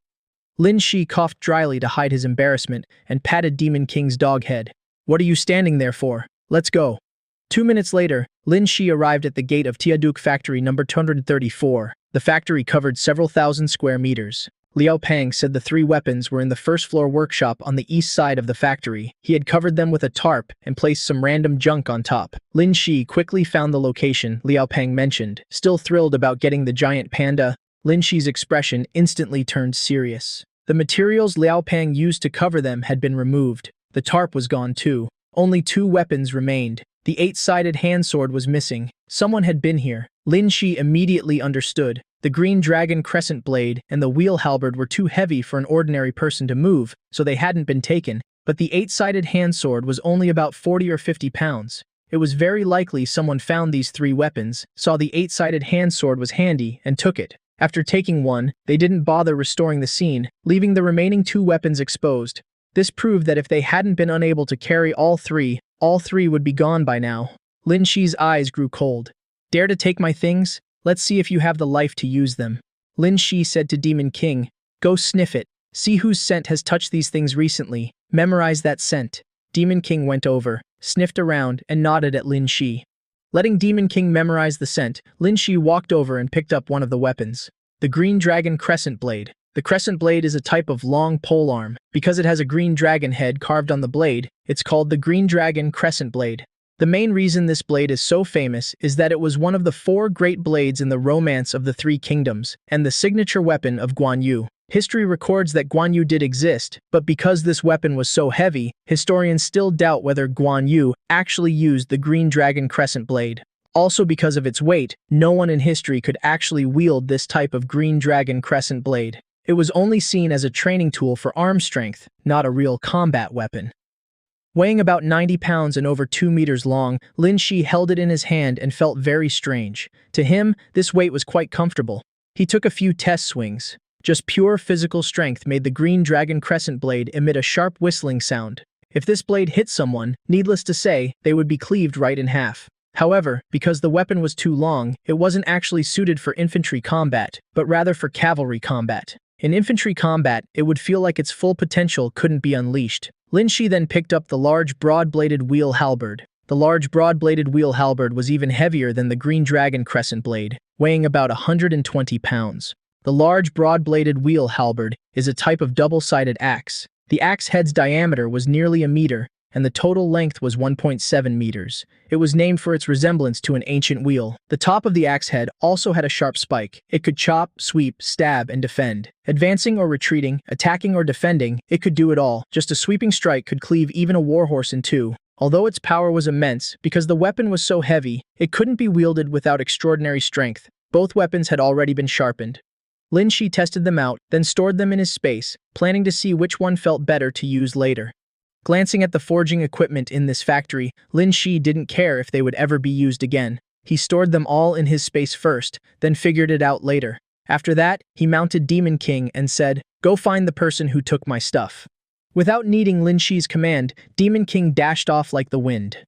Lin Shi coughed dryly to hide his embarrassment and patted Demon King's dog head. "What are you standing there for? Let's go." 2 minutes later, Lin Shi arrived at the gate of Tiaduk Factory number 234. The factory covered several thousand square meters. Liao Peng said the 3 weapons were in the first-floor workshop on the east side of the factory. He had covered them with a tarp and placed some random junk on top. Lin Shi quickly found the location Liao Peng mentioned. Still thrilled about getting the giant panda, Lin Shi's expression instantly turned serious. The materials Liao Pang used to cover them had been removed. The tarp was gone too. Only 2 weapons remained. The 8-sided hand sword was missing. Someone had been here. Lin Shi immediately understood. The green dragon crescent blade and the wheel halberd were too heavy for an ordinary person to move, so they hadn't been taken. But the 8-sided hand sword was only about 40 or 50 pounds. It was very likely someone found these 3 weapons, saw the 8-sided hand sword was handy, and took it. After taking one, they didn't bother restoring the scene, leaving the remaining 2 weapons exposed. This proved that if they hadn't been unable to carry all 3 would be gone by now. Lin Shi's eyes grew cold. Dare to take my things? Let's see if you have the life to use them. Lin Shi said to Demon King, go sniff it. See whose scent has touched these things recently. Memorize that scent. Demon King went over, sniffed around, and nodded at Lin Shi. Letting Demon King memorize the scent, Lin Shi walked over and picked up one of the weapons. The green dragon crescent blade. The crescent blade is a type of long polearm. Because it has a green dragon head carved on the blade, it's called the green dragon crescent blade. The main reason this blade is so famous is that it was one of the 4 great blades in the Romance of the 3 Kingdoms, and the signature weapon of Guan Yu. History records that Guan Yu did exist, but because this weapon was so heavy, historians still doubt whether Guan Yu actually used the green dragon crescent blade. Also because of its weight, no one in history could actually wield this type of green dragon crescent blade. It was only seen as a training tool for arm strength, not a real combat weapon. Weighing about 90 pounds and over 2 meters long, Lin Shi held it in his hand and felt very strange. To him, this weight was quite comfortable. He took a few test swings. Just pure physical strength made the green dragon crescent blade emit a sharp whistling sound. If this blade hit someone, needless to say, they would be cleaved right in half. However, because the weapon was too long, it wasn't actually suited for infantry combat, but rather for cavalry combat. In infantry combat, it would feel like its full potential couldn't be unleashed. Lin Shi then picked up the large broad-bladed wheel halberd. The large broad-bladed wheel halberd was even heavier than the green dragon crescent blade, weighing about 120 pounds. The large broad-bladed wheel halberd is a type of double-sided axe. The axe head's diameter was nearly a meter, and the total length was 1.7 meters. It was named for its resemblance to an ancient wheel. The top of the axe head also had a sharp spike. It could chop, sweep, stab, and defend. Advancing or retreating, attacking or defending, it could do it all. Just a sweeping strike could cleave even a warhorse in 2. Although its power was immense, because the weapon was so heavy, it couldn't be wielded without extraordinary strength. Both weapons had already been sharpened. Lin Shi tested them out, then stored them in his space, planning to see which one felt better to use later. Glancing at the forging equipment in this factory, Lin Shi didn't care if they would ever be used again. He stored them all in his space first, then figured it out later. After that, he mounted Demon King and said, go find the person who took my stuff. Without needing Lin Shi's command, Demon King dashed off like the wind.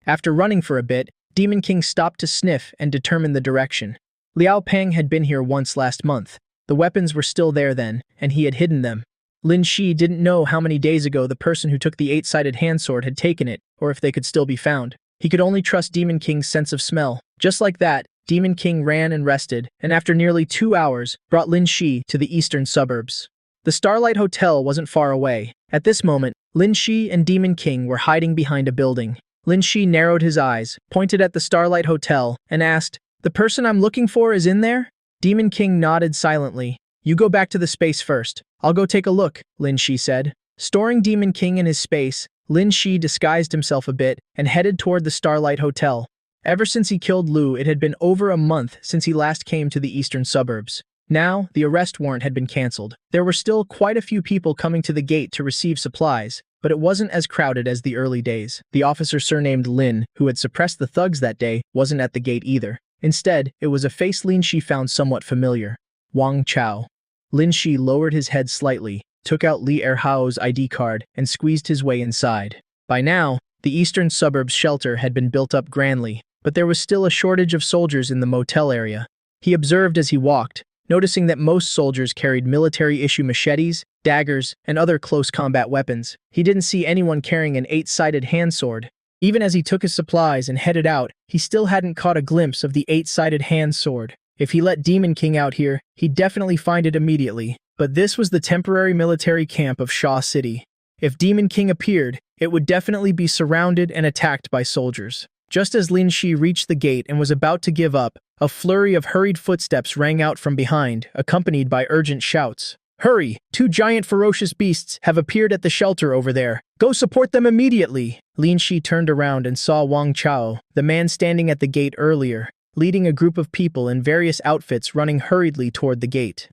After running for a bit, Demon King stopped to sniff and determine the direction. Liao Pang had been here once last month. The weapons were still there then, and he had hidden them. Lin Shi didn't know how many days ago the person who took the 8-sided hand sword had taken it, or if they could still be found. He could only trust Demon King's sense of smell. Just like that, Demon King ran and rested, and after nearly 2 hours, brought Lin Shi to the eastern suburbs. The Starlight Hotel wasn't far away. At this moment, Lin Shi and Demon King were hiding behind a building. Lin Shi narrowed his eyes, pointed at the Starlight Hotel, and asked, the person I'm looking for is in there? Demon King nodded silently. You go back to the space first. I'll go take a look, Lin Shi said. Storing Demon King in his space, Lin Shi disguised himself a bit and headed toward the Starlight Hotel. Ever since he killed Lu, it had been over a month since he last came to the eastern suburbs. Now, the arrest warrant had been cancelled. There were still quite a few people coming to the gate to receive supplies, but it wasn't as crowded as the early days. The officer surnamed Lin, who had suppressed the thugs that day, wasn't at the gate either. Instead, it was a face Lin Shi found somewhat familiar. Wang Chao. Lin Shi lowered his head slightly, took out Li Erhao's ID card, and squeezed his way inside. By now, the eastern suburbs shelter had been built up grandly, but there was still a shortage of soldiers in the motel area. He observed as he walked, noticing that most soldiers carried military-issue machetes, daggers, and other close combat weapons. He didn't see anyone carrying an 8-sided hand sword. Even as he took his supplies and headed out, he still hadn't caught a glimpse of the 8-sided hand sword. If he let Demon King out here, he'd definitely find it immediately. But this was the temporary military camp of Shaw City. If Demon King appeared, it would definitely be surrounded and attacked by soldiers. Just as Lin Shi reached the gate and was about to give up, A flurry of hurried footsteps rang out from behind, accompanied by urgent shouts. "Hurry! 2 giant ferocious beasts have appeared at the shelter over there. Go support them immediately!" Lin Shi turned around and saw Wang Chao, the man standing at the gate earlier, leading a group of people in various outfits running hurriedly toward the gate.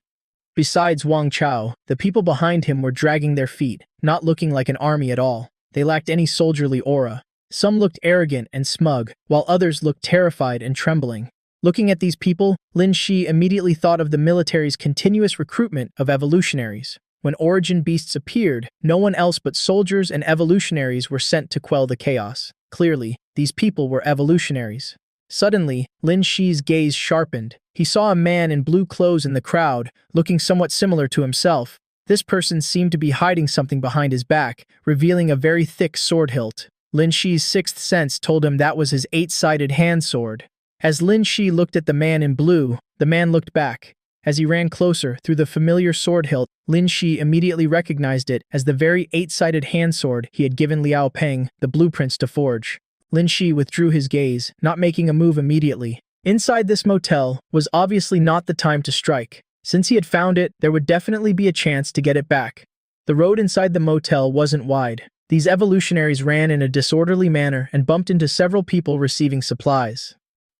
Besides Wang Chao, the people behind him were dragging their feet, not looking like an army at all. They lacked any soldierly aura. Some looked arrogant and smug, while others looked terrified and trembling. Looking at these people, Lin Shi immediately thought of the military's continuous recruitment of evolutionaries. When origin beasts appeared, no one else but soldiers and evolutionaries were sent to quell the chaos. Clearly, these people were evolutionaries. Suddenly, Lin Shi's gaze sharpened. He saw a man in blue clothes in the crowd, looking somewhat similar to himself. This person seemed to be hiding something behind his back, revealing a very thick sword hilt. Lin Shi's sixth sense told him that was his 8-sided hand sword. As Lin Shi looked at the man in blue, the man looked back. As he ran closer through the familiar sword hilt, Lin Shi immediately recognized it as the very 8-sided hand sword he had given Liao Peng the blueprints to forge. Lin Shi withdrew his gaze, not making a move immediately. Inside this motel was obviously not the time to strike. Since he had found it, there would definitely be a chance to get it back. The road inside the motel wasn't wide. These evolutionaries ran in a disorderly manner and bumped into several people receiving supplies.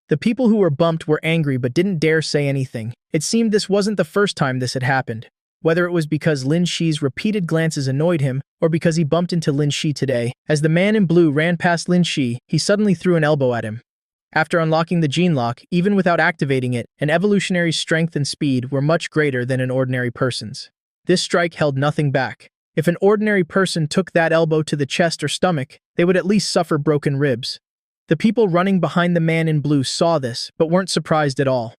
The people who were bumped were angry but didn't dare say anything. It seemed this wasn't the first time this had happened. Whether it was because Lin Shi's repeated glances annoyed him, or because he bumped into Lin Shi today, as the man in blue ran past Lin Shi, he suddenly threw an elbow at him. After unlocking the gene lock, even without activating it, an evolutionary's strength and speed were much greater than an ordinary person's. This strike held nothing back. If an ordinary person took that elbow to the chest or stomach, they would at least suffer broken ribs. The people running behind the man in blue saw this, but weren't surprised at all.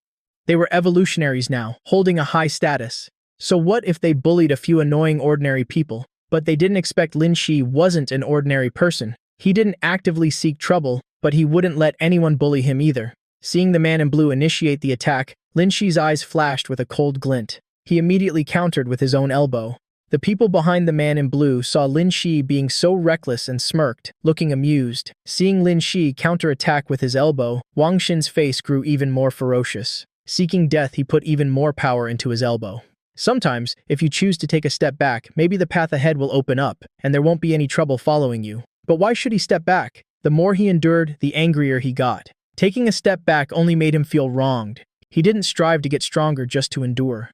They were evolutionaries now, holding a high status. So what if they bullied a few annoying ordinary people? But they didn't expect Lin Shi wasn't an ordinary person. He didn't actively seek trouble, but he wouldn't let anyone bully him either. Seeing the man in blue initiate the attack, Lin Shi's eyes flashed with a cold glint. He immediately countered with his own elbow. The people behind the man in blue saw Lin Shi being so reckless and smirked, looking amused. Seeing Lin Shi counterattack with his elbow, Wang Xin's face grew even more ferocious. Seeking death, he put even more power into his elbow. Sometimes, if you choose to take a step back, maybe the path ahead will open up, and there won't be any trouble following you. But why should he step back? The more he endured, the angrier he got. Taking a step back only made him feel wronged. He didn't strive to get stronger just to endure.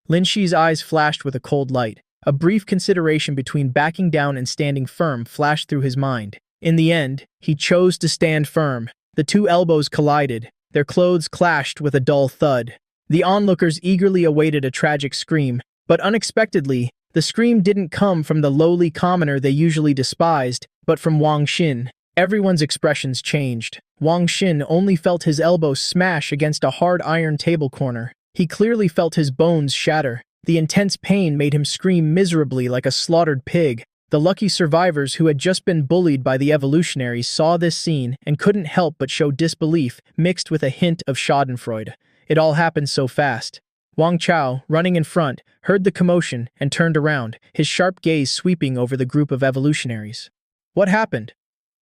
Lin Shi's eyes flashed with a cold light. A brief consideration between backing down and standing firm flashed through his mind. In the end, he chose to stand firm. The 2 elbows collided. Their clothes clashed with a dull thud. The onlookers eagerly awaited a tragic scream, but unexpectedly, the scream didn't come from the lowly commoner they usually despised, but from Wang Xin. Everyone's expressions changed. Wang Xin only felt his elbow smash against a hard iron table corner. He clearly felt his bones shatter. The intense pain made him scream miserably like a slaughtered pig. The lucky survivors who had just been bullied by the evolutionaries saw this scene and couldn't help but show disbelief mixed with a hint of schadenfreude. It all happened so fast. Wang Chao, running in front, heard the commotion and turned around, his sharp gaze sweeping over the group of evolutionaries. What happened?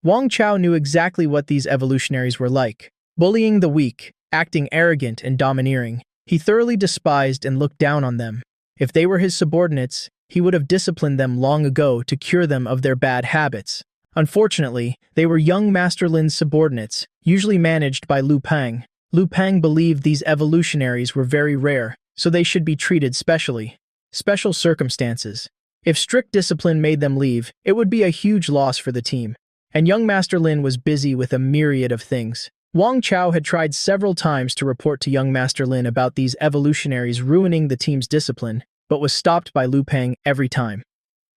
Wang Chao knew exactly what these evolutionaries were like. Bullying the weak, acting arrogant and domineering. He thoroughly despised and looked down on them. If they were his subordinates, he would have disciplined them long ago to cure them of their bad habits. Unfortunately, they were young Master Lin's subordinates, usually managed by Lu Pang. Lu Pang believed these evolutionaries were very rare, so they should be treated specially. Special circumstances. If strict discipline made them leave, it would be a huge loss for the team. And young Master Lin was busy with a myriad of things. Wang Chao had tried several times to report to young Master Lin about these evolutionaries ruining the team's discipline, but was stopped by Lu Peng every time.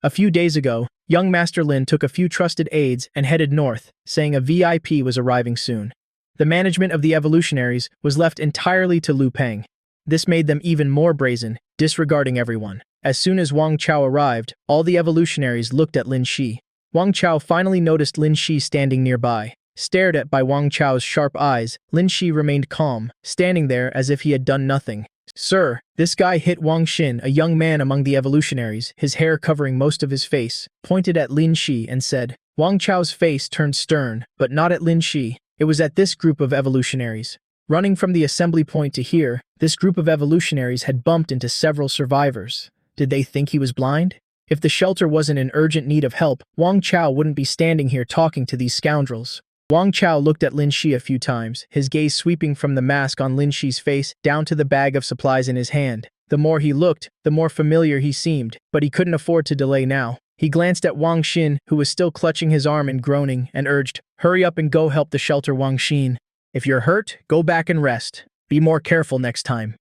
A few days ago, young Master Lin took a few trusted aides and headed north, saying a VIP was arriving soon. The management of the evolutionaries was left entirely to Lu Peng. This made them even more brazen, disregarding everyone. As soon as Wang Chao arrived, all the evolutionaries looked at Lin Shi. Wang Chao finally noticed Lin Shi standing nearby. Stared at by Wang Chao's sharp eyes, Lin Shi remained calm, standing there as if he had done nothing. "Sir," this guy hit Wang Xin, a young man among the evolutionaries, his hair covering most of his face, pointed at Lin Shi and said. Wang Chao's face turned stern, but not at Lin Shi. It was at this group of evolutionaries. Running from the assembly point to here, this group of evolutionaries had bumped into several survivors. Did they think he was blind? If the shelter wasn't in urgent need of help, Wang Chao wouldn't be standing here talking to these scoundrels. Wang Chao looked at Lin Shi a few times, his gaze sweeping from the mask on Lin Shi's face down to the bag of supplies in his hand. The more he looked, the more familiar he seemed, but he couldn't afford to delay now. He glanced at Wang Xin, who was still clutching his arm and groaning, and urged, "Hurry up and go help the shelter, Wang Xin. If you're hurt, go back and rest. Be more careful next time."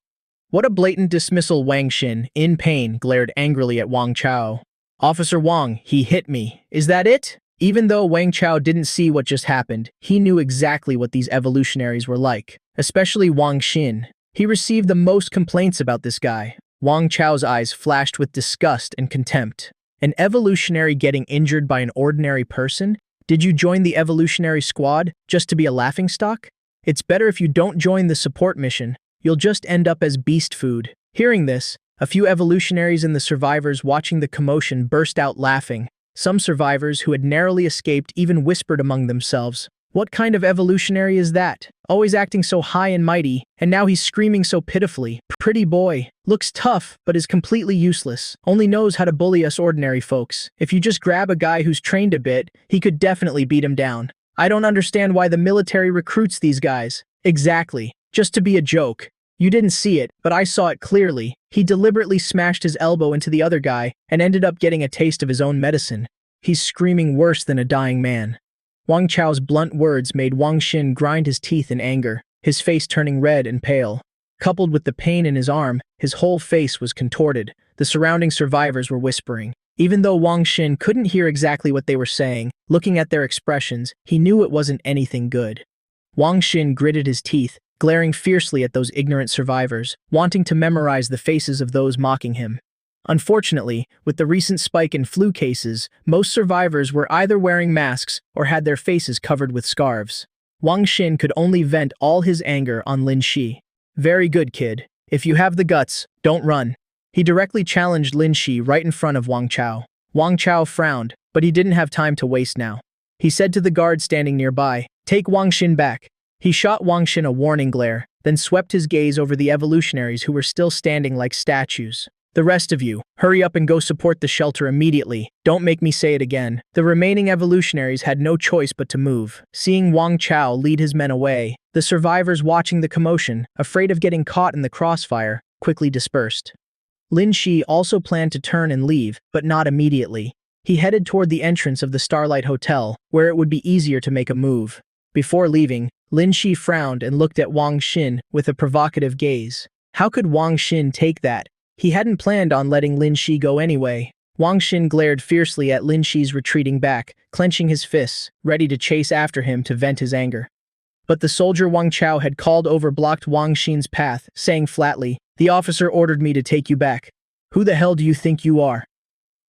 What a blatant dismissal! Wang Xin, in pain, glared angrily at Wang Chao. "Officer Wang, he hit me. Is that it?" Even though Wang Chao didn't see what just happened, he knew exactly what these evolutionaries were like, especially Wang Xin. He received the most complaints about this guy. Wang Chao's eyes flashed with disgust and contempt. An evolutionary getting injured by an ordinary person? Did you join the evolutionary squad just to be a laughingstock? It's better if you don't join the support mission. You'll just end up as beast food. Hearing this, a few evolutionaries and the survivors watching the commotion burst out laughing. Some survivors who had narrowly escaped even whispered among themselves, "What kind of evolutionary is that? Always acting so high and mighty, and now he's screaming so pitifully. Pretty boy. Looks tough, but is completely useless. Only knows how to bully us ordinary folks. If you just grab a guy who's trained a bit, he could definitely beat him down. I don't understand why the military recruits these guys." Exactly. Just to be a joke. You didn't see it, but I saw it clearly. He deliberately smashed his elbow into the other guy and ended up getting a taste of his own medicine. He's screaming worse than a dying man. Wang Chao's blunt words made Wang Xin grind his teeth in anger, his face turning red and pale. Coupled with the pain in his arm, his whole face was contorted. The surrounding survivors were whispering. Even though Wang Xin couldn't hear exactly what they were saying, looking at their expressions, he knew it wasn't anything good. Wang Xin gritted his teeth, glaring fiercely at those ignorant survivors, wanting to memorize the faces of those mocking him. Unfortunately, with the recent spike in flu cases, most survivors were either wearing masks or had their faces covered with scarves. Wang Xin could only vent all his anger on Lin Shi. "Very good, kid. If you have the guts, don't run." He directly challenged Lin Shi right in front of Wang Chao. Wang Chao frowned, but he didn't have time to waste now. He said to the guard standing nearby, "Take Wang Xin back." He shot Wang Xin a warning glare, then swept his gaze over the evolutionaries who were still standing like statues. "The rest of you, hurry up and go support the shelter immediately. Don't make me say it again." The remaining evolutionaries had no choice but to move. Seeing Wang Chao lead his men away, the survivors watching the commotion, afraid of getting caught in the crossfire, quickly dispersed. Lin Shi also planned to turn and leave, but not immediately. He headed toward the entrance of the Starlight Hotel, where it would be easier to make a move. Before leaving, Lin Shi frowned and looked at Wang Xin with a provocative gaze. How could Wang Xin take that? He hadn't planned on letting Lin Shi go anyway. Wang Xin glared fiercely at Lin Shi's retreating back, clenching his fists, ready to chase after him to vent his anger. But the soldier Wang Chao had called over blocked Wang Xin's path, saying flatly, "The officer ordered me to take you back. Who the hell do you think you are?"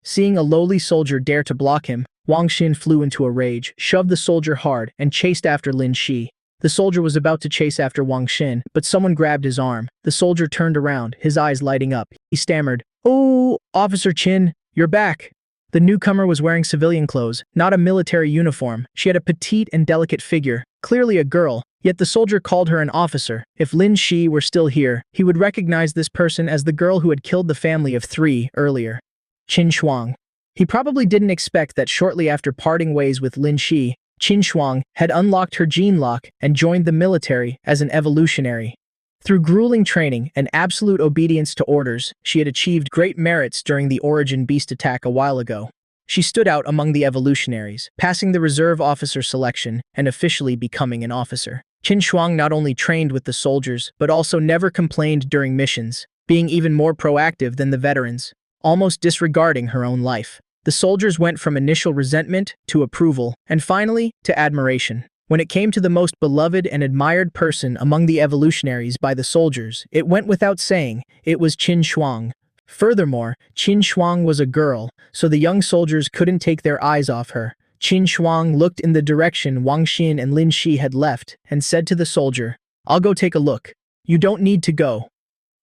Seeing a lowly soldier dare to block him, Wang Xin flew into a rage, shoved the soldier hard, and chased after Lin Shi. The soldier was about to chase after Wang Xin, but someone grabbed his arm. The soldier turned around, his eyes lighting up. He stammered, "Oh, Officer Qin, you're back." The newcomer was wearing civilian clothes, not a military uniform. She had a petite and delicate figure, clearly a girl, yet the soldier called her an officer. If Lin Shi were still here, he would recognize this person as the girl who had killed the family of 3 earlier. Qin Shuang. He probably didn't expect that shortly after parting ways with Lin Shi, Qin Shuang had unlocked her gene lock and joined the military as an evolutionary. Through grueling training and absolute obedience to orders, she had achieved great merits during the Origin Beast attack a while ago. She stood out among the evolutionaries, passing the reserve officer selection and officially becoming an officer. Qin Shuang not only trained with the soldiers, but also never complained during missions, being even more proactive than the veterans, almost disregarding her own life. The soldiers went from initial resentment to approval, and finally, to admiration. When it came to the most beloved and admired person among the evolutionaries by the soldiers, it went without saying, it was Qin Shuang. Furthermore, Qin Shuang was a girl, so the young soldiers couldn't take their eyes off her. Qin Shuang looked in the direction Wang Xin and Lin Shi had left, and said to the soldier, "I'll go take a look. You don't need to go."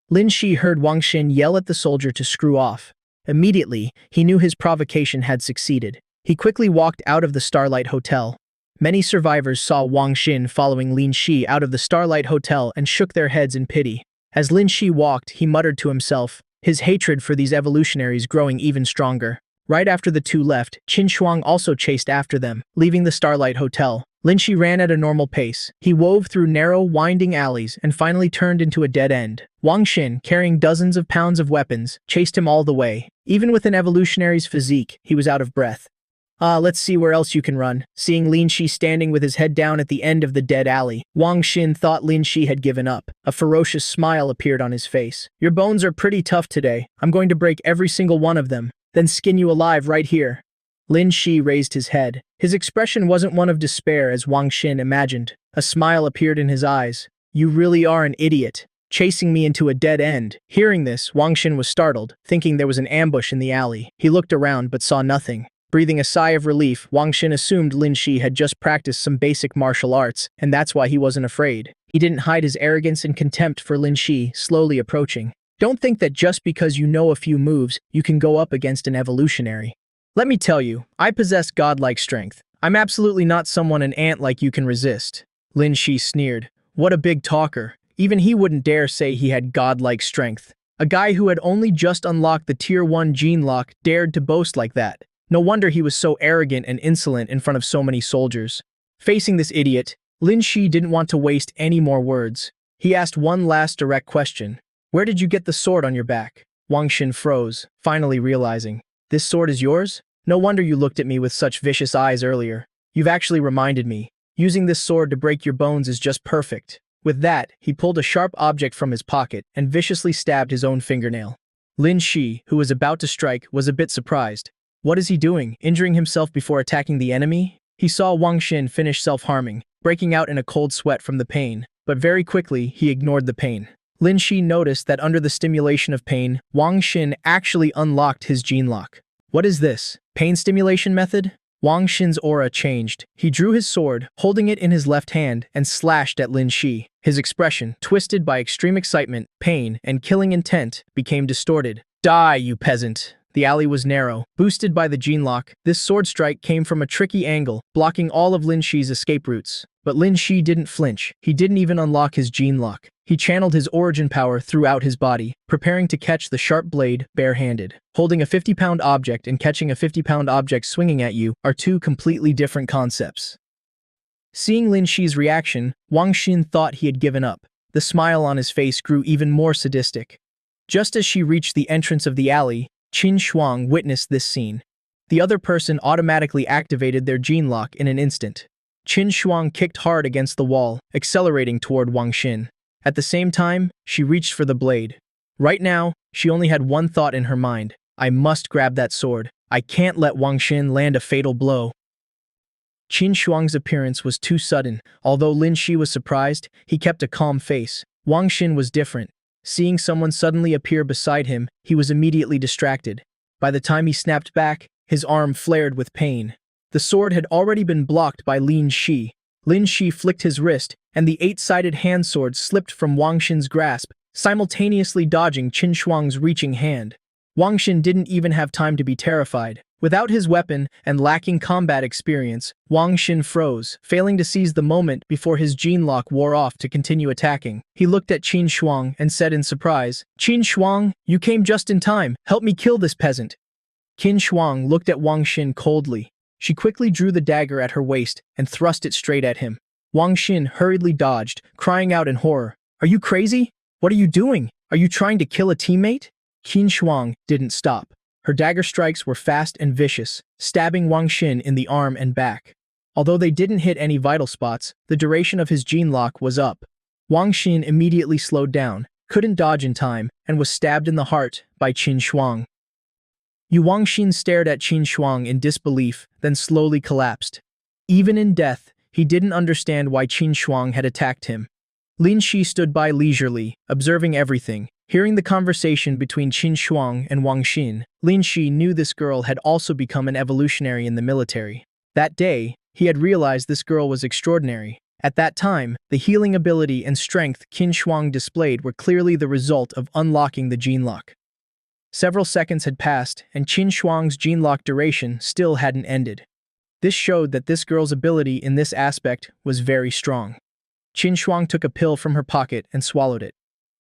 Lin Shi heard Wang Xin yell at the soldier to screw off. Immediately, he knew his provocation had succeeded. He quickly walked out of the Starlight Hotel. Many survivors saw Wang Xin following Lin Shi out of the Starlight Hotel and shook their heads in pity. As Lin Shi walked, he muttered to himself, his hatred for these evolutionaries growing even stronger. Right after the two left, Qin Shuang also chased after them, leaving the Starlight Hotel. Lin Shi ran at a normal pace. He wove through narrow, winding alleys and finally turned into a dead end. Wang Xin, carrying dozens of pounds of weapons, chased him all the way. Even with an evolutionary's physique, he was out of breath. Let's see where else you can run. Seeing Lin Shi standing with his head down at the end of the dead alley, Wang Xin thought Lin Shi had given up. A ferocious smile appeared on his face. Your bones are pretty tough today. I'm going to break every single one of them, then skin you alive right here. Lin Shi raised his head. His expression wasn't one of despair as Wang Xin imagined. A smile appeared in his eyes. You really are an idiot, chasing me into a dead end. Hearing this, Wang Xin was startled, thinking there was an ambush in the alley. He looked around but saw nothing. Breathing a sigh of relief, Wang Xin assumed Lin Shi had just practiced some basic martial arts, and that's why he wasn't afraid. He didn't hide his arrogance and contempt for Lin Shi, slowly approaching. Don't think that just because you know a few moves, you can go up against an evolutionary. Let me tell you, I possess godlike strength. I'm absolutely not someone an ant like you can resist. Lin Shi sneered. What a big talker. Even he wouldn't dare say he had godlike strength. A guy who had only just unlocked the Tier 1 gene lock dared to boast like that. No wonder he was so arrogant and insolent in front of so many soldiers. Facing this idiot, Lin Shi didn't want to waste any more words. He asked one last direct question. Where did you get the sword on your back? Wang Xin froze, finally realizing. This sword is yours? No wonder you looked at me with such vicious eyes earlier. You've actually reminded me. Using this sword to break your bones is just perfect. With that, he pulled a sharp object from his pocket and viciously stabbed his own fingernail. Lin Shi, who was about to strike, was a bit surprised. What is he doing, injuring himself before attacking the enemy? He saw Wang Xin finish self-harming, breaking out in a cold sweat from the pain, but very quickly he ignored the pain. Lin Shi noticed that under the stimulation of pain, Wang Xin actually unlocked his gene lock. What is this? Pain stimulation method? Wang Xin's aura changed. He drew his sword, holding it in his left hand, and slashed at Lin Shi. His expression, twisted by extreme excitement, pain, and killing intent, became distorted. Die, you peasant! The alley was narrow. Boosted by the gene lock, this sword strike came from a tricky angle, blocking all of Lin Shi's escape routes. But Lin Shi didn't flinch. He didn't even unlock his gene lock. He channeled his origin power throughout his body, preparing to catch the sharp blade barehanded. Holding a 50-pound object and catching a 50-pound object swinging at you are two completely different concepts. Seeing Lin Shi's reaction, Wang Xin thought he had given up. The smile on his face grew even more sadistic. Just as she reached the entrance of the alley, Qin Shuang witnessed this scene. The other person automatically activated their gene lock in an instant. Qin Shuang kicked hard against the wall, accelerating toward Wang Xin. At the same time, she reached for the blade. Right now, she only had one thought in her mind. I must grab that sword. I can't let Wang Xin land a fatal blow. Qin Shuang's appearance was too sudden. Although Lin Shi was surprised, he kept a calm face. Wang Xin was different. Seeing someone suddenly appear beside him, he was immediately distracted. By the time he snapped back, his arm flared with pain. The sword had already been blocked by Lin Shi. Lin Shi flicked his wrist, and the 8-sided hand sword slipped from Wang Xin's grasp, simultaneously dodging Qin Shuang's reaching hand. Wang Xin didn't even have time to be terrified. Without his weapon and lacking combat experience, Wang Xin froze, failing to seize the moment before his gene lock wore off to continue attacking. He looked at Qin Shuang and said in surprise, Qin Shuang, you came just in time. Help me kill this peasant. Qin Shuang looked at Wang Xin coldly. She quickly drew the dagger at her waist and thrust it straight at him. Wang Xin hurriedly dodged, crying out in horror. Are you crazy? What are you doing? Are you trying to kill a teammate? Qin Shuang didn't stop. Her dagger strikes were fast and vicious, stabbing Wang Xin in the arm and back. Although they didn't hit any vital spots, the duration of his gene lock was up. Wang Xin immediately slowed down, couldn't dodge in time, and was stabbed in the heart by Qin Shuang. Wang Xin stared at Qin Shuang in disbelief, then slowly collapsed. Even in death, he didn't understand why Qin Shuang had attacked him. Lin Shi stood by leisurely, observing everything. Hearing the conversation between Qin Shuang and Wang Xin, Lin Shi knew this girl had also become an evolutionary in the military. That day, he had realized this girl was extraordinary. At that time, the healing ability and strength Qin Shuang displayed were clearly the result of unlocking the gene lock. Several seconds had passed, and Qin Shuang's gene lock duration still hadn't ended. This showed that this girl's ability in this aspect was very strong. Qin Shuang took a pill from her pocket and swallowed it.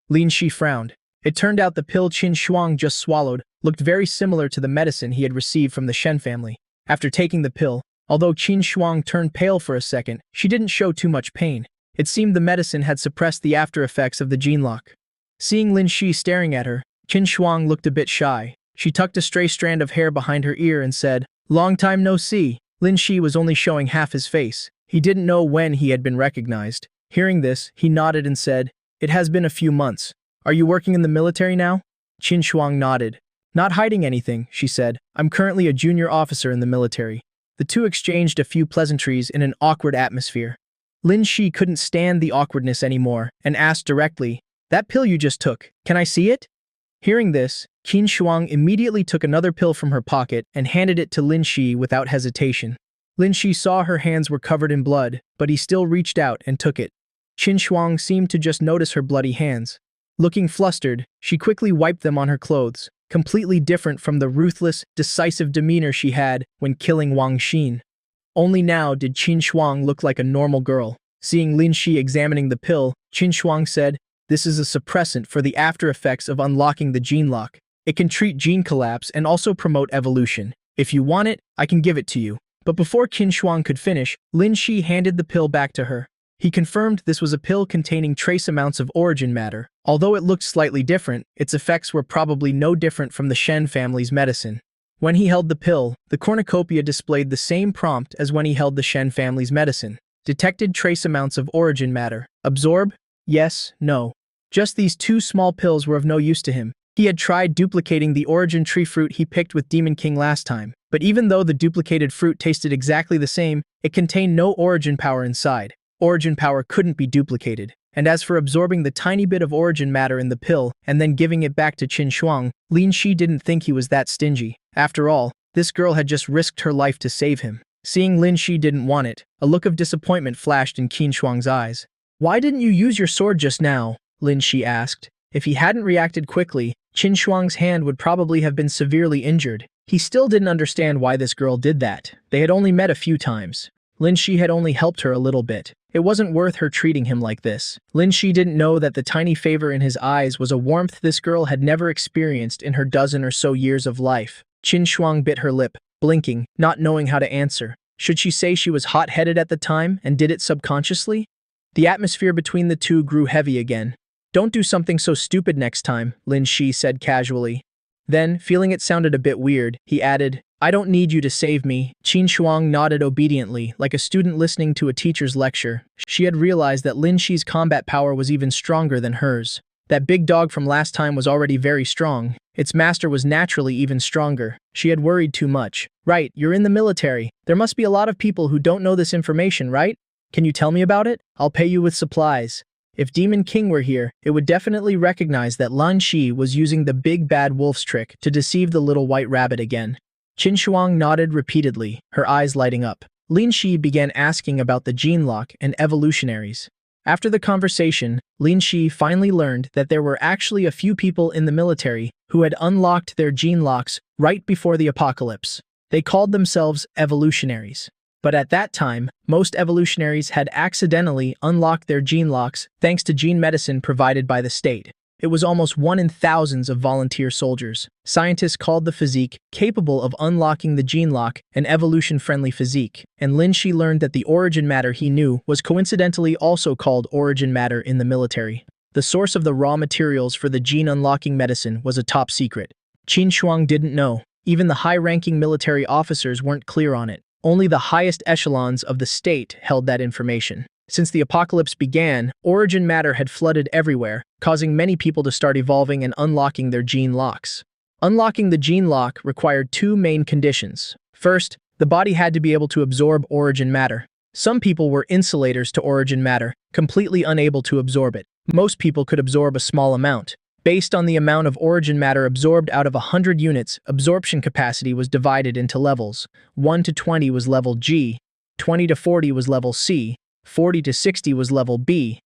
Lin Shi frowned. It turned out the pill Qin Shuang just swallowed looked very similar to the medicine he had received from the Shen family. After taking the pill, although Qin Shuang turned pale for a second, she didn't show too much pain. It seemed the medicine had suppressed the after effects of the gene lock. Seeing Lin Shi staring at her, Qin Shuang looked a bit shy. She tucked a stray strand of hair behind her ear and said, "Long time no see." Lin Shi was only showing half his face. He didn't know when he had been recognized. Hearing this, he nodded and said, "It has been a few months. Are you working in the military now?" Qin Shuang nodded. "Not hiding anything," she said. "I'm currently a junior officer in the military." The two exchanged a few pleasantries in an awkward atmosphere. Lin Shi couldn't stand the awkwardness anymore and asked directly, "That pill you just took, can I see it?" Hearing this, Qin Shuang immediately took another pill from her pocket and handed it to Lin Shi without hesitation. Lin Shi saw her hands were covered in blood, but he still reached out and took it. Qin Shuang seemed to just notice her bloody hands. Looking flustered, she quickly wiped them on her clothes, completely different from the ruthless, decisive demeanor she had when killing Wang Xin. Only now did Qin Shuang look like a normal girl. Seeing Lin Shi examining the pill, Qin Shuang said, "This is a suppressant for the after effects of unlocking the gene lock. It can treat gene collapse and also promote evolution. If you want it, I can give it to you." But before Qin Shuang could finish, Lin Shi handed the pill back to her. He confirmed this was a pill containing trace amounts of origin matter. Although it looked slightly different, its effects were probably no different from the Shen family's medicine. When he held the pill, the cornucopia displayed the same prompt as when he held the Shen family's medicine. Detected trace amounts of origin matter. Absorb? Yes, no. Just these two small pills were of no use to him. He had tried duplicating the origin tree fruit he picked with Demon King last time, but even though the duplicated fruit tasted exactly the same, it contained no origin power inside. Origin power couldn't be duplicated. And as for absorbing the tiny bit of origin matter in the pill and then giving it back to Qin Shuang, Lin Shi didn't think he was that stingy. After all, this girl had just risked her life to save him. Seeing Lin Shi didn't want it, a look of disappointment flashed in Qin Shuang's eyes. "Why didn't you use your sword just now?" Lin Shi asked. If he hadn't reacted quickly, Qin Shuang's hand would probably have been severely injured. He still didn't understand why this girl did that. They had only met a few times. Lin Shi had only helped her a little bit. It wasn't worth her treating him like this. Lin Shi didn't know that the tiny favor in his eyes was a warmth this girl had never experienced in her dozen or so years of life. Qin Shuang bit her lip, blinking, not knowing how to answer. Should she say she was hot-headed at the time and did it subconsciously? The atmosphere between the two grew heavy again. "Don't do something so stupid next time," Lin Shi said casually. Then, feeling it sounded a bit weird, he added, "I don't need you to save me." Qin Shuang nodded obediently, like a student listening to a teacher's lecture. She had realized that Lin Shi's combat power was even stronger than hers. That big dog from last time was already very strong. Its master was naturally even stronger. She had worried too much. "Right, you're in the military. There must be a lot of people who don't know this information, right? Can you tell me about it? I'll pay you with supplies." If Demon King were here, it would definitely recognize that Lin Shi was using the big bad wolf's trick to deceive the little white rabbit again. Qin Shuang nodded repeatedly, her eyes lighting up. Lin Shi began asking about the gene lock and evolutionaries. After the conversation, Lin Shi finally learned that there were actually a few people in the military who had unlocked their gene locks right before the apocalypse. They called themselves evolutionaries. But at that time, most evolutionaries had accidentally unlocked their gene locks thanks to gene medicine provided by the state. It was almost 1 in thousands of volunteer soldiers. Scientists called the physique capable of unlocking the gene lock an evolution-friendly physique, and Lin Shi learned that the origin matter he knew was coincidentally also called origin matter in the military. The source of the raw materials for the gene-unlocking medicine was a top secret. Qin Shuang didn't know. Even the high-ranking military officers weren't clear on it. Only the highest echelons of the state held that information. Since the apocalypse began, origin matter had flooded everywhere, causing many people to start evolving and unlocking their gene locks. Unlocking the gene lock required two main conditions. First, the body had to be able to absorb origin matter. Some people were insulators to origin matter, completely unable to absorb it. Most people could absorb a small amount. Based on the amount of origin matter absorbed out of 100 units, absorption capacity was divided into levels. 1 to 20 was level G, 20 to 40 was level C, 40 to 60 was level B,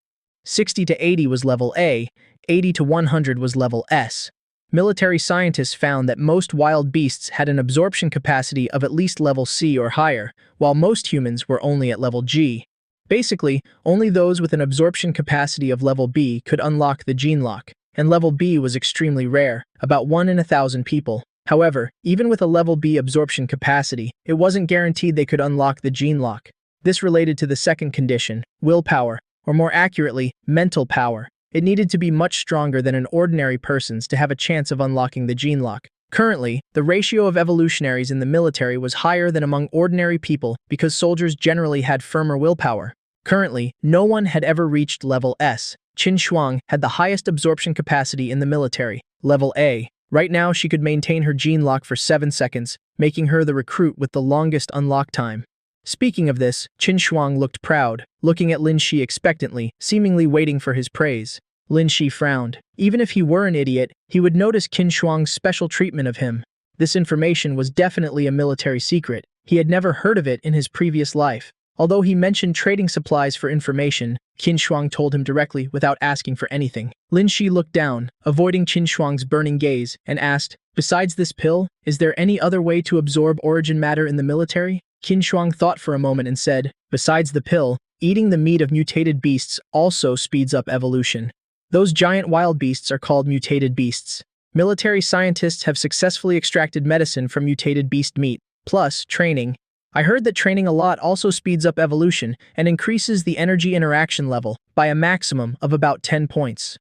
60 to 80 was level A, 80 to 100 was level S. military scientists found that most wild beasts had an absorption capacity of at least level C or higher, while most humans were only at level G. Basically, only those with an absorption capacity of level B could unlock the gene lock, and level B was extremely rare, about 1 in 1,000 people. However, even with a level B absorption capacity, it wasn't guaranteed they could unlock the gene lock. This related to the second condition, willpower, or more accurately, mental power. It needed to be much stronger than an ordinary person's to have a chance of unlocking the gene lock. Currently, the ratio of evolutionaries in the military was higher than among ordinary people because soldiers generally had firmer willpower. Currently, no one had ever reached level S. Qin Shuang had the highest absorption capacity in the military, level A. Right now, she could maintain her gene lock for 7 seconds, making her the recruit with the longest unlock time. Speaking of this, Qin Shuang looked proud, looking at Lin Shi expectantly, seemingly waiting for his praise. Lin Shi frowned. Even if he were an idiot, he would notice Qin Shuang's special treatment of him. This information was definitely a military secret. He had never heard of it in his previous life. Although he mentioned trading supplies for information, Qin Shuang told him directly without asking for anything. Lin Shi looked down, avoiding Qin Shuang's burning gaze, and asked, "Besides this pill, is there any other way to absorb origin matter in the military?" Qin Shuang thought for a moment and said, "Besides the pill, eating the meat of mutated beasts also speeds up evolution. Those giant wild beasts are called mutated beasts. Military scientists have successfully extracted medicine from mutated beast meat, plus training. I heard that training a lot also speeds up evolution and increases the energy interaction level by a maximum of about 10 points.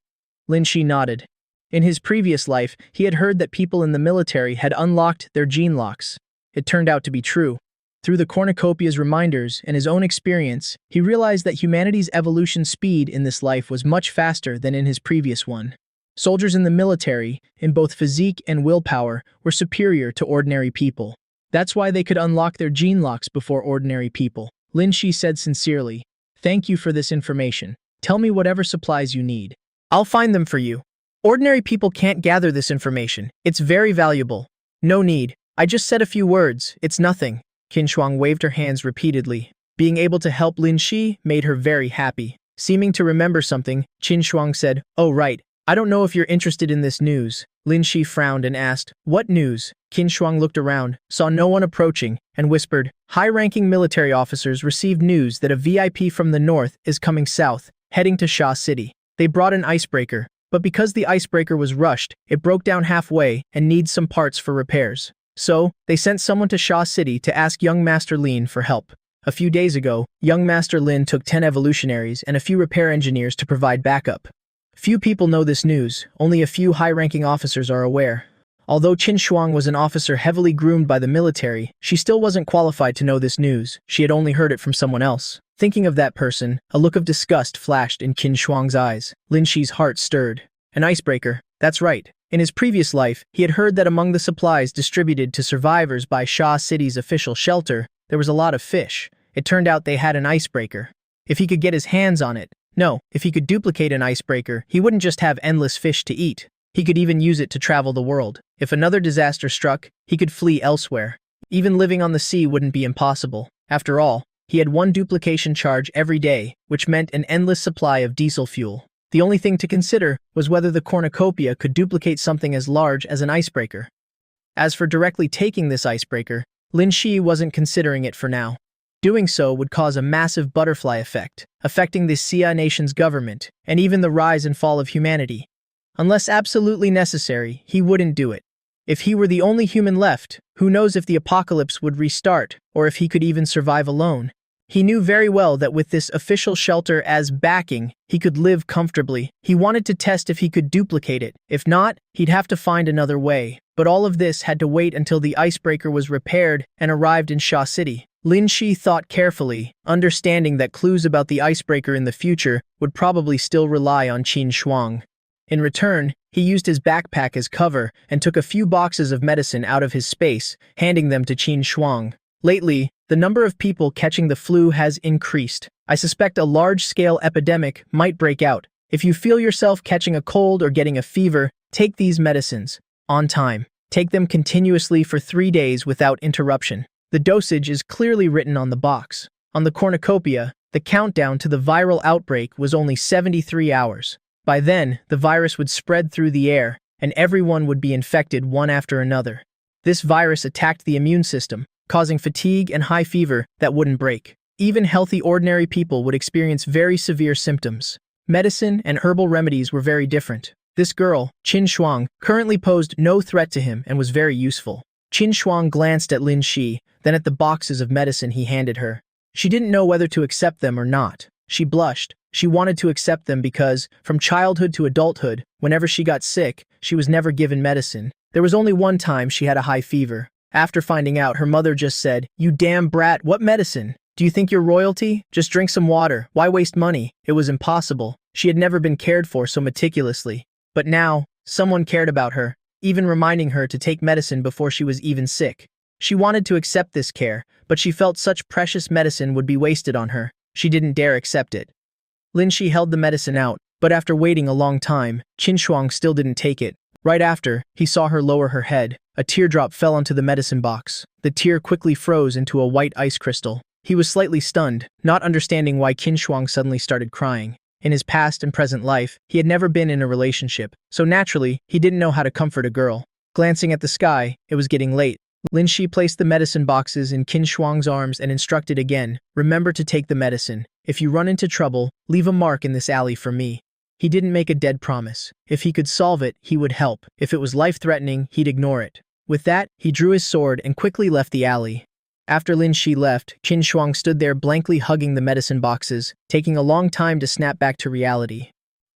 Lin Shi nodded. In his previous life, he had heard that people in the military had unlocked their gene locks. It turned out to be true. Through the cornucopia's reminders and his own experience, he realized that humanity's evolution speed in this life was much faster than in his previous one. Soldiers in the military, in both physique and willpower, were superior to ordinary people. That's why they could unlock their gene locks before ordinary people. Lin Shi said sincerely, "Thank you for this information. Tell me whatever supplies you need. I'll find them for you. Ordinary people can't gather this information. It's very valuable." "No need. I just said a few words. It's nothing." Qin Shuang waved her hands repeatedly. Being able to help Lin Shi made her very happy. Seeming to remember something, Qin Shuang said, "Oh right, I don't know if you're interested in this news." Lin Shi frowned and asked, "What news?" Qin Shuang looked around, saw no one approaching, and whispered, "High-ranking military officers received news that a VIP from the north is coming south, heading to Sha City. They brought an icebreaker, but because the icebreaker was rushed, it broke down halfway and needs some parts for repairs. So, they sent someone to Sha City to ask young Master Lin for help. A few days ago, young Master Lin took 10 evolutionaries and a few repair engineers to provide backup. Few people know this news, only a few high-ranking officers are aware. Although Qin Shuang was an officer heavily groomed by the military, she still wasn't qualified to know this news. She had only heard it from someone else. Thinking of that person, a look of disgust flashed in Qin Shuang's eyes. Lin Shi's heart stirred. An icebreaker, that's right. In his previous life, he had heard that among the supplies distributed to survivors by Sha City's official shelter, there was a lot of fish. It turned out they had an icebreaker. If he could get his hands on it, if he could duplicate an icebreaker, he wouldn't just have endless fish to eat. He could even use it to travel the world. If another disaster struck, he could flee elsewhere. Even living on the sea wouldn't be impossible. After all, he had one duplication charge every day, which meant an endless supply of diesel fuel. The only thing to consider was whether the cornucopia could duplicate something as large as an icebreaker. As for directly taking this icebreaker, Lin Shi wasn't considering it for now. Doing so would cause a massive butterfly effect, affecting the Xia nation's government, and even the rise and fall of humanity. Unless absolutely necessary, he wouldn't do it. If he were the only human left, who knows if the apocalypse would restart, or if he could even survive alone. He knew very well that with this official shelter as backing, he could live comfortably. He wanted to test if he could duplicate it. If not, he'd have to find another way. But all of this had to wait until the icebreaker was repaired and arrived in Sha City. Lin Shi thought carefully, understanding that clues about the icebreaker in the future would probably still rely on Qin Shuang. In return, he used his backpack as cover and took a few boxes of medicine out of his space, handing them to Qin Shuang. Lately, the number of people catching the flu has increased. I suspect a large-scale epidemic might break out. If you feel yourself catching a cold or getting a fever, take these medicines. On time. Take them continuously for 3 days without interruption. The dosage is clearly written on the box. On the cornucopia, the countdown to the viral outbreak was only 73 hours. By then, the virus would spread through the air, and everyone would be infected one after another. This virus attacked the immune system, causing fatigue and high fever that wouldn't break. Even healthy ordinary people would experience very severe symptoms. Medicine and herbal remedies were very different. This girl, Qin Shuang, currently posed no threat to him and was very useful. Qin Shuang glanced at Lin Shi, then at the boxes of medicine he handed her. She didn't know whether to accept them or not. She blushed. She wanted to accept them because, from childhood to adulthood, whenever she got sick, she was never given medicine. There was only one time she had a high fever. After finding out, her mother just said, "You damn brat, what medicine? Do you think you're royalty? Just drink some water. Why waste money?" It was impossible. She had never been cared for so meticulously. But now, someone cared about her, even reminding her to take medicine before she was even sick. She wanted to accept this care, but she felt such precious medicine would be wasted on her. She didn't dare accept it. Lin Shi held the medicine out, but after waiting a long time, Qin Shuang still didn't take it. Right after, he saw her lower her head. A teardrop fell onto the medicine box. The tear quickly froze into a white ice crystal. He was slightly stunned, not understanding why Qin Shuang suddenly started crying. In his past and present life, he had never been in a relationship, so naturally, he didn't know how to comfort a girl. Glancing at the sky, it was getting late. Lin Shi placed the medicine boxes in Qin Shuang's arms and instructed again, "Remember to take the medicine. If you run into trouble, leave a mark in this alley for me." He didn't make a dead promise. If he could solve it, he would help. If it was life-threatening, he'd ignore it. With that, he drew his sword and quickly left the alley. After Lin Shi left, Qin Shuang stood there blankly hugging the medicine boxes, taking a long time to snap back to reality.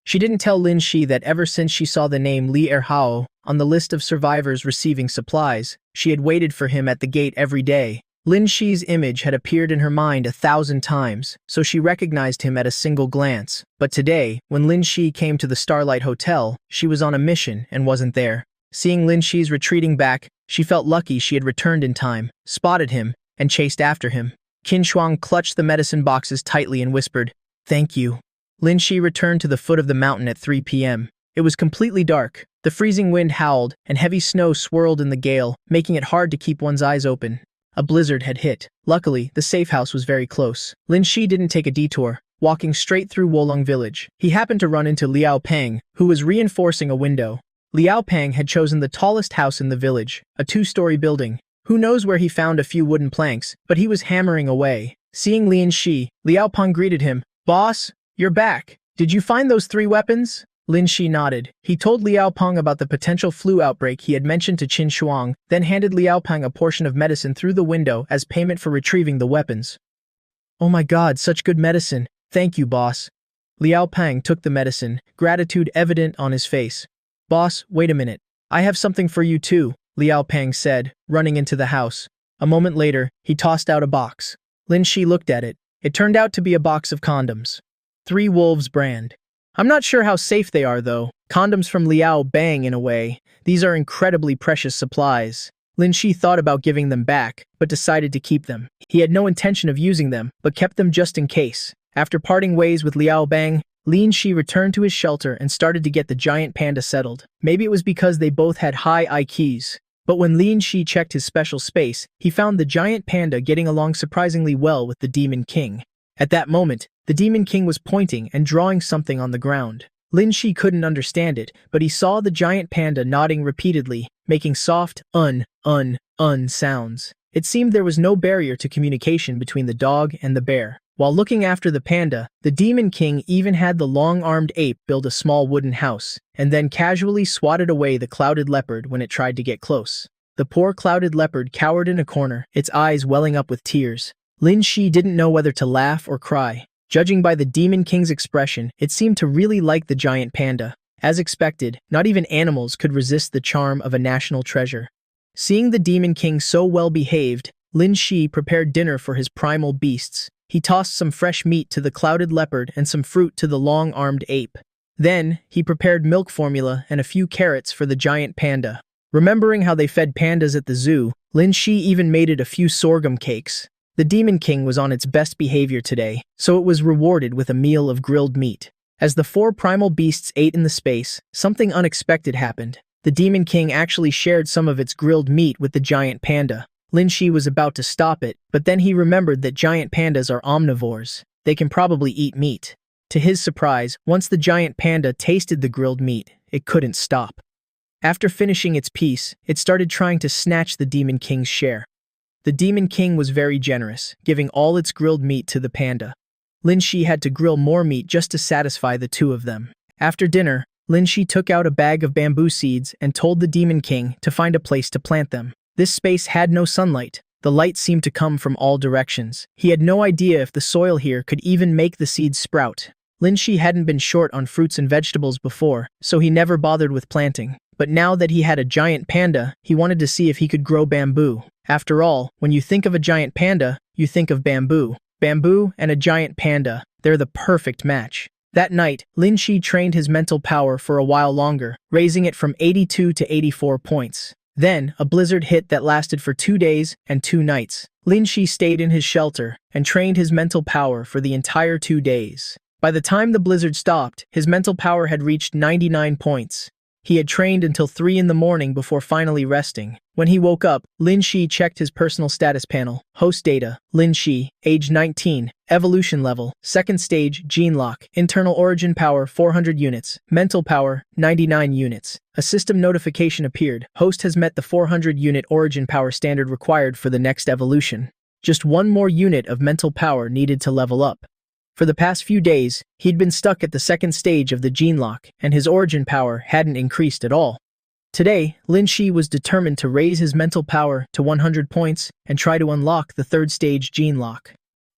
She didn't tell Lin Shi that ever since she saw the name Li Erhao on the list of survivors receiving supplies, she had waited for him at the gate every day. Lin Shi's image had appeared in her mind 1,000 times, so she recognized him at a single glance. But today, when Lin Shi came to the Starlight Hotel, she was on a mission and wasn't there. Seeing Lin Shi's retreating back, she felt lucky she had returned in time, spotted him, and chased after him. Qin Shuang clutched the medicine boxes tightly and whispered, "Thank you." Lin Shi returned to the foot of the mountain at 3 p.m. It was completely dark. The freezing wind howled, and heavy snow swirled in the gale, making it hard to keep one's eyes open. A blizzard had hit. Luckily, the safe house was very close. Lin Shi didn't take a detour, walking straight through Wolong village. He happened to run into Liao Peng, who was reinforcing a window. Liao Peng had chosen the tallest house in the village, a 2-story building. Who knows where he found a few wooden planks, but he was hammering away. Seeing Lin Shi, Liao Peng greeted him. "Boss, you're back. Did you find those 3 weapons?" Lin Shi nodded. He told Liao Peng about the potential flu outbreak he had mentioned to Qin Shuang, then handed Liao Peng a portion of medicine through the window as payment for retrieving the weapons. "Oh my god, such good medicine. Thank you, boss." Liao Peng took the medicine, gratitude evident on his face. "Boss, wait a minute. I have something for you too," Liao Peng said, running into the house. A moment later, he tossed out a box. Lin Shi looked at it. It turned out to be a box of condoms. 3 Wolves brand. I'm not sure how safe they are though. Condoms from Liao Bang in a way. These are incredibly precious supplies. Lin Shi thought about giving them back, but decided to keep them. He had no intention of using them, but kept them just in case. After parting ways with Liao Bang, Lin Shi returned to his shelter and started to get the giant panda settled. Maybe it was because they both had high IQs. But when Lin Shi checked his special space, he found the giant panda getting along surprisingly well with the Demon King. At that moment, the Demon King was pointing and drawing something on the ground. Lin Shi couldn't understand it, but he saw the giant panda nodding repeatedly, making soft sounds. It seemed there was no barrier to communication between the dog and the bear. While looking after the panda, the Demon King even had the long-armed ape build a small wooden house, and then casually swatted away the clouded leopard when it tried to get close. The poor clouded leopard cowered in a corner, its eyes welling up with tears. Lin Shi didn't know whether to laugh or cry. Judging by the Demon King's expression, it seemed to really like the giant panda. As expected, not even animals could resist the charm of a national treasure. Seeing the Demon King so well behaved, Lin Shi prepared dinner for his primal beasts. He tossed some fresh meat to the clouded leopard and some fruit to the long-armed ape. Then, he prepared milk formula and a few carrots for the giant panda. Remembering how they fed pandas at the zoo, Lin Shi even made it a few sorghum cakes. The Demon King was on its best behavior today, so it was rewarded with a meal of grilled meat. As the 4 primal beasts ate in the space, something unexpected happened. The Demon King actually shared some of its grilled meat with the giant panda. Lin Shi was about to stop it, but then he remembered that giant pandas are omnivores. They can probably eat meat. To his surprise, once the giant panda tasted the grilled meat, it couldn't stop. After finishing its piece, it started trying to snatch the Demon King's share. The Demon King was very generous, giving all its grilled meat to the panda. Lin Shi had to grill more meat just to satisfy the two of them. After dinner, Lin Shi took out a bag of bamboo seeds and told the Demon King to find a place to plant them. This space had no sunlight. The light seemed to come from all directions. He had no idea if the soil here could even make the seeds sprout. Lin Shi hadn't been short on fruits and vegetables before, so he never bothered with planting. But now that he had a giant panda, he wanted to see if he could grow bamboo. After all, when you think of a giant panda, you think of bamboo. Bamboo and a giant panda, they're the perfect match. That night, Lin Shi trained his mental power for a while longer, raising it from 82 to 84 points. Then, a blizzard hit that lasted for 2 days and 2 nights. Lin Shi stayed in his shelter and trained his mental power for the entire 2 days. By the time the blizzard stopped, his mental power had reached 99 points. He had trained until 3 in the morning before finally resting. When he woke up, Lin Shi checked his personal status panel. Host data, Lin Shi, age 19, evolution level, 2nd stage, gene lock, internal origin power 400 units, mental power 99 units. A system notification appeared. Host has met the 400 unit origin power standard required for the next evolution. Just 1 more unit of mental power needed to level up. For the past few days, he'd been stuck at the 2nd stage of the gene lock, and his origin power hadn't increased at all. Today, Lin Shi was determined to raise his mental power to 100 points and try to unlock the 3rd stage gene lock.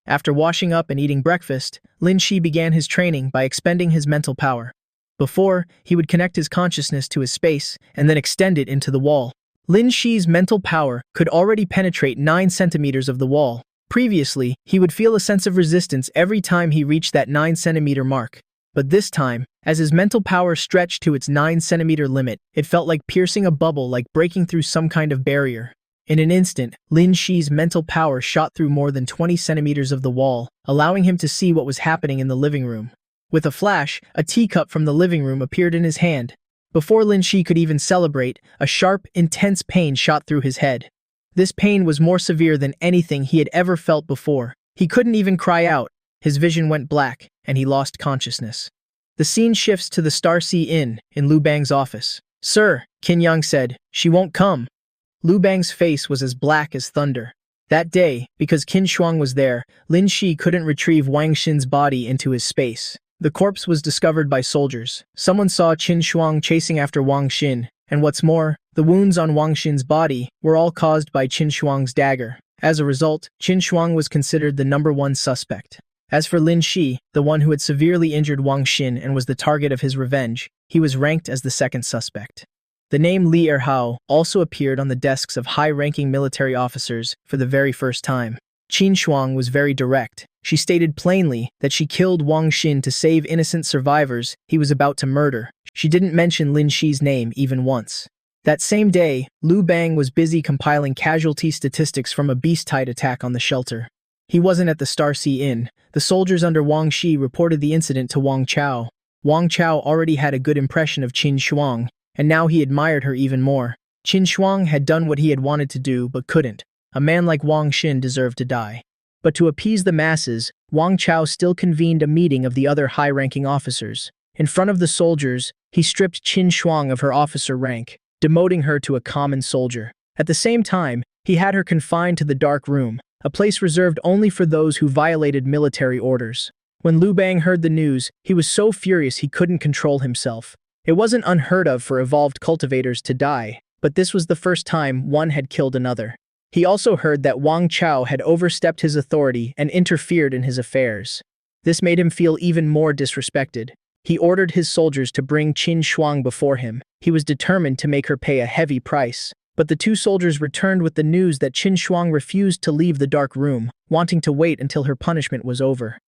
After washing up and eating breakfast, Lin Shi began his training by expending his mental power. Before, he would connect his consciousness to his space and then extend it into the wall. Lin Shi's mental power could already penetrate 9 centimeters of the wall. Previously, he would feel a sense of resistance every time he reached that 9-centimeter mark. But this time, as his mental power stretched to its 9-centimeter limit, it felt like piercing a bubble, like breaking through some kind of barrier. In an instant, Lin Shi's mental power shot through more than 20 centimeters of the wall, allowing him to see what was happening in the living room. With a flash, a teacup from the living room appeared in his hand. Before Lin Shi could even celebrate, a sharp, intense pain shot through his head. This pain was more severe than anything he had ever felt before. He couldn't even cry out. His vision went black, and he lost consciousness. The scene shifts to the Star Sea Inn, in Lu Bang's office. "Sir," Qin Yang said, "she won't come." Lu Bang's face was as black as thunder. That day, because Qin Shuang was there, Lin Shi couldn't retrieve Wang Xin's body into his space. The corpse was discovered by soldiers. Someone saw Qin Shuang chasing after Wang Xin, and what's more, the wounds on Wang Xin's body were all caused by Qin Shuang's dagger. As a result, Qin Shuang was considered the #1 suspect. As for Lin Shi, the one who had severely injured Wang Xin and was the target of his revenge, he was ranked as the 2nd suspect. The name Li Erhao also appeared on the desks of high-ranking military officers for the very first time. Qin Shuang was very direct. She stated plainly that she killed Wang Xin to save innocent survivors he was about to murder. She didn't mention Lin Shi's name even once. That same day, Lu Bang was busy compiling casualty statistics from a beast-tide attack on the shelter. He wasn't at the Star Sea Inn. The soldiers under Wang Shi reported the incident to Wang Chao. Wang Chao already had a good impression of Qin Shuang, and now he admired her even more. Qin Shuang had done what he had wanted to do but couldn't. A man like Wang Xin deserved to die. But to appease the masses, Wang Chao still convened a meeting of the other high-ranking officers. In front of the soldiers, he stripped Qin Shuang of her officer rank, demoting her to a common soldier. At the same time, he had her confined to the dark room, a place reserved only for those who violated military orders. When Lu Bang heard the news, he was so furious he couldn't control himself. It wasn't unheard of for evolved cultivators to die, but this was the first time one had killed another. He also heard that Wang Chao had overstepped his authority and interfered in his affairs. This made him feel even more disrespected. He ordered his soldiers to bring Qin Shuang before him. He was determined to make her pay a heavy price. But the 2 soldiers returned with the news that Qin Shuang refused to leave the dark room, wanting to wait until her punishment was over.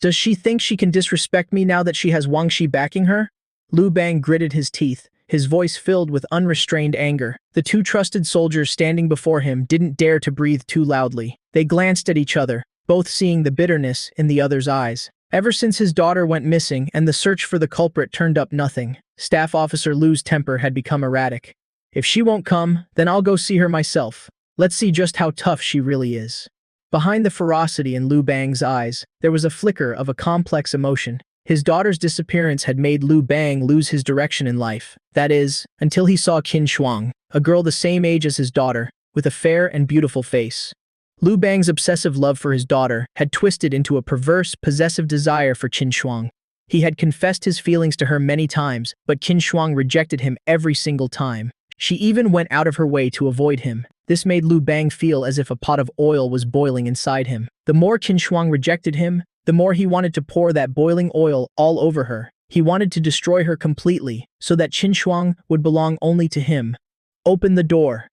"Does she think she can disrespect me now that she has Wang Shi backing her?" Lu Bang gritted his teeth, his voice filled with unrestrained anger. The 2 trusted soldiers standing before him didn't dare to breathe too loudly. They glanced at each other, both seeing the bitterness in the other's eyes. Ever since his daughter went missing and the search for the culprit turned up nothing, Staff Officer Lu's temper had become erratic. "If she won't come, then I'll go see her myself. Let's see just how tough she really is." Behind the ferocity in Lu Bang's eyes, there was a flicker of a complex emotion. His daughter's disappearance had made Lu Bang lose his direction in life. That is, until he saw Qin Shuang, a girl the same age as his daughter, with a fair and beautiful face. Lu Bang's obsessive love for his daughter had twisted into a perverse, possessive desire for Qin Shuang. He had confessed his feelings to her many times, but Qin Shuang rejected him every single time. She even went out of her way to avoid him. This made Lu Bang feel as if a pot of oil was boiling inside him. The more Qin Shuang rejected him, the more he wanted to pour that boiling oil all over her. He wanted to destroy her completely, so that Qin Shuang would belong only to him. Open the door.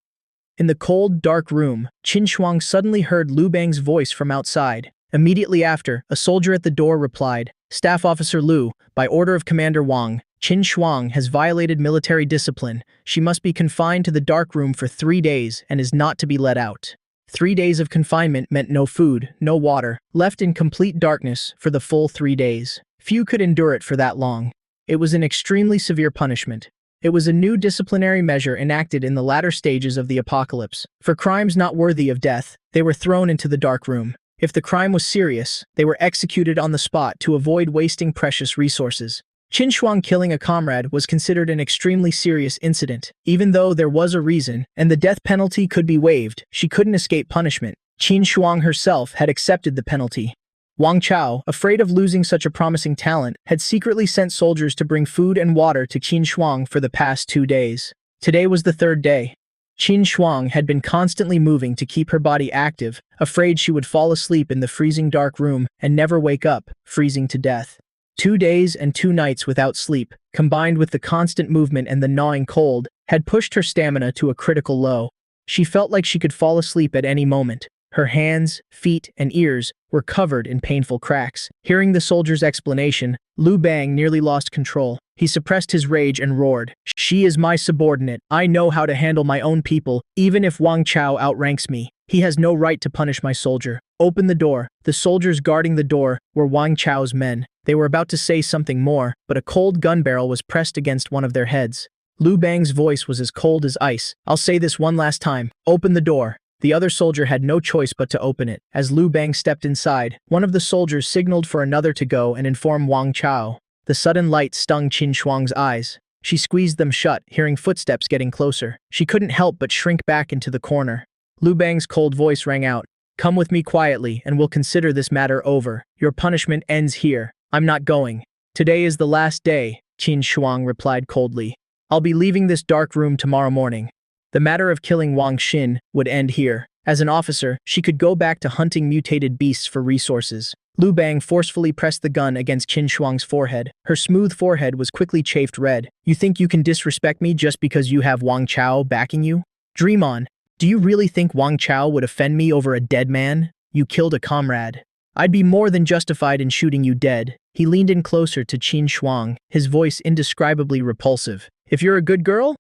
In the cold, dark room, Qin Shuang suddenly heard Lu Bang's voice from outside. Immediately after, a soldier at the door replied, "Staff Officer Lu, by order of Commander Wang, Qin Shuang has violated military discipline. She must be confined to the dark room for 3 days and is not to be let out." 3 days of confinement meant no food, no water, left in complete darkness for the full 3 days. Few could endure it for that long. It was an extremely severe punishment. It was a new disciplinary measure enacted in the latter stages of the apocalypse. For crimes not worthy of death, they were thrown into the dark room. If the crime was serious, they were executed on the spot to avoid wasting precious resources. Qin Shuang killing a comrade was considered an extremely serious incident. Even though there was a reason, and the death penalty could be waived, she couldn't escape punishment. Qin Shuang herself had accepted the penalty. Wang Chao, afraid of losing such a promising talent, had secretly sent soldiers to bring food and water to Qin Shuang for the past 2 days. Today was the 3rd day. Qin Shuang had been constantly moving to keep her body active, afraid she would fall asleep in the freezing dark room and never wake up, freezing to death. 2 days and 2 nights without sleep, combined with the constant movement and the gnawing cold, had pushed her stamina to a critical low. She felt like she could fall asleep at any moment. Her hands, feet, and ears were covered in painful cracks. Hearing the soldier's explanation, Lu Bang nearly lost control. He suppressed his rage and roared, "She is my subordinate. I know how to handle my own people, even if Wang Chao outranks me. He has no right to punish my soldier. Open the door." The soldiers guarding the door were Wang Chao's men. They were about to say something more, but a cold gun barrel was pressed against one of their heads. Lu Bang's voice was as cold as ice. "I'll say this one last time. Open the door." The other soldier had no choice but to open it. As Lu Bang stepped inside, one of the soldiers signaled for another to go and inform Wang Chao. The sudden light stung Qin Shuang's eyes. She squeezed them shut, hearing footsteps getting closer. She couldn't help but shrink back into the corner. Lu Bang's cold voice rang out, "Come with me quietly, and we'll consider this matter over. Your punishment ends here. I'm not going." "Today is the last day," Qin Shuang replied coldly. "I'll be leaving this dark room tomorrow morning." The matter of killing Wang Xin would end here. As an officer, she could go back to hunting mutated beasts for resources. Lu Bang forcefully pressed the gun against Qin Shuang's forehead. Her smooth forehead was quickly chafed red. "You think you can disrespect me just because you have Wang Chao backing you? Dream on. Do you really think Wang Chao would offend me over a dead man? You killed a comrade. I'd be more than justified in shooting you dead." He leaned in closer to Qin Shuang, his voice indescribably repulsive. "If you're a good girl,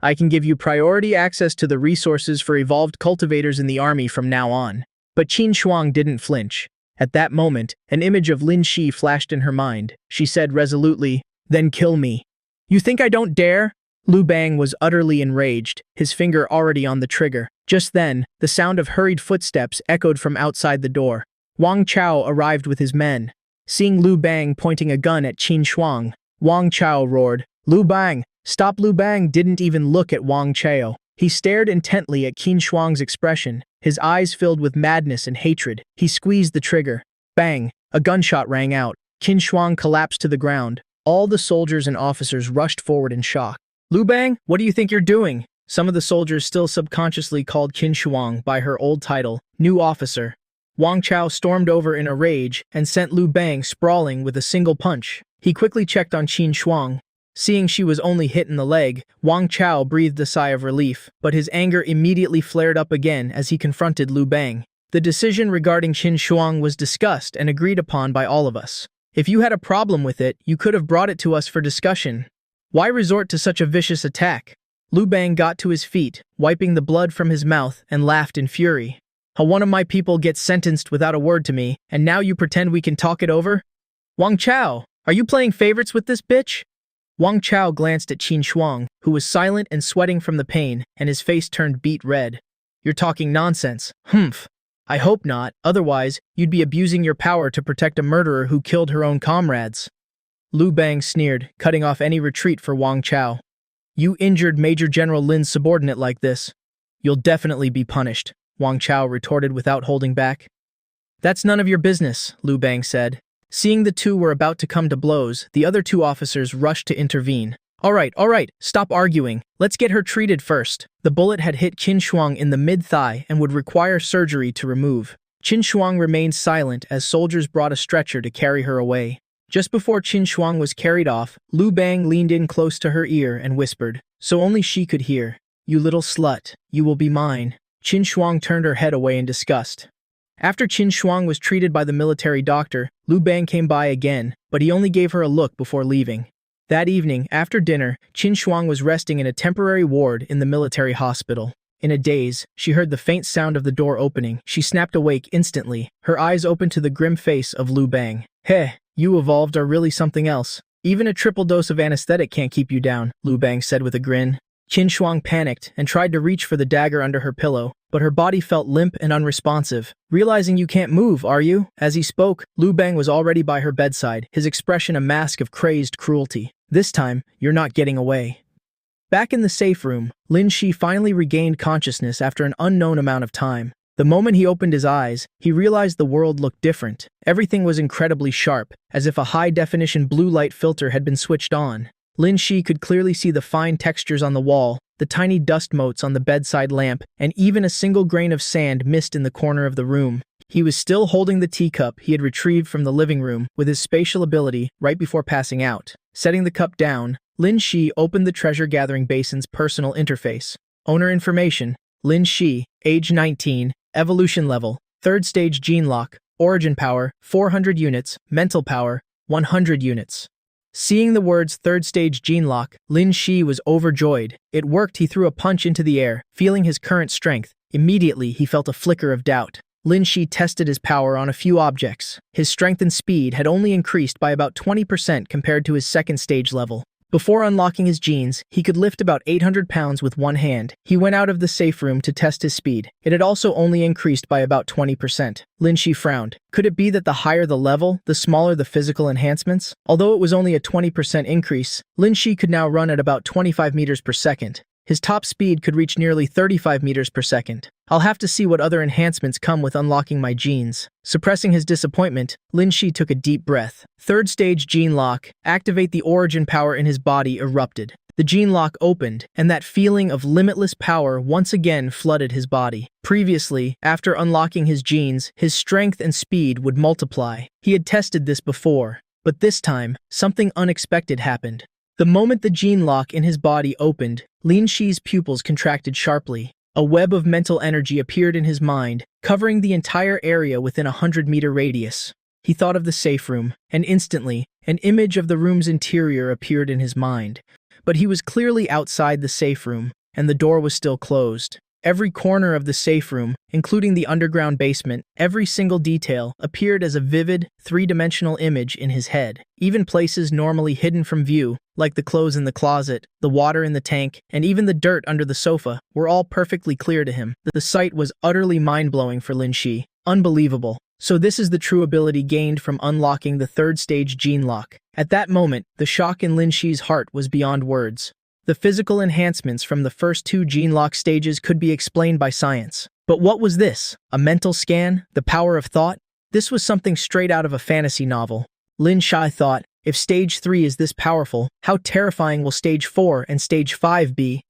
I can give you priority access to the resources for evolved cultivators in the army from now on." But Qin Shuang didn't flinch. At that moment, an image of Lin Shi flashed in her mind. She said resolutely, "Then kill me." "You think I don't dare?" Lu Bang was utterly enraged, his finger already on the trigger. Just then, the sound of hurried footsteps echoed from outside the door. Wang Chao arrived with his men. Seeing Lu Bang pointing a gun at Qin Shuang, Wang Chao roared, "Lu Bang, stop!" Lu Bang didn't even look at Wang Chao. He stared intently at Qin Shuang's expression, his eyes filled with madness and hatred. He squeezed the trigger. Bang! A gunshot rang out. Qin Shuang collapsed to the ground. All the soldiers and officers rushed forward in shock. "Lu Bang, what do you think you're doing?" Some of the soldiers still subconsciously called Qin Shuang by her old title, new officer. Wang Chao stormed over in a rage and sent Lu Bang sprawling with a single punch. He quickly checked on Qin Shuang. Seeing she was only hit in the leg, Wang Chao breathed a sigh of relief, but his anger immediately flared up again as he confronted Lu Bang. "The decision regarding Qin Shuang was discussed and agreed upon by all of us. If you had a problem with it, you could have brought it to us for discussion. Why resort to such a vicious attack?" Lu Bang got to his feet, wiping the blood from his mouth, and laughed in fury. "How one of my people gets sentenced without a word to me, and now you pretend we can talk it over? Wang Chao, are you playing favorites with this bitch?" Wang Chao glanced at Qin Shuang, who was silent and sweating from the pain, and his face turned beet red. "You're talking nonsense. Humph. I hope not, otherwise, you'd be abusing your power to protect a murderer who killed her own comrades. Lu Bang sneered, cutting off any retreat for Wang Chao. You injured Major General Lin's subordinate like this. You'll definitely be punished, Wang Chao retorted without holding back. That's none of your business, Lu Bang said. Seeing the two were about to come to blows, the other two officers rushed to intervene. All right, stop arguing. Let's get her treated first. The bullet had hit Qin Shuang in the mid-thigh and would require surgery to remove. Qin Shuang remained silent as soldiers brought a stretcher to carry her away. Just before Qin Shuang was carried off, Lu Bang leaned in close to her ear and whispered, so only she could hear. You little slut, you will be mine. Qin Shuang turned her head away in disgust. After Qin Shuang was treated by the military doctor, Lu Bang came by again, but he only gave her a look before leaving. That evening, after dinner, Qin Shuang was resting in a temporary ward in the military hospital. In a daze, she heard the faint sound of the door opening. She snapped awake instantly, her eyes opened to the grim face of Lu Bang. Heh, you evolved are really something else. Even a triple dose of anesthetic can't keep you down, Lu Bang said with a grin. Qin Shuang panicked and tried to reach for the dagger under her pillow, but her body felt limp and unresponsive. Realizing you can't move, are you? As he spoke, Lu Bang was already by her bedside, his expression a mask of crazed cruelty. This time, you're not getting away. Back in the safe room, Lin Shi finally regained consciousness after an unknown amount of time. The moment he opened his eyes, he realized the world looked different. Everything was incredibly sharp, as if a high-definition blue light filter had been switched on. Lin Shi could clearly see the fine textures on the wall, the tiny dust motes on the bedside lamp, and even a single grain of sand missed in the corner of the room. He was still holding the teacup he had retrieved from the living room with his spatial ability right before passing out. Setting the cup down, Lin Shi opened the treasure-gathering basin's personal interface. Owner information, Lin Shi, age 19, evolution level, 3rd stage gene lock, origin power, 400 units, mental power, 100 units. Seeing the words 3rd stage gene lock, Lin Shi was overjoyed. It worked. He threw a punch into the air, feeling his current strength. Immediately, he felt a flicker of doubt. Lin Shi tested his power on a few objects. His strength and speed had only increased by about 20% compared to his 2nd stage level. Before unlocking his genes, he could lift about 800 pounds with one hand. He went out of the safe room to test his speed. It had also only increased by about 20%. Lin Shi frowned. Could it be that the higher the level, the smaller the physical enhancements? Although it was only a 20% increase, Lin Shi could now run at about 25 meters per second. His top speed could reach nearly 35 meters per second. I'll have to see what other enhancements come with unlocking my genes. Suppressing his disappointment, Lin Shi took a deep breath. 3rd stage gene lock, activate the origin power in his body erupted. The gene lock opened, and that feeling of limitless power once again flooded his body. Previously, after unlocking his genes, his strength and speed would multiply. He had tested this before, but this time, something unexpected happened. The moment the gene lock in his body opened, Lin Shi's pupils contracted sharply. A web of mental energy appeared in his mind, covering the entire area within a 100-meter radius. He thought of the safe room, and instantly, an image of the room's interior appeared in his mind. But he was clearly outside the safe room, and the door was still closed. Every corner of the safe room, including the underground basement, every single detail, appeared as a vivid, three-dimensional image in his head. Even places normally hidden from view, like the clothes in the closet, the water in the tank, and even the dirt under the sofa, were all perfectly clear to him. The sight was utterly mind-blowing for Lin Shi. Unbelievable. So this is the true ability gained from unlocking the 3rd stage gene lock. At that moment, the shock in Lin Shi's heart was beyond words. The physical enhancements from the first 2 gene lock stages could be explained by science. But what was this? A mental scan? The power of thought? This was something straight out of a fantasy novel. Lin Shi thought, if stage 3 is this powerful, how terrifying will stage 4 and stage 5 be?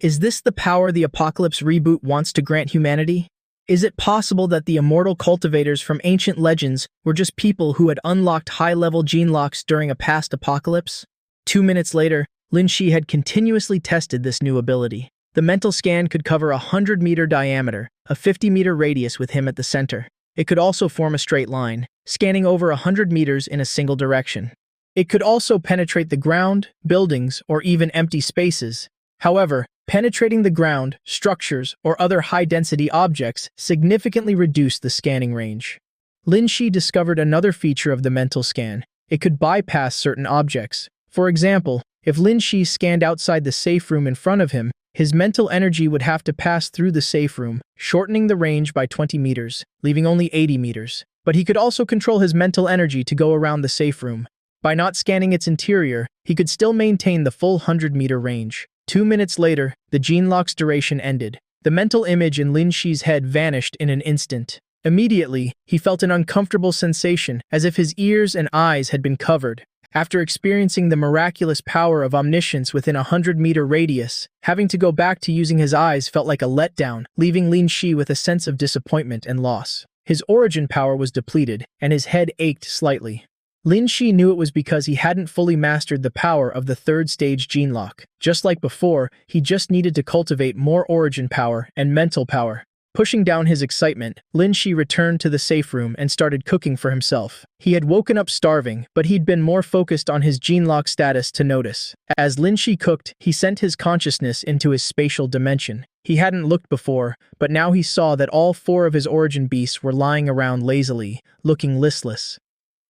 Is this the power the Apocalypse reboot wants to grant humanity? Is it possible that the immortal cultivators from ancient legends were just people who had unlocked high-level gene locks during a past apocalypse? 2 minutes later, Lin Shi had continuously tested this new ability. The mental scan could cover a 100-meter diameter, a 50-meter radius with him at the center. It could also form a straight line, scanning over 100 meters in a single direction. It could also penetrate the ground, buildings, or even empty spaces. However, penetrating the ground, structures, or other high-density objects significantly reduced the scanning range. Lin Shi discovered another feature of the mental scan. It could bypass certain objects. For example, if Lin Shi scanned outside the safe room in front of him, His mental energy would have to pass through the safe room, shortening the range by 20 meters, leaving only 80 meters. But he could also control his mental energy to go around the safe room. By not scanning its interior, he could still maintain the full 100-meter range. 2 minutes later, the gene lock's duration ended. The mental image in Lin Shi's head vanished in an instant. Immediately, he felt an uncomfortable sensation, as if his ears and eyes had been covered. After experiencing the miraculous power of omniscience within a 100-meter radius, having to go back to using his eyes felt like a letdown, leaving Lin Shi with a sense of disappointment and loss. His origin power was depleted, and his head ached slightly. Lin Shi knew it was because he hadn't fully mastered the power of the third stage gene lock. Just like before, he just needed to cultivate more origin power and mental power. Pushing down his excitement, Lin Shi returned to the safe room and started cooking for himself. He had woken up starving, but he'd been more focused on his gene lock status to notice. As Lin Shi cooked, he sent his consciousness into his spatial dimension. He hadn't looked before, but now he saw that all 4 of his origin beasts were lying around lazily, looking listless.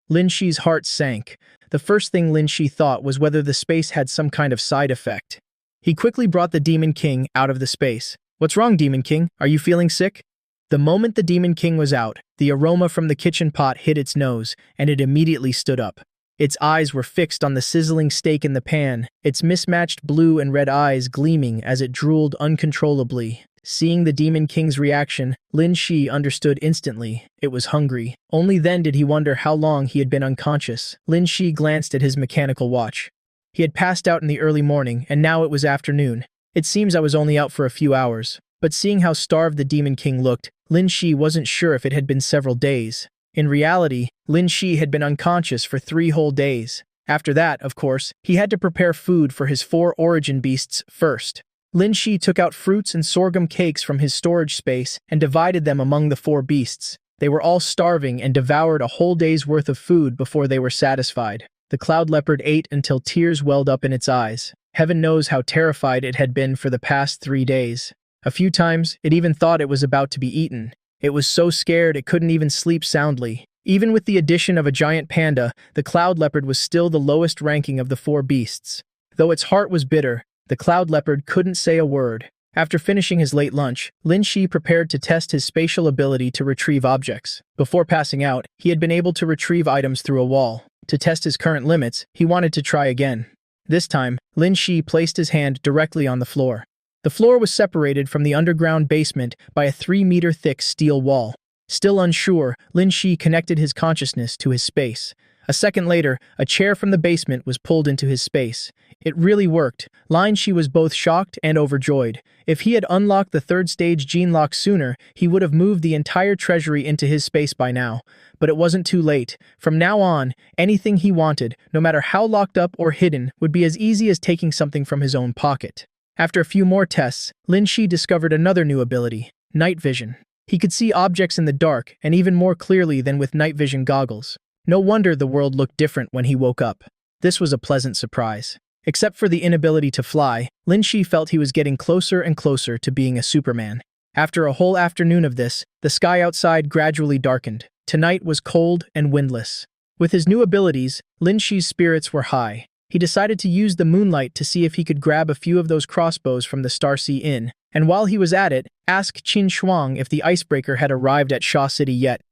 Lin Shi's heart sank. The first thing Lin Shi thought was whether the space had some kind of side effect. He quickly brought the Demon King out of the space. "What's wrong, Demon King? Are you feeling sick?" The moment the Demon King was out, the aroma from the kitchen pot hit its nose, and it immediately stood up. Its eyes were fixed on the sizzling steak in the pan, its mismatched blue and red eyes gleaming as it drooled uncontrollably. Seeing the Demon King's reaction, Lin Shi understood instantly. It was hungry. Only then did he wonder how long he had been unconscious. Lin Shi glanced at his mechanical watch. He had passed out in the early morning, and now it was afternoon. "It seems I was only out for a few hours." But seeing how starved the Demon King looked, Lin Shi wasn't sure if it had been several days. In reality, Lin Shi had been unconscious for 3 whole days. After that, of course, he had to prepare food for his 4 origin beasts first. Lin Shi took out fruits and sorghum cakes from his storage space and divided them among the 4 beasts. They were all starving and devoured a whole day's worth of food before they were satisfied. The cloud leopard ate until tears welled up in its eyes. Heaven knows how terrified it had been for the past 3 days. A few times, it even thought it was about to be eaten. It was so scared it couldn't even sleep soundly. Even with the addition of a giant panda, the cloud leopard was still the lowest ranking of the 4 beasts. Though its heart was bitter, the cloud leopard couldn't say a word. After finishing his late lunch, Lin Shi prepared to test his spatial ability to retrieve objects. Before passing out, he had been able to retrieve items through a wall. To test his current limits, he wanted to try again. This time, Lin Shi placed his hand directly on the floor. The floor was separated from the underground basement by a 3-meter-thick steel wall. Still unsure, Lin Shi connected his consciousness to his space. A second later, a chair from the basement was pulled into his space. It really worked. Lin Shi was both shocked and overjoyed. If he had unlocked the third stage gene lock sooner, he would have moved the entire treasury into his space by now. But it wasn't too late. From now on, anything he wanted, no matter how locked up or hidden, would be as easy as taking something from his own pocket. After a few more tests, Lin Shi discovered another new ability, night vision. He could see objects in the dark, and even more clearly than with night vision goggles. No wonder the world looked different when he woke up. This was a pleasant surprise. Except for the inability to fly, Lin Shi felt he was getting closer and closer to being a Superman. After a whole afternoon of this, the sky outside gradually darkened. Tonight was cold and windless. With his new abilities, Lin Shi's spirits were high. He decided to use the moonlight to see if he could grab a few of those crossbows from the Starsea Inn, and while he was at it, ask Qin Shuang if the icebreaker had arrived at Sha City yet.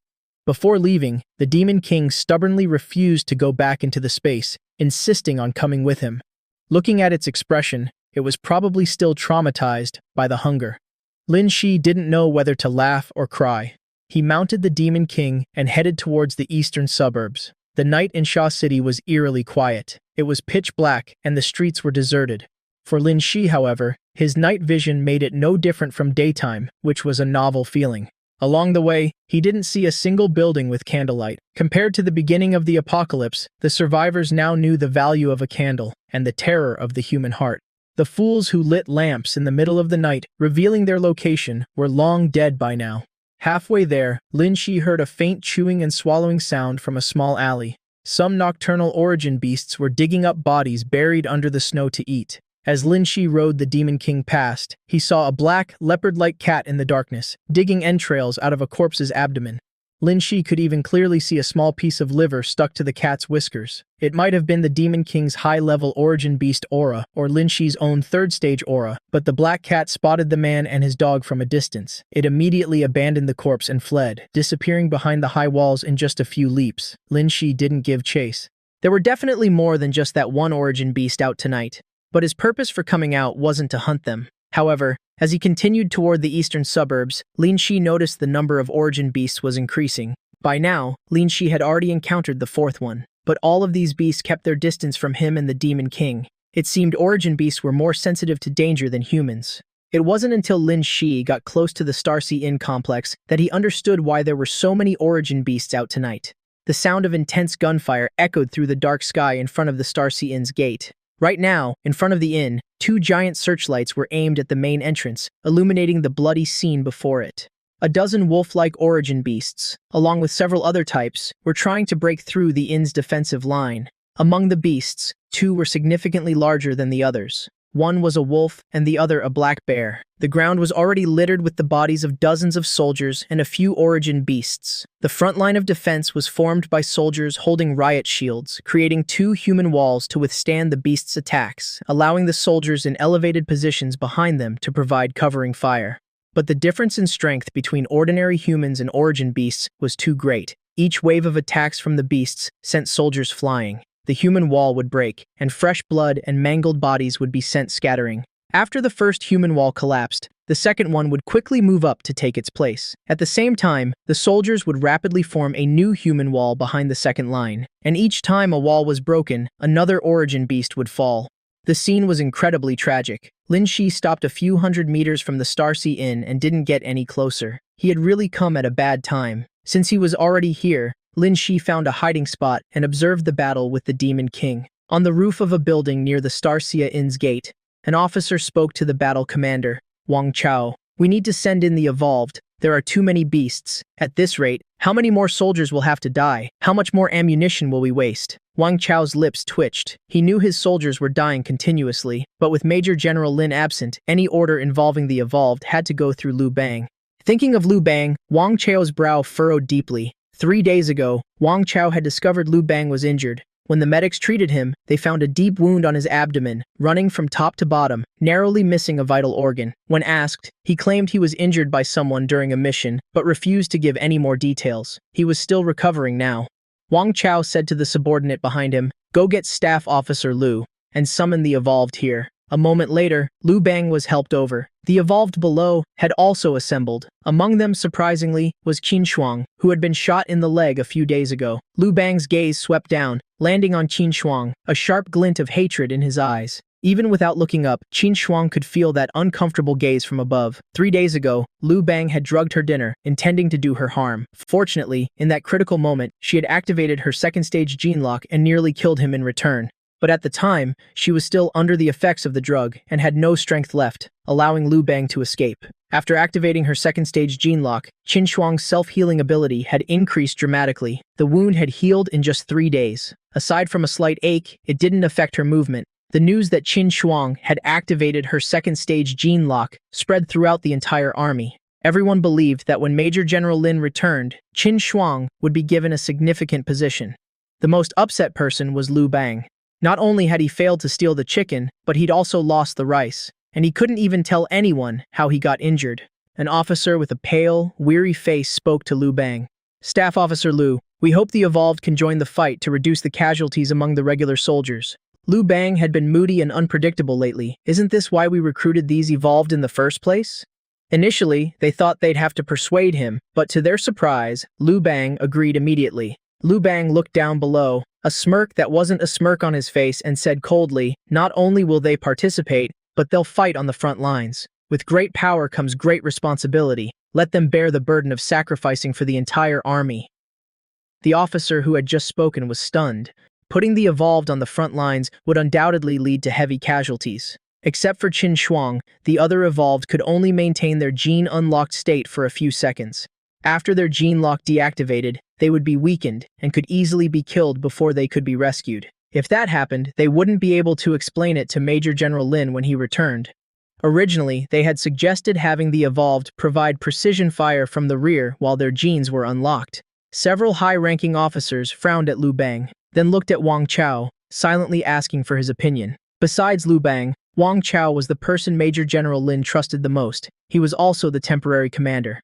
Before leaving, the Demon King stubbornly refused to go back into the space, insisting on coming with him. Looking at its expression, it was probably still traumatized by the hunger. Lin Shi didn't know whether to laugh or cry. He mounted the Demon King and headed towards the eastern suburbs. The night in Sha City was eerily quiet. It was pitch black, and the streets were deserted. For Lin Shi, however, his night vision made it no different from daytime, which was a novel feeling. Along the way, he didn't see a single building with candlelight. Compared to the beginning of the apocalypse, the survivors now knew the value of a candle and the terror of the human heart. The fools who lit lamps in the middle of the night, revealing their location, were long dead by now. Halfway there, Lin Shi heard a faint chewing and swallowing sound from a small alley. Some nocturnal origin beasts were digging up bodies buried under the snow to eat. As Lin Shi rode the Demon King past, he saw a black, leopard-like cat in the darkness, digging entrails out of a corpse's abdomen. Lin Shi could even clearly see a small piece of liver stuck to the cat's whiskers. It might have been the Demon King's high-level origin beast aura, or Lin Shi's own third-stage aura, but the black cat spotted the man and his dog from a distance. It immediately abandoned the corpse and fled, disappearing behind the high walls in just a few leaps. Lin Shi didn't give chase. There were definitely more than just that one origin beast out tonight, but his purpose for coming out wasn't to hunt them. However, as he continued toward the eastern suburbs, Lin Shi noticed the number of origin beasts was increasing. By now, Lin Shi had already encountered the fourth one, but all of these beasts kept their distance from him and the Demon King. It seemed origin beasts were more sensitive to danger than humans. It wasn't until Lin Shi got close to the Starsea Inn complex that he understood why there were so many origin beasts out tonight. The sound of intense gunfire echoed through the dark sky in front of the Starsea Inn's gate. Right now, in front of the inn, two giant searchlights were aimed at the main entrance, illuminating the bloody scene before it. A dozen wolf-like origin beasts, along with several other types, were trying to break through the inn's defensive line. Among the beasts, two were significantly larger than the others. One was a wolf and the other a black bear. The ground was already littered with the bodies of dozens of soldiers and a few origin beasts. The front line of defense was formed by soldiers holding riot shields, creating two human walls to withstand the beasts' attacks, allowing the soldiers in elevated positions behind them to provide covering fire. But the difference in strength between ordinary humans and origin beasts was too great. Each wave of attacks from the beasts sent soldiers flying. The human wall would break, and fresh blood and mangled bodies would be sent scattering. After the first human wall collapsed, the second one would quickly move up to take its place. At the same time, the soldiers would rapidly form a new human wall behind the second line, and each time a wall was broken, another origin beast would fall. The scene was incredibly tragic. Lin Shi stopped a few hundred meters from the Starsea Inn and didn't get any closer. He had really come at a bad time. Since he was already here, Lin Shi found a hiding spot and observed the battle with the Demon King. On the roof of a building near the Starsea Inn's gate, an officer spoke to the battle commander, Wang Chao. "We need to send in the evolved. There are too many beasts. At this rate, how many more soldiers will have to die? How much more ammunition will we waste?" Wang Chao's lips twitched. He knew his soldiers were dying continuously, but with Major General Lin absent, any order involving the evolved had to go through Liu Bang. Thinking of Liu Bang, Wang Chao's brow furrowed deeply. 3 days ago, Wang Chao had discovered Liu Bang was injured. When the medics treated him, they found a deep wound on his abdomen, running from top to bottom, narrowly missing a vital organ. When asked, he claimed he was injured by someone during a mission, but refused to give any more details. He was still recovering now. Wang Chao said to the subordinate behind him, "Go get Staff Officer Liu, and summon the evolved here." A moment later, Liu Bang was helped over. The evolved below had also assembled. Among them, surprisingly, was Qin Shuang, who had been shot in the leg a few days ago. Liu Bang's gaze swept down, landing on Qin Shuang, a sharp glint of hatred in his eyes. Even without looking up, Qin Shuang could feel that uncomfortable gaze from above. 3 days ago, Liu Bang had drugged her dinner, intending to do her harm. Fortunately, in that critical moment, she had activated her second-stage gene lock and nearly killed him in return. But at the time, she was still under the effects of the drug and had no strength left, allowing Liu Bang to escape. After activating her second-stage gene lock, Qin Shuang's self-healing ability had increased dramatically. The wound had healed in just 3 days. Aside from a slight ache, it didn't affect her movement. The news that Qin Shuang had activated her second-stage gene lock spread throughout the entire army. Everyone believed that when Major General Lin returned, Qin Shuang would be given a significant position. The most upset person was Liu Bang. Not only had he failed to steal the chicken, but he'd also lost the rice, and he couldn't even tell anyone how he got injured. An officer with a pale, weary face spoke to Liu Bang. "Staff Officer Liu, we hope the evolved can join the fight to reduce the casualties among the regular soldiers." Liu Bang had been moody and unpredictable lately. "Isn't this why we recruited these evolved in the first place?" Initially, they thought they'd have to persuade him, but to their surprise, Liu Bang agreed immediately. Liu Bang looked down below, a smirk that wasn't a smirk on his face, and said coldly, "Not only will they participate, but they'll fight on the front lines. With great power comes great responsibility. Let them bear the burden of sacrificing for the entire army." The officer who had just spoken was stunned. Putting the evolved on the front lines would undoubtedly lead to heavy casualties. Except for Qin Shuang, the other evolved could only maintain their gene-unlocked state for a few seconds. After their gene lock deactivated, they would be weakened and could easily be killed before they could be rescued. If that happened, they wouldn't be able to explain it to Major General Lin when he returned. Originally, they had suggested having the evolved provide precision fire from the rear while their genes were unlocked. Several high-ranking officers frowned at Liu Bang, then looked at Wang Chao, silently asking for his opinion. Besides Liu Bang, Wang Chao was the person Major General Lin trusted the most. He was also the temporary commander.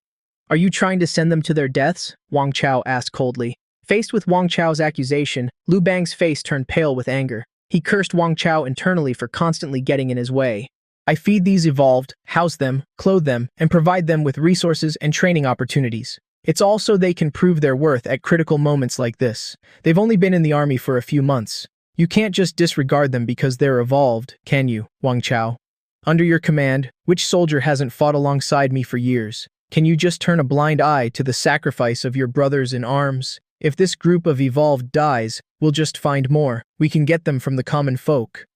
"Are you trying to send them to their deaths?" Wang Chao asked coldly. Faced with Wang Chao's accusation, Liu Bang's face turned pale with anger. He cursed Wang Chao internally for constantly getting in his way. "I feed these evolved, house them, clothe them, and provide them with resources and training opportunities. It's all so they can prove their worth at critical moments like this. They've only been in the army for a few months. You can't just disregard them because they're evolved, can you, Wang Chao? Under your command, which soldier hasn't fought alongside me for years? Can you just turn a blind eye to the sacrifice of your brothers in arms? If this group of evolved dies, we'll just find more. We can get them from the common folk."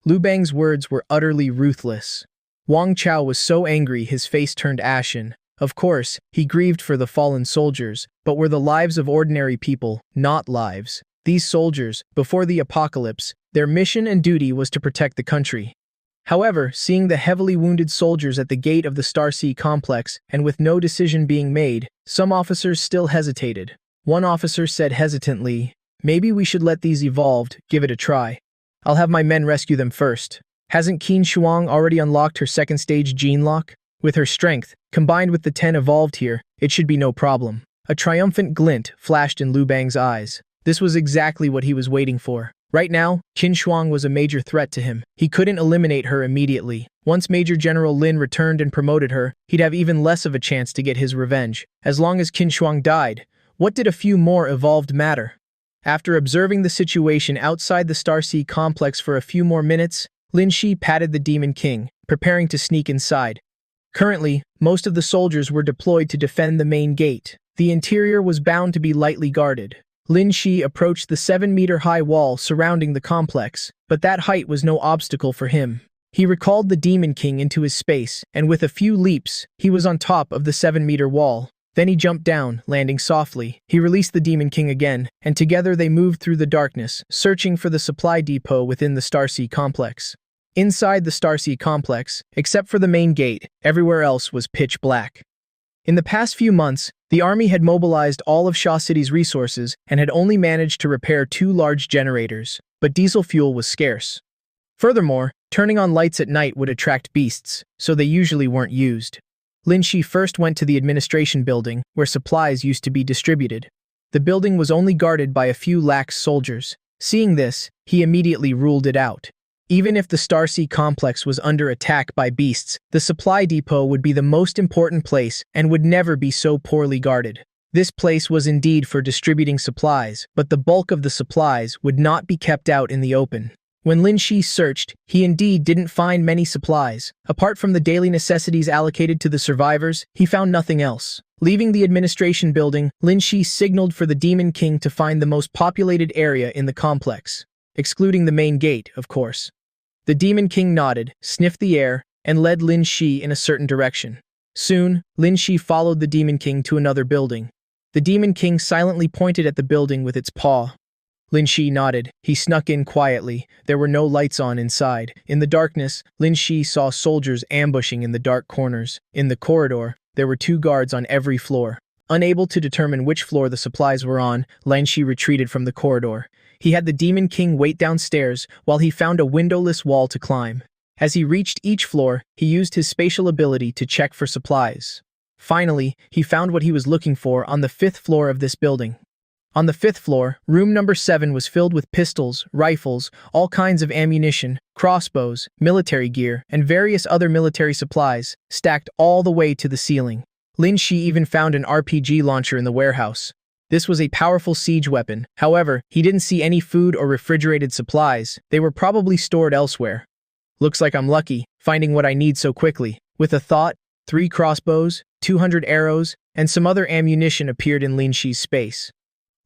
Liu Bang's words were utterly ruthless. Wang Chao was so angry his face turned ashen. Of course, he grieved for the fallen soldiers, but were the lives of ordinary people, not lives. These soldiers, before the apocalypse, their mission and duty was to protect the country. However, seeing the heavily wounded soldiers at the gate of the Star Sea complex, and with no decision being made, some officers still hesitated. One officer said hesitantly, "Maybe we should let these evolved give it a try. I'll have my men rescue them first. Hasn't Qin Shuang already unlocked her second stage gene lock? With her strength, combined with the 10 evolved here, it should be no problem." A triumphant glint flashed in Liu Bang's eyes. This was exactly what he was waiting for. Right now, Qin Shuang was a major threat to him. He couldn't eliminate her immediately. Once Major General Lin returned and promoted her, he'd have even less of a chance to get his revenge. As long as Qin Shuang died, what did a few more evolved matter? After observing the situation outside the Star Sea complex for a few more minutes, Lin Shi patted the Demon King, preparing to sneak inside. Currently, most of the soldiers were deployed to defend the main gate. The interior was bound to be lightly guarded. Lin Shi approached the 7-meter-high wall surrounding the complex, but that height was no obstacle for him. He recalled the Demon King into his space, and with a few leaps, he was on top of the 7-meter wall. Then he jumped down, landing softly. He released the Demon King again, and together they moved through the darkness, searching for the supply depot within the Star Sea complex. Inside the Star Sea complex, except for the main gate, everywhere else was pitch black. In the past few months, the army had mobilized all of Sha City's resources and had only managed to repair 2 large generators, but diesel fuel was scarce. Furthermore, turning on lights at night would attract beasts, so they usually weren't used. Lin Shi first went to the administration building, where supplies used to be distributed. The building was only guarded by a few lax soldiers. Seeing this, he immediately ruled it out. Even if the Star Sea complex was under attack by beasts, the supply depot would be the most important place and would never be so poorly guarded. This place was indeed for distributing supplies, but the bulk of the supplies would not be kept out in the open. When Lin Shi searched, he indeed didn't find many supplies. Apart from the daily necessities allocated to the survivors, he found nothing else. Leaving the administration building, Lin Shi signaled for the Demon King to find the most populated area in the complex, excluding the main gate, of course. The Demon King nodded, sniffed the air, and led Lin Shi in a certain direction. Soon, Lin Shi followed the Demon King to another building. The Demon King silently pointed at the building with its paw. Lin Shi nodded. He snuck in quietly. There were no lights on inside. In the darkness, Lin Shi saw soldiers ambushing in the dark corners. In the corridor, there were 2 guards on every floor. Unable to determine which floor the supplies were on, Lin Shi retreated from the corridor. He had the Demon King wait downstairs while he found a windowless wall to climb. As he reached each floor, he used his spatial ability to check for supplies. Finally, he found what he was looking for on the 5th floor of this building. On the 5th floor, room number 7 was filled with pistols, rifles, all kinds of ammunition, crossbows, military gear, and various other military supplies, stacked all the way to the ceiling. Lin Shi even found an RPG launcher in the warehouse. This was a powerful siege weapon. However, he didn't see any food or refrigerated supplies. They were probably stored elsewhere. Looks like I'm lucky, finding what I need so quickly. With a thought, 3 crossbows, 200 arrows, and some other ammunition appeared in Lin Shi's space.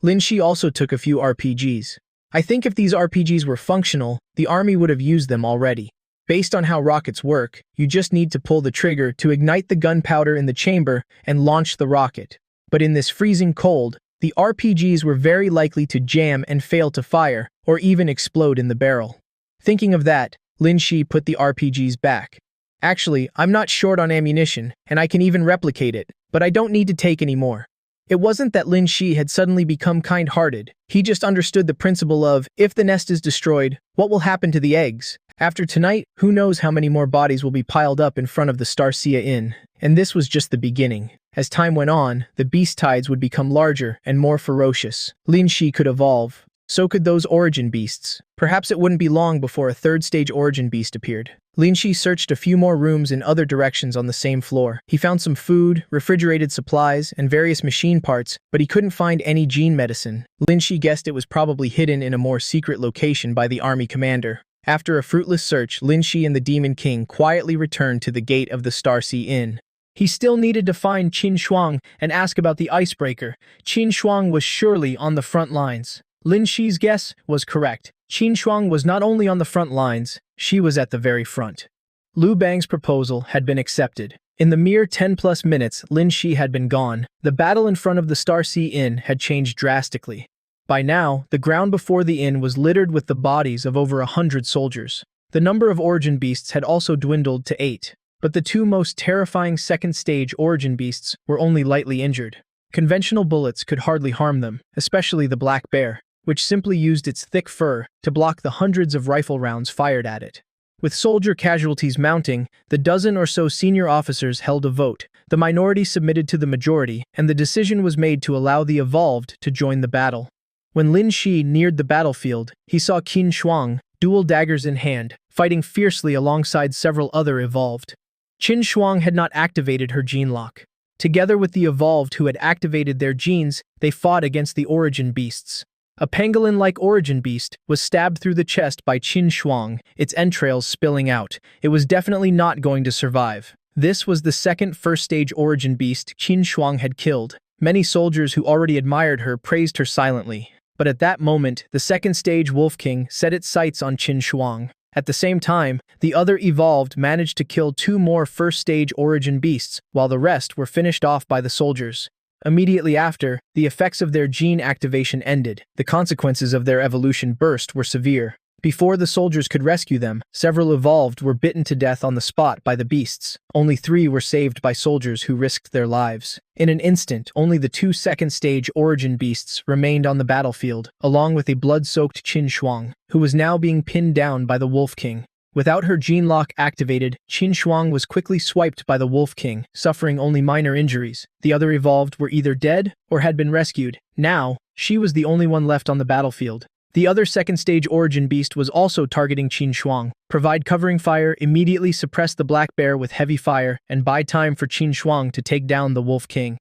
Lin Shi also took a few RPGs. I think if these RPGs were functional, the army would have used them already. Based on how rockets work, you just need to pull the trigger to ignite the gunpowder in the chamber and launch the rocket. But in this freezing cold, the RPGs were very likely to jam and fail to fire, or even explode in the barrel. Thinking of that, Lin Shi put the RPGs back. Actually, I'm not short on ammunition, and I can even replicate it, but I don't need to take any more. It wasn't that Lin Shi had suddenly become kind-hearted. He just understood the principle of, if the nest is destroyed, what will happen to the eggs? After tonight, who knows how many more bodies will be piled up in front of the Starcia Inn. And this was just the beginning. As time went on, the beast tides would become larger and more ferocious. Lin Shi could evolve. So could those origin beasts. Perhaps it wouldn't be long before a third-stage origin beast appeared. Lin Shi searched a few more rooms in other directions on the same floor. He found some food, refrigerated supplies, and various machine parts, but he couldn't find any gene medicine. Lin Shi guessed it was probably hidden in a more secret location by the army commander. After a fruitless search, Lin Shi and the Demon King quietly returned to the gate of the Starcia Inn. He still needed to find Qin Shuang and ask about the icebreaker. Qin Shuang was surely on the front lines. Lin Shi's guess was correct. Qin Shuang was not only on the front lines, she was at the very front. Lu Bang's proposal had been accepted. In the mere 10+ minutes Lin Shi had been gone, the battle in front of the Starcia Inn had changed drastically. By now, the ground before the inn was littered with the bodies of over 100 soldiers. The number of origin beasts had also dwindled to 8, but the two most terrifying second-stage origin beasts were only lightly injured. Conventional bullets could hardly harm them, especially the black bear, which simply used its thick fur to block the hundreds of rifle rounds fired at it. With soldier casualties mounting, the dozen or so senior officers held a vote. The minority submitted to the majority, and the decision was made to allow the evolved to join the battle. When Lin Shi neared the battlefield, he saw Qin Shuang, dual daggers in hand, fighting fiercely alongside several other evolved. Qin Shuang had not activated her gene lock. Together with the evolved who had activated their genes, they fought against the origin beasts. A pangolin-like origin beast was stabbed through the chest by Qin Shuang, its entrails spilling out. It was definitely not going to survive. This was the second first-stage origin beast Qin Shuang had killed. Many soldiers who already admired her praised her silently. But at that moment, the second-stage Wolf King set its sights on Qin Shuang. At the same time, the other evolved managed to kill 2 more first-stage origin beasts, while the rest were finished off by the soldiers. Immediately after, the effects of their gene activation ended. The consequences of their evolution burst were severe. Before the soldiers could rescue them, several evolved were bitten to death on the spot by the beasts. Only 3 were saved by soldiers who risked their lives. In an instant, only the 2 second-stage origin beasts remained on the battlefield, along with a blood-soaked Qin Shuang, who was now being pinned down by the Wolf King. Without her gene lock activated, Qin Shuang was quickly swiped by the Wolf King, suffering only minor injuries. The other evolved were either dead or had been rescued. Now, she was the only one left on the battlefield. The other second-stage origin beast was also targeting Qin Shuang. Provide covering fire, immediately suppress the black bear with heavy fire, and buy time for Qin Shuang to take down the Wolf King.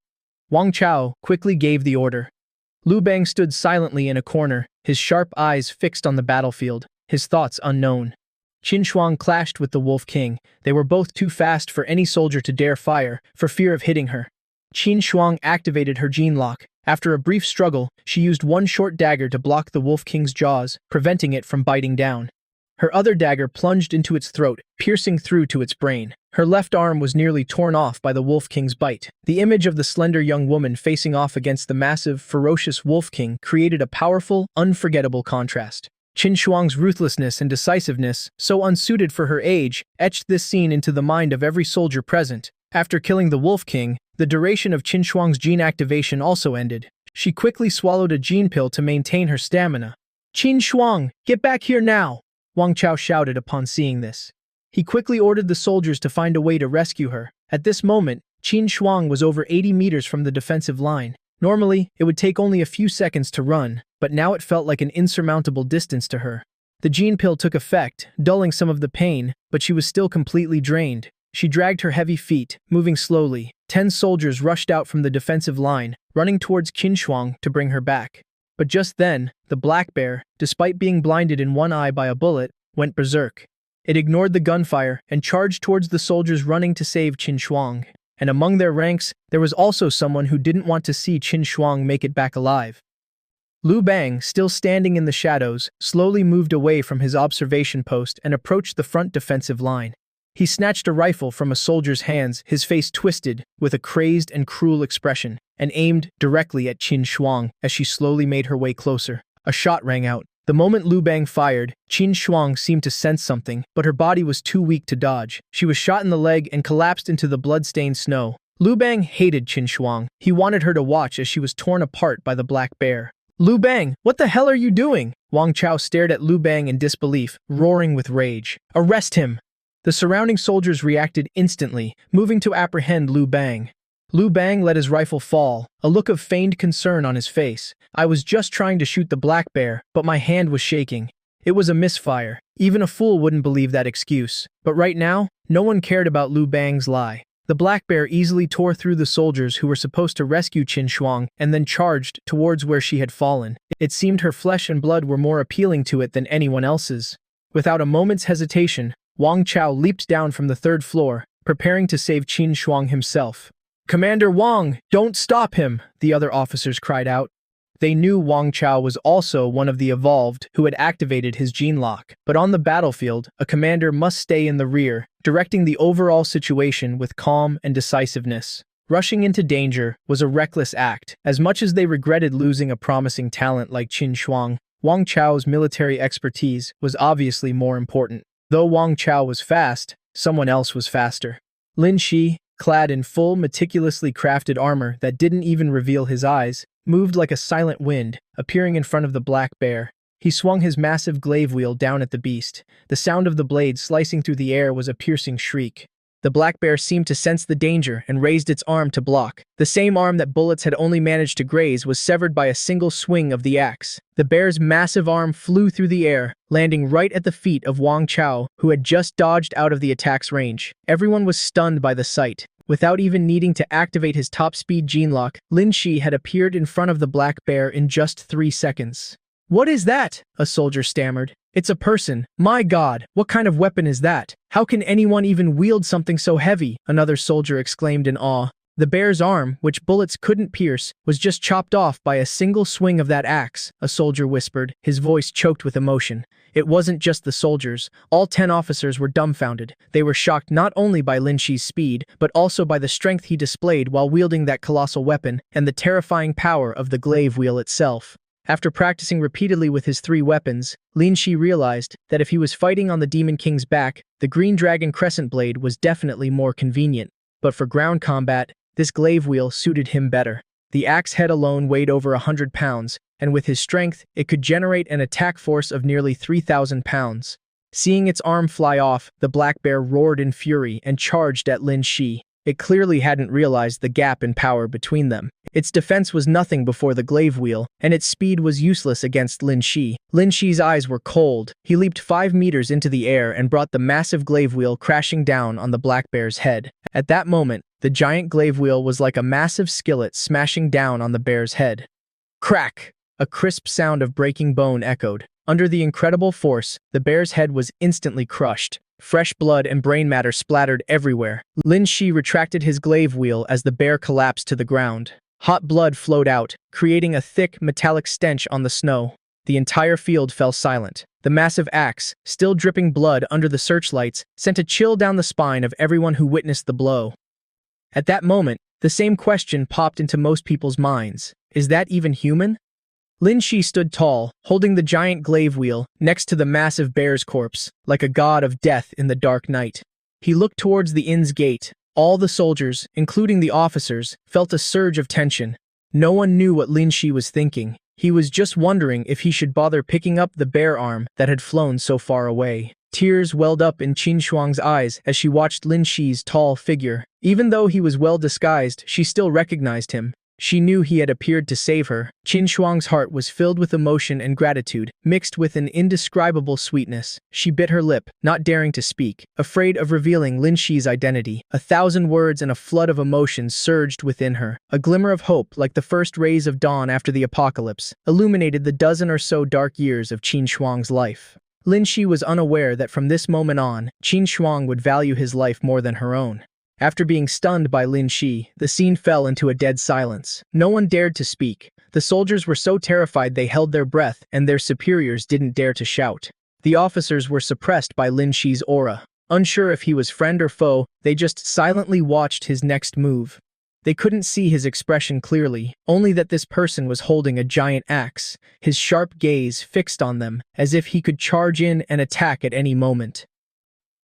Wang Chao quickly gave the order. Lu Bang stood silently in a corner, his sharp eyes fixed on the battlefield, his thoughts unknown. Qin Shuang clashed with the Wolf King. They were both too fast for any soldier to dare fire, for fear of hitting her. Qin Shuang activated her gene lock. After a brief struggle, she used one short dagger to block the Wolf King's jaws, preventing it from biting down. Her other dagger plunged into its throat, piercing through to its brain. Her left arm was nearly torn off by the Wolf King's bite. The image of the slender young woman facing off against the massive, ferocious Wolf King created a powerful, unforgettable contrast. Qin Shuang's ruthlessness and decisiveness, so unsuited for her age, etched this scene into the mind of every soldier present. After killing the Wolf King, the duration of Qin Shuang's gene activation also ended. She quickly swallowed a gene pill to maintain her stamina. "Qin Shuang, get back here now!" Wang Chao shouted upon seeing this. He quickly ordered the soldiers to find a way to rescue her. At this moment, Qin Shuang was over 80 meters from the defensive line. Normally, it would take only a few seconds to run, but now it felt like an insurmountable distance to her. The gene pill took effect, dulling some of the pain, but she was still completely drained. She dragged her heavy feet, moving slowly. 10 soldiers rushed out from the defensive line, running towards Qin Shuang to bring her back. But just then, the black bear, despite being blinded in one eye by a bullet, went berserk. It ignored the gunfire and charged towards the soldiers running to save Qin Shuang. And among their ranks, there was also someone who didn't want to see Qin Shuang make it back alive. Lu Bang, still standing in the shadows, slowly moved away from his observation post and approached the front defensive line. He snatched a rifle from a soldier's hands, his face twisted, with a crazed and cruel expression, and aimed directly at Qin Shuang as she slowly made her way closer. A shot rang out. The moment Lu Bang fired, Qin Shuang seemed to sense something, but her body was too weak to dodge. She was shot in the leg and collapsed into the blood-stained snow. Lu Bang hated Qin Shuang. He wanted her to watch as she was torn apart by the black bear. Lu Bang, what the hell are you doing? Wang Chao stared at Lu Bang in disbelief, roaring with rage. Arrest him! The surrounding soldiers reacted instantly, moving to apprehend Lu Bang. Lu Bang let his rifle fall, a look of feigned concern on his face. I was just trying to shoot the black bear, but my hand was shaking. It was a misfire. Even a fool wouldn't believe that excuse. But right now, no one cared about Lu Bang's lie. The black bear easily tore through the soldiers who were supposed to rescue Qin Shuang and then charged towards where she had fallen. It seemed her flesh and blood were more appealing to it than anyone else's. Without a moment's hesitation, Wang Chao leaped down from the third floor, preparing to save Qin Shuang himself. "Commander Wang, don't stop him!" the other officers cried out. They knew Wang Chao was also one of the evolved who had activated his gene lock. But on the battlefield, a commander must stay in the rear, directing the overall situation with calm and decisiveness. Rushing into danger was a reckless act. As much as they regretted losing a promising talent like Qin Shuang, Wang Chao's military expertise was obviously more important. Though Wang Chao was fast, someone else was faster. Lin Shi, clad in full, meticulously crafted armor that didn't even reveal his eyes, moved like a silent wind, appearing in front of the black bear. He swung his massive glaive wheel down at the beast. The sound of the blade slicing through the air was a piercing shriek. The black bear seemed to sense the danger and raised its arm to block. The same arm that bullets had only managed to graze was severed by a single swing of the axe. The bear's massive arm flew through the air, landing right at the feet of Wang Chao, who had just dodged out of the attack's range. Everyone was stunned by the sight. Without even needing to activate his top-speed gene lock, Lin Shi had appeared in front of the black bear in just 3 seconds. "What is that?" a soldier stammered. "It's a person. My God, what kind of weapon is that? How can anyone even wield something so heavy?" another soldier exclaimed in awe. The bear's arm, which bullets couldn't pierce, was just chopped off by a single swing of that axe, a soldier whispered, his voice choked with emotion. It wasn't just the soldiers. All 10 officers were dumbfounded. They were shocked not only by Lin Shi's speed, but also by the strength he displayed while wielding that colossal weapon, and the terrifying power of the glaive wheel itself. After practicing repeatedly with his 3 weapons, Lin Shi realized that if he was fighting on the Demon King's back, the Green Dragon Crescent Blade was definitely more convenient. But for ground combat, this glaive wheel suited him better. The axe head alone weighed over 100 pounds, and with his strength, it could generate an attack force of nearly 3,000 pounds. Seeing its arm fly off, the black bear roared in fury and charged at Lin Shi. It clearly hadn't realized the gap in power between them. Its defense was nothing before the glaive wheel, and its speed was useless against Lin Shi. Lin Shi's eyes were cold. He leaped 5 meters into the air and brought the massive glaive wheel crashing down on the black bear's head. At that moment, the giant glaive wheel was like a massive skillet smashing down on the bear's head. Crack! A crisp sound of breaking bone echoed. Under the incredible force, the bear's head was instantly crushed. Fresh blood and brain matter splattered everywhere. Lin Shi retracted his glaive wheel as the bear collapsed to the ground. Hot blood flowed out, creating a thick, metallic stench on the snow. The entire field fell silent. The massive axe, still dripping blood under the searchlights, sent a chill down the spine of everyone who witnessed the blow. At that moment, the same question popped into most people's minds. Is that even human? Lin Shi stood tall, holding the giant glaive wheel, next to the massive bear's corpse, like a god of death in the dark night. He looked towards the inn's gate. All the soldiers, including the officers, felt a surge of tension. No one knew what Lin Shi was thinking. He was just wondering if he should bother picking up the bear arm that had flown so far away. Tears welled up in Qin Shuang's eyes as she watched Lin Shi's tall figure. Even though he was well disguised, she still recognized him. She knew he had appeared to save her. Qin Shuang's heart was filled with emotion and gratitude, mixed with an indescribable sweetness. She bit her lip, not daring to speak, afraid of revealing Lin Shi's identity. 1,000 words and a flood of emotions surged within her. A glimmer of hope, like the first rays of dawn after the apocalypse, illuminated the dozen or so dark years of Qin Shuang's life. Lin Shi was unaware that from this moment on, Qin Shuang would value his life more than her own. After being stunned by Lin Shi, the scene fell into a dead silence. No one dared to speak. The soldiers were so terrified they held their breath, and their superiors didn't dare to shout. The officers were suppressed by Lin Shi's aura. Unsure if he was friend or foe, they just silently watched his next move. They couldn't see his expression clearly, only that this person was holding a giant axe, his sharp gaze fixed on them, as if he could charge in and attack at any moment.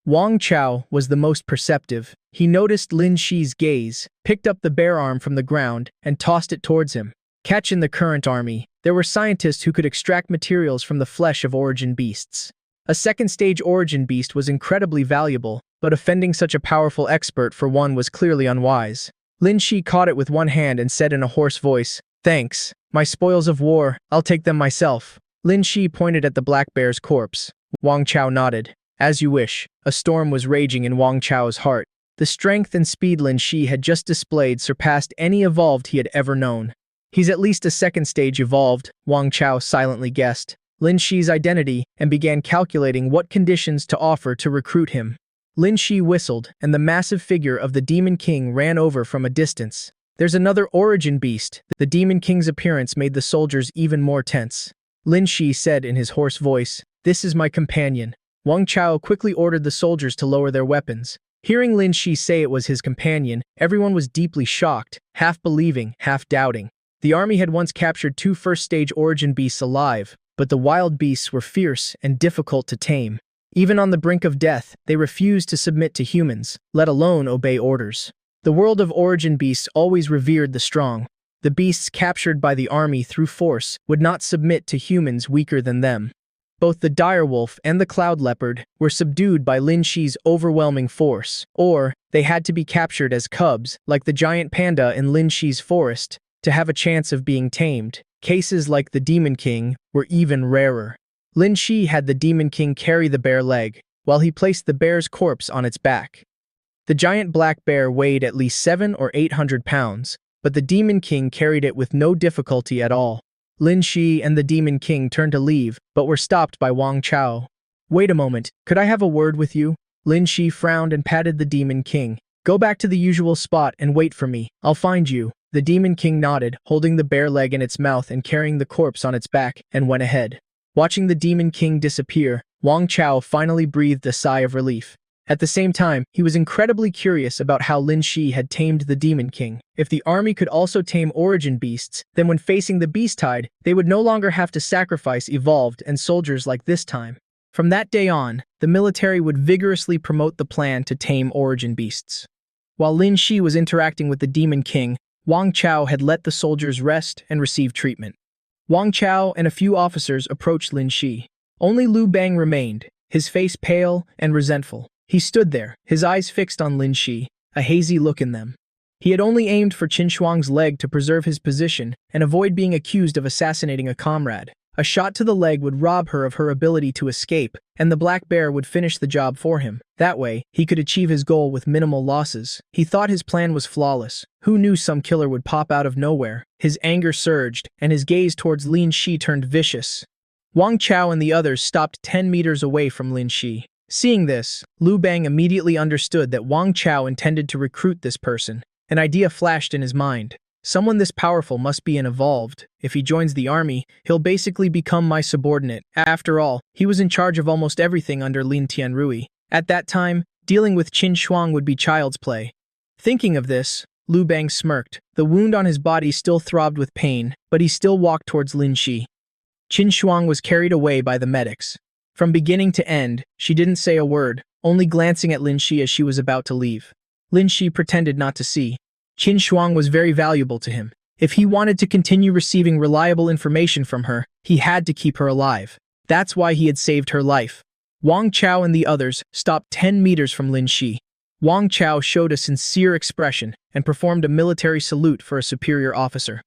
Wang Chao was the most perceptive. He noticed Lin Shi's gaze, picked up the bear arm from the ground, and tossed it towards him. Catch in the current army, there were scientists who could extract materials from the flesh of origin beasts. A second-stage origin beast was incredibly valuable, but offending such a powerful expert for one was clearly unwise. Lin Shi caught it with one hand and said in a hoarse voice, "Thanks. My spoils of war, I'll take them myself." Lin Shi pointed at the black bear's corpse. Wang Chao nodded. As you wish. A storm was raging in Wang Chao's heart. The strength and speed Lin Shi had just displayed surpassed any evolved he had ever known. He's at least a second-stage evolved, Wang Chao silently guessed. Lin Shi's identity and began calculating what conditions to offer to recruit him. Lin Shi whistled, and the massive figure of the Demon King ran over from a distance. There's another origin beast. The Demon King's appearance made the soldiers even more tense. Lin Shi said in his hoarse voice, "This is my companion." Wang Chao quickly ordered the soldiers to lower their weapons. Hearing Lin Shi say it was his companion, everyone was deeply shocked, half believing, half doubting. The army had once captured 2 first-stage origin beasts alive, but the wild beasts were fierce and difficult to tame. Even on the brink of death, they refused to submit to humans, let alone obey orders. The world of origin beasts always revered the strong. The beasts captured by the army through force would not submit to humans weaker than them. Both the direwolf and the cloud leopard were subdued by Lin Shi's overwhelming force, or they had to be captured as cubs, like the giant panda in Lin Shi's forest, to have a chance of being tamed. Cases like the Demon King were even rarer. Lin Shi had the Demon King carry the bare leg, while he placed the bear's corpse on its back. The giant black bear weighed at least 700 or 800 pounds, but the Demon King carried it with no difficulty at all. Lin Shi and the Demon King turned to leave, but were stopped by Wang Chao. "Wait a moment, could I have a word with you?" Lin Shi frowned and patted the Demon King. "Go back to the usual spot and wait for me. I'll find you." The Demon King nodded, holding the bare leg in its mouth and carrying the corpse on its back, and went ahead. Watching the Demon King disappear, Wang Chao finally breathed a sigh of relief. At the same time, he was incredibly curious about how Lin Shi had tamed the Demon King. If the army could also tame origin beasts, then when facing the beast tide, they would no longer have to sacrifice evolved and soldiers like this time. From that day on, the military would vigorously promote the plan to tame origin beasts. While Lin Shi was interacting with the Demon King, Wang Chao had let the soldiers rest and receive treatment. Wang Chao and a few officers approached Lin Shi. Only Lu Bang remained, his face pale and resentful. He stood there, his eyes fixed on Lin Shi, a hazy look in them. He had only aimed for Qin Shuang's leg to preserve his position and avoid being accused of assassinating a comrade. A shot to the leg would rob her of her ability to escape, and the black bear would finish the job for him. That way, he could achieve his goal with minimal losses. He thought his plan was flawless. Who knew some killer would pop out of nowhere? His anger surged, and his gaze towards Lin Shi turned vicious. Wang Chao and the others stopped 10 meters away from Lin Shi. Seeing this, Lu Bang immediately understood that Wang Chao intended to recruit this person. An idea flashed in his mind. Someone this powerful must be an evolved. If he joins the army, he'll basically become my subordinate. After all, he was in charge of almost everything under Lin Tianrui. At that time, dealing with Qin Shuang would be child's play. Thinking of this, Lu Bang smirked. The wound on his body still throbbed with pain, but he still walked towards Lin Shi. Qin Shuang was carried away by the medics. From beginning to end, she didn't say a word, only glancing at Lin Shi as she was about to leave. Lin Shi pretended not to see. Qin Shuang was very valuable to him. If he wanted to continue receiving reliable information from her, he had to keep her alive. That's why he had saved her life. Wang Chao and the others stopped 10 meters from Lin Shi. Wang Chao showed a sincere expression and performed a military salute for a superior officer.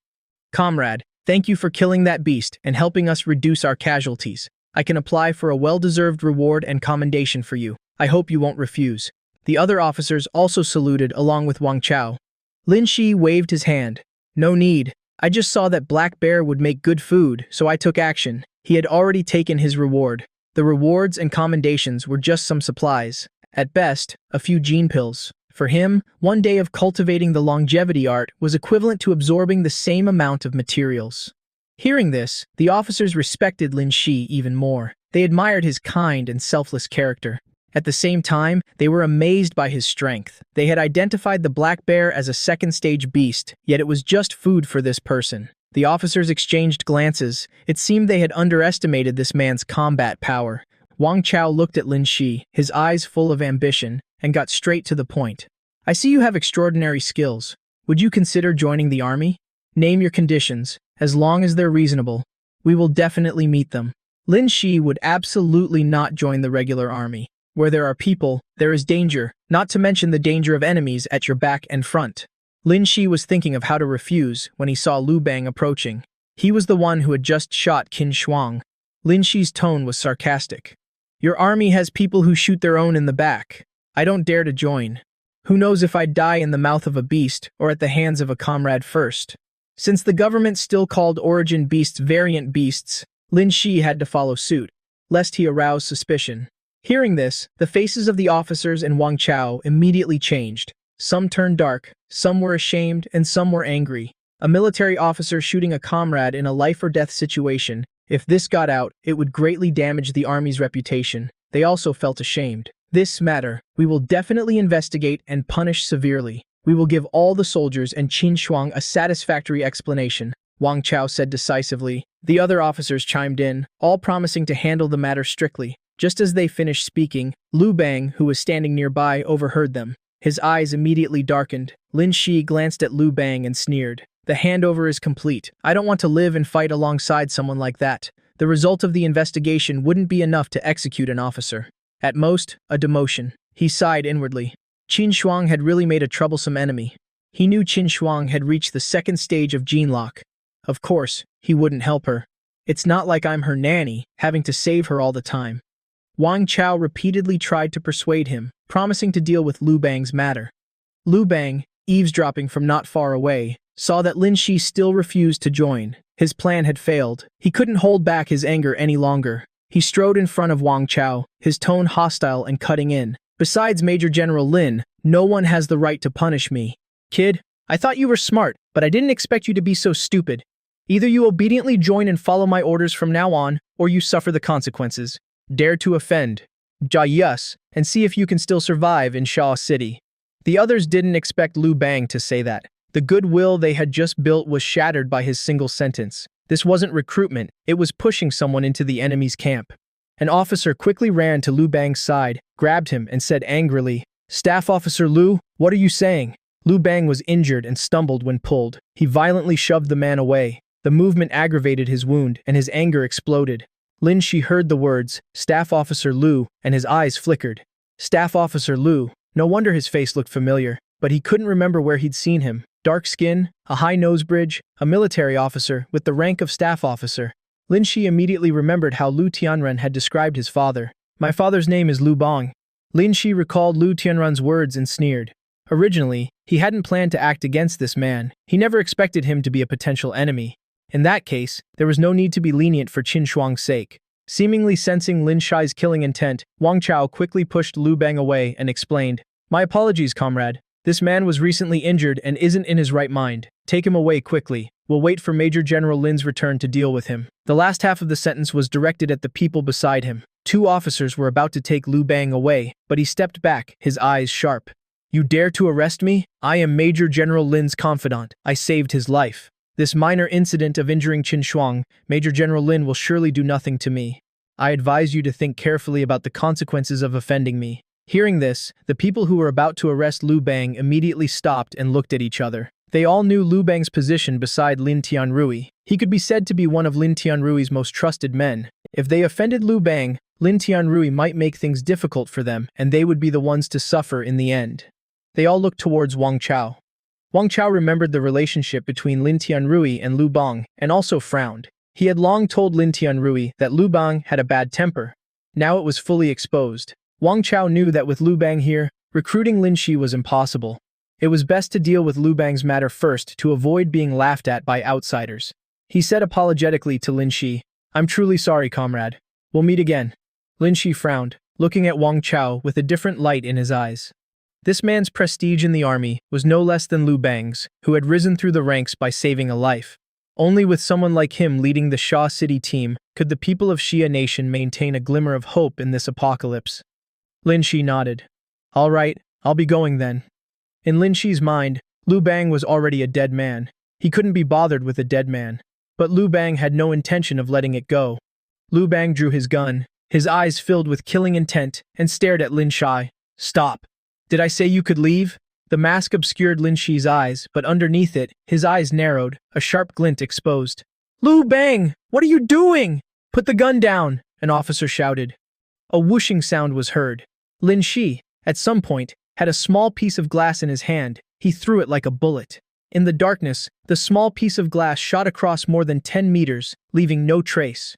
"Comrade, thank you for killing that beast and helping us reduce our casualties. I can apply for a well-deserved reward and commendation for you. I hope you won't refuse." The other officers also saluted along with Wang Chao. Lin Shi waved his hand. "No need. I just saw that Black Bear would make good food, so I took action." He had already taken his reward. The rewards and commendations were just some supplies. At best, a few gene pills. For him, one day of cultivating the longevity art was equivalent to absorbing the same amount of materials. Hearing this, the officers respected Lin Shi even more. They admired his kind and selfless character. At the same time, they were amazed by his strength. They had identified the black bear as a second-stage beast, yet it was just food for this person. The officers exchanged glances. It seemed they had underestimated this man's combat power. Wang Chao looked at Lin Shi, his eyes full of ambition, and got straight to the point. I see you have extraordinary skills. Would you consider joining the army? Name your conditions. As long as they're reasonable, we will definitely meet them. Lin Shi would absolutely not join the regular army. Where there are people, there is danger, not to mention the danger of enemies at your back and front. Lin Shi was thinking of how to refuse when he saw Lu Bang approaching. He was the one who had just shot Qin Shuang. Lin Shi's tone was sarcastic. Your army has people who shoot their own in the back. I don't dare to join. Who knows if I'd die in the mouth of a beast or at the hands of a comrade first. Since the government still called origin beasts variant beasts, Lin Shi had to follow suit, lest he arouse suspicion. Hearing this, the faces of the officers and Wang Chao immediately changed. Some turned dark, some were ashamed, and some were angry. A military officer shooting a comrade in a life-or-death situation. If this got out, it would greatly damage the army's reputation. They also felt ashamed. This matter, we will definitely investigate and punish severely. We will give all the soldiers and Qin Shuang a satisfactory explanation, Wang Chao said decisively. The other officers chimed in, all promising to handle the matter strictly. Just as they finished speaking, Lu Bang, who was standing nearby, overheard them. His eyes immediately darkened. Lin Shi glanced at Lu Bang and sneered. The handover is complete. I don't want to live and fight alongside someone like that. The result of the investigation wouldn't be enough to execute an officer. At most, a demotion. He sighed inwardly. Qin Shuang had really made a troublesome enemy. He knew Qin Shuang had reached the second stage of gene lock. Of course, he wouldn't help her. It's not like I'm her nanny, having to save her all the time. Wang Chao repeatedly tried to persuade him, promising to deal with Lu Bang's matter. Lu Bang, eavesdropping from not far away, saw that Lin Shi still refused to join. His plan had failed. He couldn't hold back his anger any longer. He strode in front of Wang Chao, his tone hostile and cutting in. Besides Major General Lin, no one has the right to punish me. Kid, I thought you were smart, but I didn't expect you to be so stupid. Either you obediently join and follow my orders from now on, or you suffer the consequences. Dare to offend. Yes, and see if you can still survive in Shaw City. The others didn't expect Lu Bang to say that. The goodwill they had just built was shattered by his single sentence. This wasn't recruitment, it was pushing someone into the enemy's camp. An officer quickly ran to Lu Bang's side, grabbed him, and said angrily, Staff Officer Lu, what are you saying? Lu Bang was injured and stumbled when pulled. He violently shoved the man away. The movement aggravated his wound, and his anger exploded. Lin Shi heard the words, Staff Officer Lu, and his eyes flickered. Staff Officer Lu. No wonder his face looked familiar, but he couldn't remember where he'd seen him. Dark skin, a high nose bridge, a military officer with the rank of staff officer. Lin Shi immediately remembered how Lu Tianren had described his father. My father's name is Lu Bang. Lin Shi recalled Lu Tianren's words and sneered. Originally, he hadn't planned to act against this man. He never expected him to be a potential enemy. In that case, there was no need to be lenient for Qin Shuang's sake. Seemingly sensing Lin Shi's killing intent, Wang Chao quickly pushed Lu Bang away and explained, My apologies, comrade. This man was recently injured and isn't in his right mind. Take him away quickly. We'll wait for Major General Lin's return to deal with him. The last half of the sentence was directed at the people beside him. Two officers were about to take Lu Bang away, but he stepped back, his eyes sharp. You dare to arrest me? I am Major General Lin's confidant. I saved his life. This minor incident of injuring Qin Shuang, Major General Lin will surely do nothing to me. I advise you to think carefully about the consequences of offending me. Hearing this, the people who were about to arrest Lu Bang immediately stopped and looked at each other. They all knew Lu Bang's position beside Lin Tianrui. He could be said to be one of Lin Tianrui's most trusted men. If they offended Lu Bang, Lin Tianrui might make things difficult for them, and they would be the ones to suffer in the end. They all looked towards Wang Chao. Wang Chao remembered the relationship between Lin Tianrui and Lu Bang, and also frowned. He had long told Lin Tianrui that Lu Bang had a bad temper. Now it was fully exposed. Wang Chao knew that with Lu Bang here, recruiting Lin Shi was impossible. It was best to deal with Lu Bang's matter first to avoid being laughed at by outsiders. He said apologetically to Lin Shi, I'm truly sorry, comrade. We'll meet again. Lin Shi frowned, looking at Wang Chao with a different light in his eyes. This man's prestige in the army was no less than Lu Bang's, who had risen through the ranks by saving a life. Only with someone like him leading the Shaw City team could the people of Xia Nation maintain a glimmer of hope in this apocalypse. Lin Shi nodded. All right, I'll be going then. In Lin Shi's mind, Lu Bang was already a dead man. He couldn't be bothered with a dead man. But Lu Bang had no intention of letting it go. Lu Bang drew his gun, his eyes filled with killing intent, and stared at Lin Shi. Stop. Did I say you could leave? The mask obscured Lin Shi's eyes, but underneath it, his eyes narrowed, a sharp glint exposed. Lu Bang! What are you doing? Put the gun down, an officer shouted. A whooshing sound was heard. Lin Shi, at some point, had a small piece of glass in his hand. He threw it like a bullet. In the darkness, the small piece of glass shot across more than 10 meters, leaving no trace.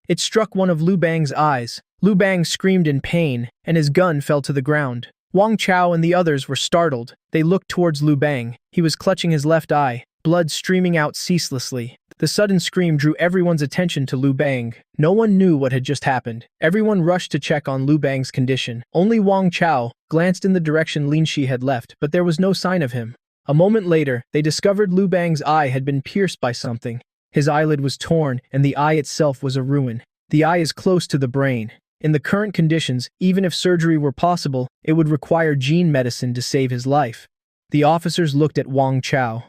It struck one of Lu Bang's eyes. Lu Bang screamed in pain, and his gun fell to the ground. Wang Chao and the others were startled. They looked towards Lu Bang. He was clutching his left eye, blood streaming out ceaselessly. The sudden scream drew everyone's attention to Lu Bang. No one knew what had just happened. Everyone rushed to check on Lu Bang's condition. Only Wang Chao glanced in the direction Lin Shi had left, but there was no sign of him. A moment later, they discovered Lu Bang's eye had been pierced by something. His eyelid was torn, and the eye itself was a ruin. The eye is close to the brain. In the current conditions, even if surgery were possible, it would require gene medicine to save his life. The officers looked at Wang Chao.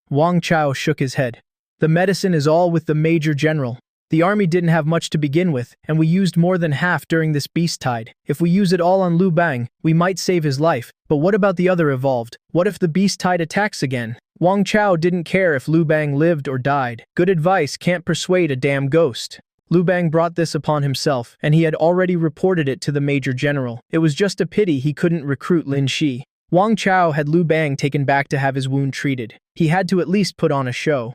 Wang Chao shook his head. The medicine is all with the Major General. The army didn't have much to begin with, and we used more than half during this beast tide. If we use it all on Lu Bang, we might save his life. But what about the other evolved? What if the beast tide attacks again? Wang Chao didn't care if Lu Bang lived or died. Good advice can't persuade a damn ghost. Lu Bang brought this upon himself, and he had already reported it to the Major General. It was just a pity he couldn't recruit Lin Shi. Wang Chao had Lu Bang taken back to have his wound treated. He had to at least put on a show.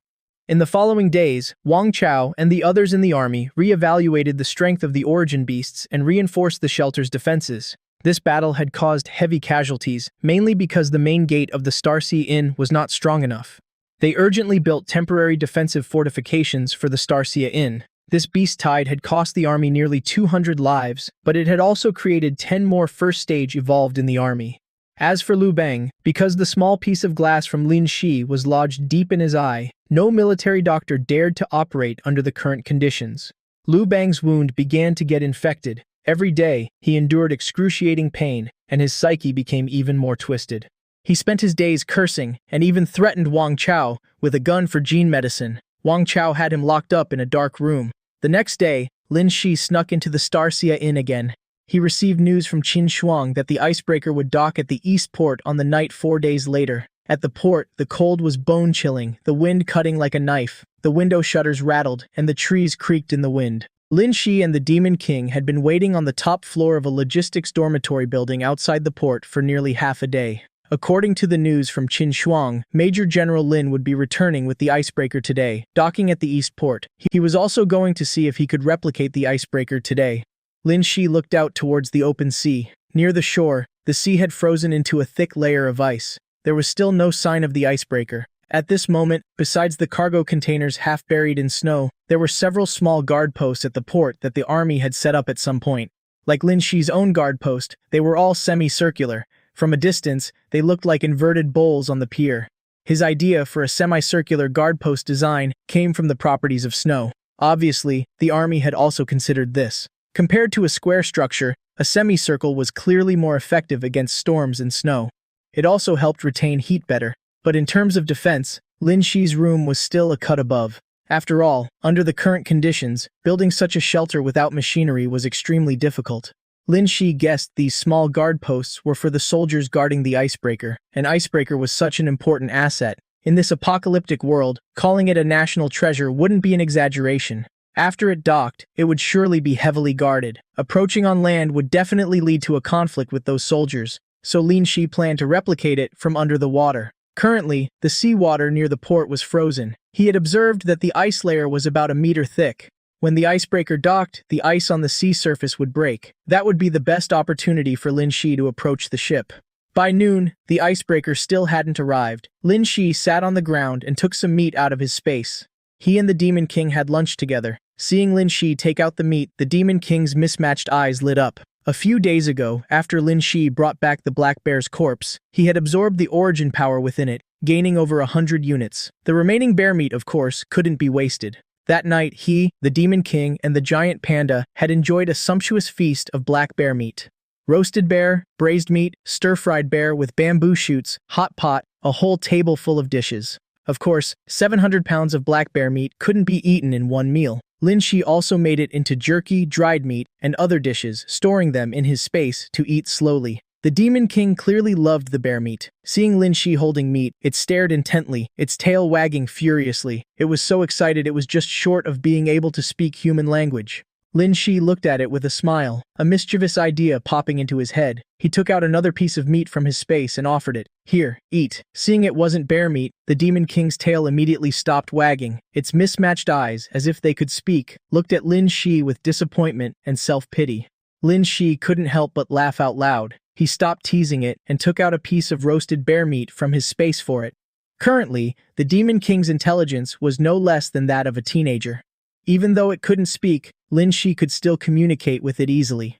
In the following days, Wang Chao and the others in the army re-evaluated the strength of the origin beasts and reinforced the shelter's defenses. This battle had caused heavy casualties, mainly because the main gate of the Starsea Inn was not strong enough. They urgently built temporary defensive fortifications for the Starsea Inn. This beast tide had cost the army nearly 200 lives, but it had also created 10 more first-stage evolved in the army. As for Lu Bang, because the small piece of glass from Lin Shi was lodged deep in his eye, no military doctor dared to operate under the current conditions. Lu Bang's wound began to get infected. Every day, he endured excruciating pain, and his psyche became even more twisted. He spent his days cursing, and even threatened Wang Chao with a gun for gene medicine. Wang Chao had him locked up in a dark room. The next day, Lin Shi snuck into the Starsea Inn again. He received news from Qin Shuang that the icebreaker would dock at the East Port on the night 4 days later. At the port, the cold was bone-chilling, the wind cutting like a knife. The window shutters rattled, and the trees creaked in the wind. Lin Shi and the Demon King had been waiting on the top floor of a logistics dormitory building outside the port for nearly half a day. According to the news from Qin Shuang, Major General Lin would be returning with the icebreaker today, docking at the East Port. He was also going to see if he could replicate the icebreaker today. Lin Shi looked out towards the open sea. Near the shore, the sea had frozen into a thick layer of ice. There was still no sign of the icebreaker. At this moment, besides the cargo containers half buried in snow, there were several small guard posts at the port that the army had set up at some point. Like Lin Shi's own guard post, they were all semicircular. From a distance, they looked like inverted bowls on the pier. His idea for a semicircular guard post design came from the properties of snow. Obviously, the army had also considered this. Compared to a square structure, a semicircle was clearly more effective against storms and snow. It also helped retain heat better. But in terms of defense, Lin Shi's room was still a cut above. After all, under the current conditions, building such a shelter without machinery was extremely difficult. Lin Shi guessed these small guard posts were for the soldiers guarding the icebreaker. An icebreaker was such an important asset. In this apocalyptic world, calling it a national treasure wouldn't be an exaggeration. After it docked, it would surely be heavily guarded. Approaching on land would definitely lead to a conflict with those soldiers, so Lin Shi planned to replicate it from under the water. Currently, the seawater near the port was frozen. He had observed that the ice layer was about a meter thick. When the icebreaker docked, the ice on the sea surface would break. That would be the best opportunity for Lin Shi to approach the ship. By noon, the icebreaker still hadn't arrived. Lin Shi sat on the ground and took some meat out of his space. He and the Demon King had lunch together. Seeing Lin Shi take out the meat, the Demon King's mismatched eyes lit up. A few days ago, after Lin Shi brought back the Black Bear's corpse, he had absorbed the origin power within it, gaining over 100 units. The remaining bear meat, of course, couldn't be wasted. That night, he, the Demon King, and the giant panda had enjoyed a sumptuous feast of black bear meat. Roasted bear, braised meat, stir-fried bear with bamboo shoots, hot pot, a whole table full of dishes. Of course, 700 pounds of black bear meat couldn't be eaten in one meal. Lin Shi also made it into jerky, dried meat, and other dishes, storing them in his space to eat slowly. The Demon King clearly loved the bear meat. Seeing Lin Shi holding meat, it stared intently, its tail wagging furiously. It was so excited it was just short of being able to speak human language. Lin Shi looked at it with a smile, a mischievous idea popping into his head. He took out another piece of meat from his space and offered it. Here, eat. Seeing it wasn't bear meat, the Demon King's tail immediately stopped wagging. Its mismatched eyes, as if they could speak, looked at Lin Shi with disappointment and self-pity. Lin Shi couldn't help but laugh out loud. He stopped teasing it and took out a piece of roasted bear meat from his space for it. Currently, the Demon King's intelligence was no less than that of a teenager. Even though it couldn't speak, Lin Shi could still communicate with it easily.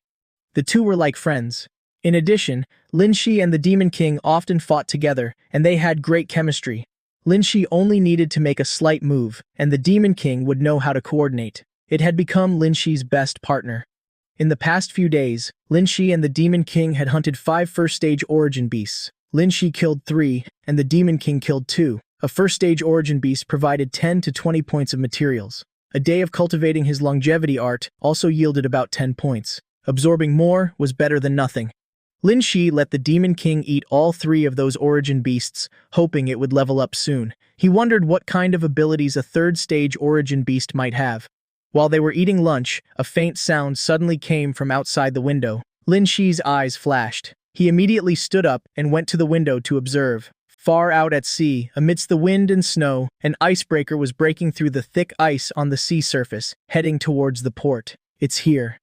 The two were like friends. In addition, Lin Shi and the Demon King often fought together, and they had great chemistry. Lin Shi only needed to make a slight move, and the Demon King would know how to coordinate. It had become Lin Shi's best partner. In the past few days, Lin Shi and the Demon King had hunted 5 first-stage origin beasts. Lin Shi killed 3, and the Demon King killed 2. A first-stage origin beast provided 10 to 20 points of materials. A day of cultivating his longevity art also yielded about 10 points. Absorbing more was better than nothing. Lin Shi let the Demon King eat all 3 of those origin beasts, hoping it would level up soon. He wondered what kind of abilities a third-stage origin beast might have. While they were eating lunch, a faint sound suddenly came from outside the window. Lin Shi's eyes flashed. He immediately stood up and went to the window to observe. Far out at sea, amidst the wind and snow, an icebreaker was breaking through the thick ice on the sea surface, heading towards the port. It's here.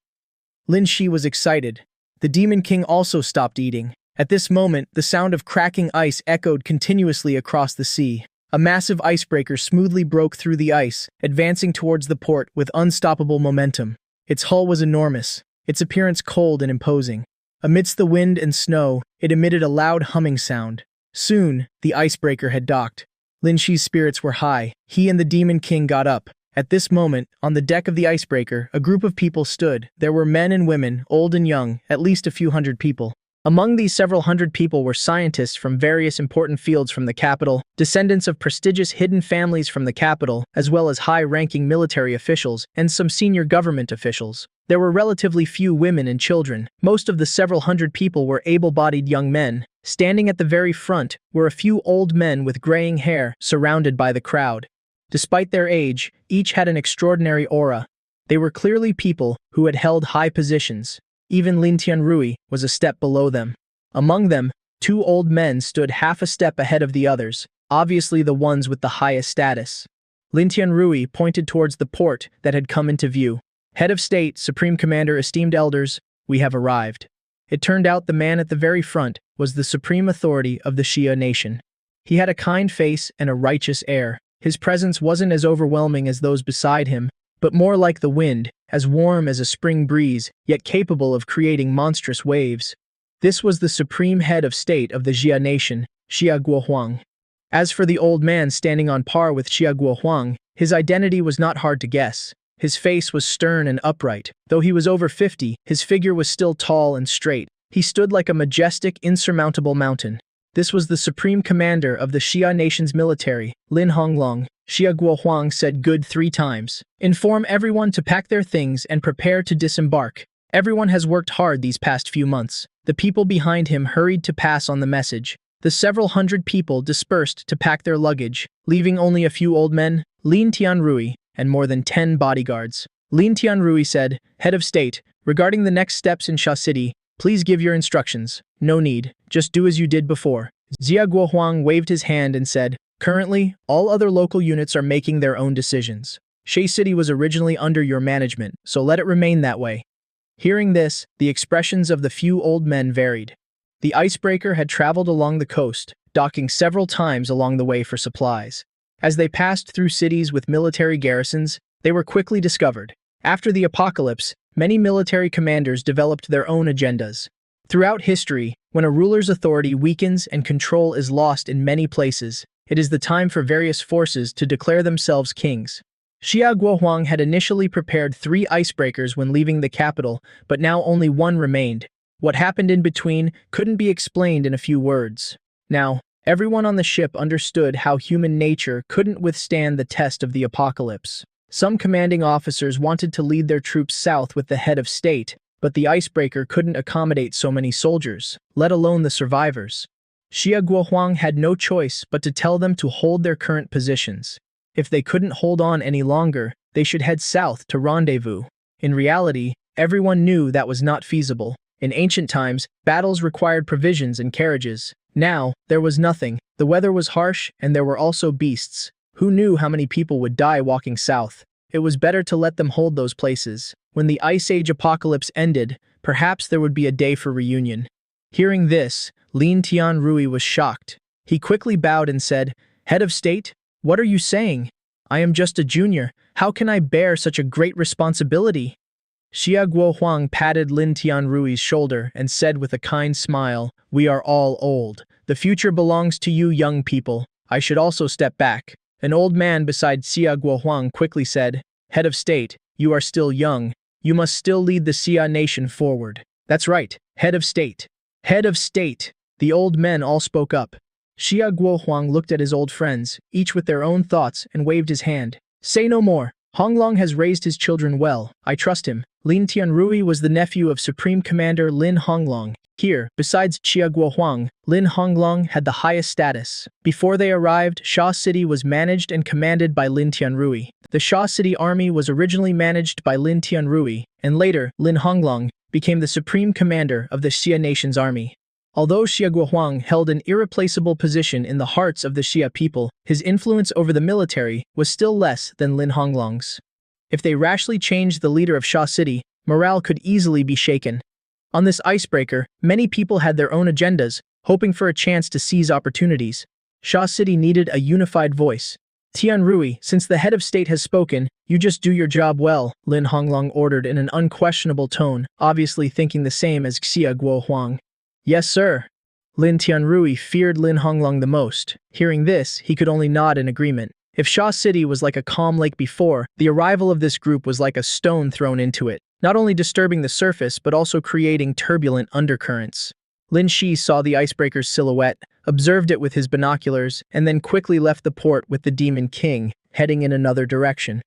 Lin Shi was excited. The Demon King also stopped eating. At this moment, the sound of cracking ice echoed continuously across the sea. A massive icebreaker smoothly broke through the ice, advancing towards the port with unstoppable momentum. Its hull was enormous, its appearance cold and imposing. Amidst the wind and snow, it emitted a loud humming sound. Soon, the icebreaker had docked. Lin Shi's spirits were high. He and the Demon King got up. At this moment, on the deck of the icebreaker, a group of people stood. There were men and women, old and young, at least a few hundred people. Among these several hundred people were scientists from various important fields from the capital, descendants of prestigious hidden families from the capital, as well as high-ranking military officials and some senior government officials. There were relatively few women and children. Most of the several hundred people were able-bodied young men. Standing at the very front were a few old men with graying hair, surrounded by the crowd. Despite their age, each had an extraordinary aura. They were clearly people who had held high positions. Even Lin Tianrui was a step below them. Among them, 2 old men stood half a step ahead of the others, obviously the ones with the highest status. Lin Tianrui pointed towards the port that had come into view. Head of state, Supreme Commander, esteemed elders, we have arrived. It turned out the man at the very front was the supreme authority of the Xia nation. He had a kind face and a righteous air. His presence wasn't as overwhelming as those beside him, but more like the wind, as warm as a spring breeze, yet capable of creating monstrous waves. This was the supreme head of state of the Xia nation, Xia Guohuang. As for the old man standing on par with Xia Guohuang, his identity was not hard to guess. His face was stern and upright. Though he was over 50, his figure was still tall and straight. He stood like a majestic, insurmountable mountain. This was the supreme commander of the Xia nation's military, Lin Honglong. Xia Guohuang said good 3 times. Inform everyone to pack their things and prepare to disembark. Everyone has worked hard these past few months. The people behind him hurried to pass on the message. The several hundred people dispersed to pack their luggage, leaving only a few old men, Lin Tianrui, and more than 10 bodyguards. Lin Tianrui said, Head of State, regarding the next steps in Xia City, please give your instructions. No need, just do as you did before. Xia Guohuang waved his hand and said, Currently, all other local units are making their own decisions. Xia City was originally under your management, so let it remain that way. Hearing this, the expressions of the few old men varied. The icebreaker had traveled along the coast, docking several times along the way for supplies. As they passed through cities with military garrisons, they were quickly discovered. After the apocalypse, many military commanders developed their own agendas. Throughout history, when a ruler's authority weakens and control is lost in many places, it is the time for various forces to declare themselves kings. Xia Guohuang had initially prepared 3 icebreakers when leaving the capital, but now only 1 remained. What happened in between couldn't be explained in a few words. Now, everyone on the ship understood how human nature couldn't withstand the test of the apocalypse. Some commanding officers wanted to lead their troops south with the head of state, but the icebreaker couldn't accommodate so many soldiers, let alone the survivors. Xia Guohuang had no choice but to tell them to hold their current positions. If they couldn't hold on any longer, they should head south to rendezvous. In reality, everyone knew that was not feasible. In ancient times, battles required provisions and carriages. Now, there was nothing. The weather was harsh, and there were also beasts. Who knew how many people would die walking south? It was better to let them hold those places. When the Ice Age apocalypse ended, perhaps there would be a day for reunion. Hearing this, Lin Tianrui was shocked. He quickly bowed and said, "Head of state, what are you saying? I am just a junior. How can I bear such a great responsibility?" Xia Guohuang patted Lin Tianrui's shoulder and said with a kind smile, "We are all old. The future belongs to you young people. I should also step back." An old man beside Xia Guohuang quickly said, "Head of state, you are still young. You must still lead the Xia nation forward." "That's right, head of state. Head of state." The old men all spoke up. Xia Guohuang looked at his old friends, each with their own thoughts, and waved his hand. "Say no more. Honglong has raised his children well. I trust him." Lin Tianrui was the nephew of Supreme Commander Lin Honglong. Here, besides Xia Guohuang, Lin Honglong had the highest status. Before they arrived, Sha City was managed and commanded by Lin Tianrui. The Sha City army was originally managed by Lin Tianrui, and later, Lin Honglong became the supreme commander of the Xia nation's army. Although Xia Guohuang held an irreplaceable position in the hearts of the Xia people, his influence over the military was still less than Lin Honglong's. If they rashly changed the leader of Sha City, morale could easily be shaken. On this icebreaker, many people had their own agendas, hoping for a chance to seize opportunities. Sha City needed a unified voice. "Tianrui, since the head of state has spoken, you just do your job well," Lin Honglong ordered in an unquestionable tone, obviously thinking the same as Xia Guohuang. "Yes, sir." Lin Tianrui feared Lin Honglong the most. Hearing this, he could only nod in agreement. If Sha City was like a calm lake before, the arrival of this group was like a stone thrown into it, not only disturbing the surface but also creating turbulent undercurrents. Lin Shi saw the icebreaker's silhouette, observed it with his binoculars, and then quickly left the port with the Demon King, heading in another direction.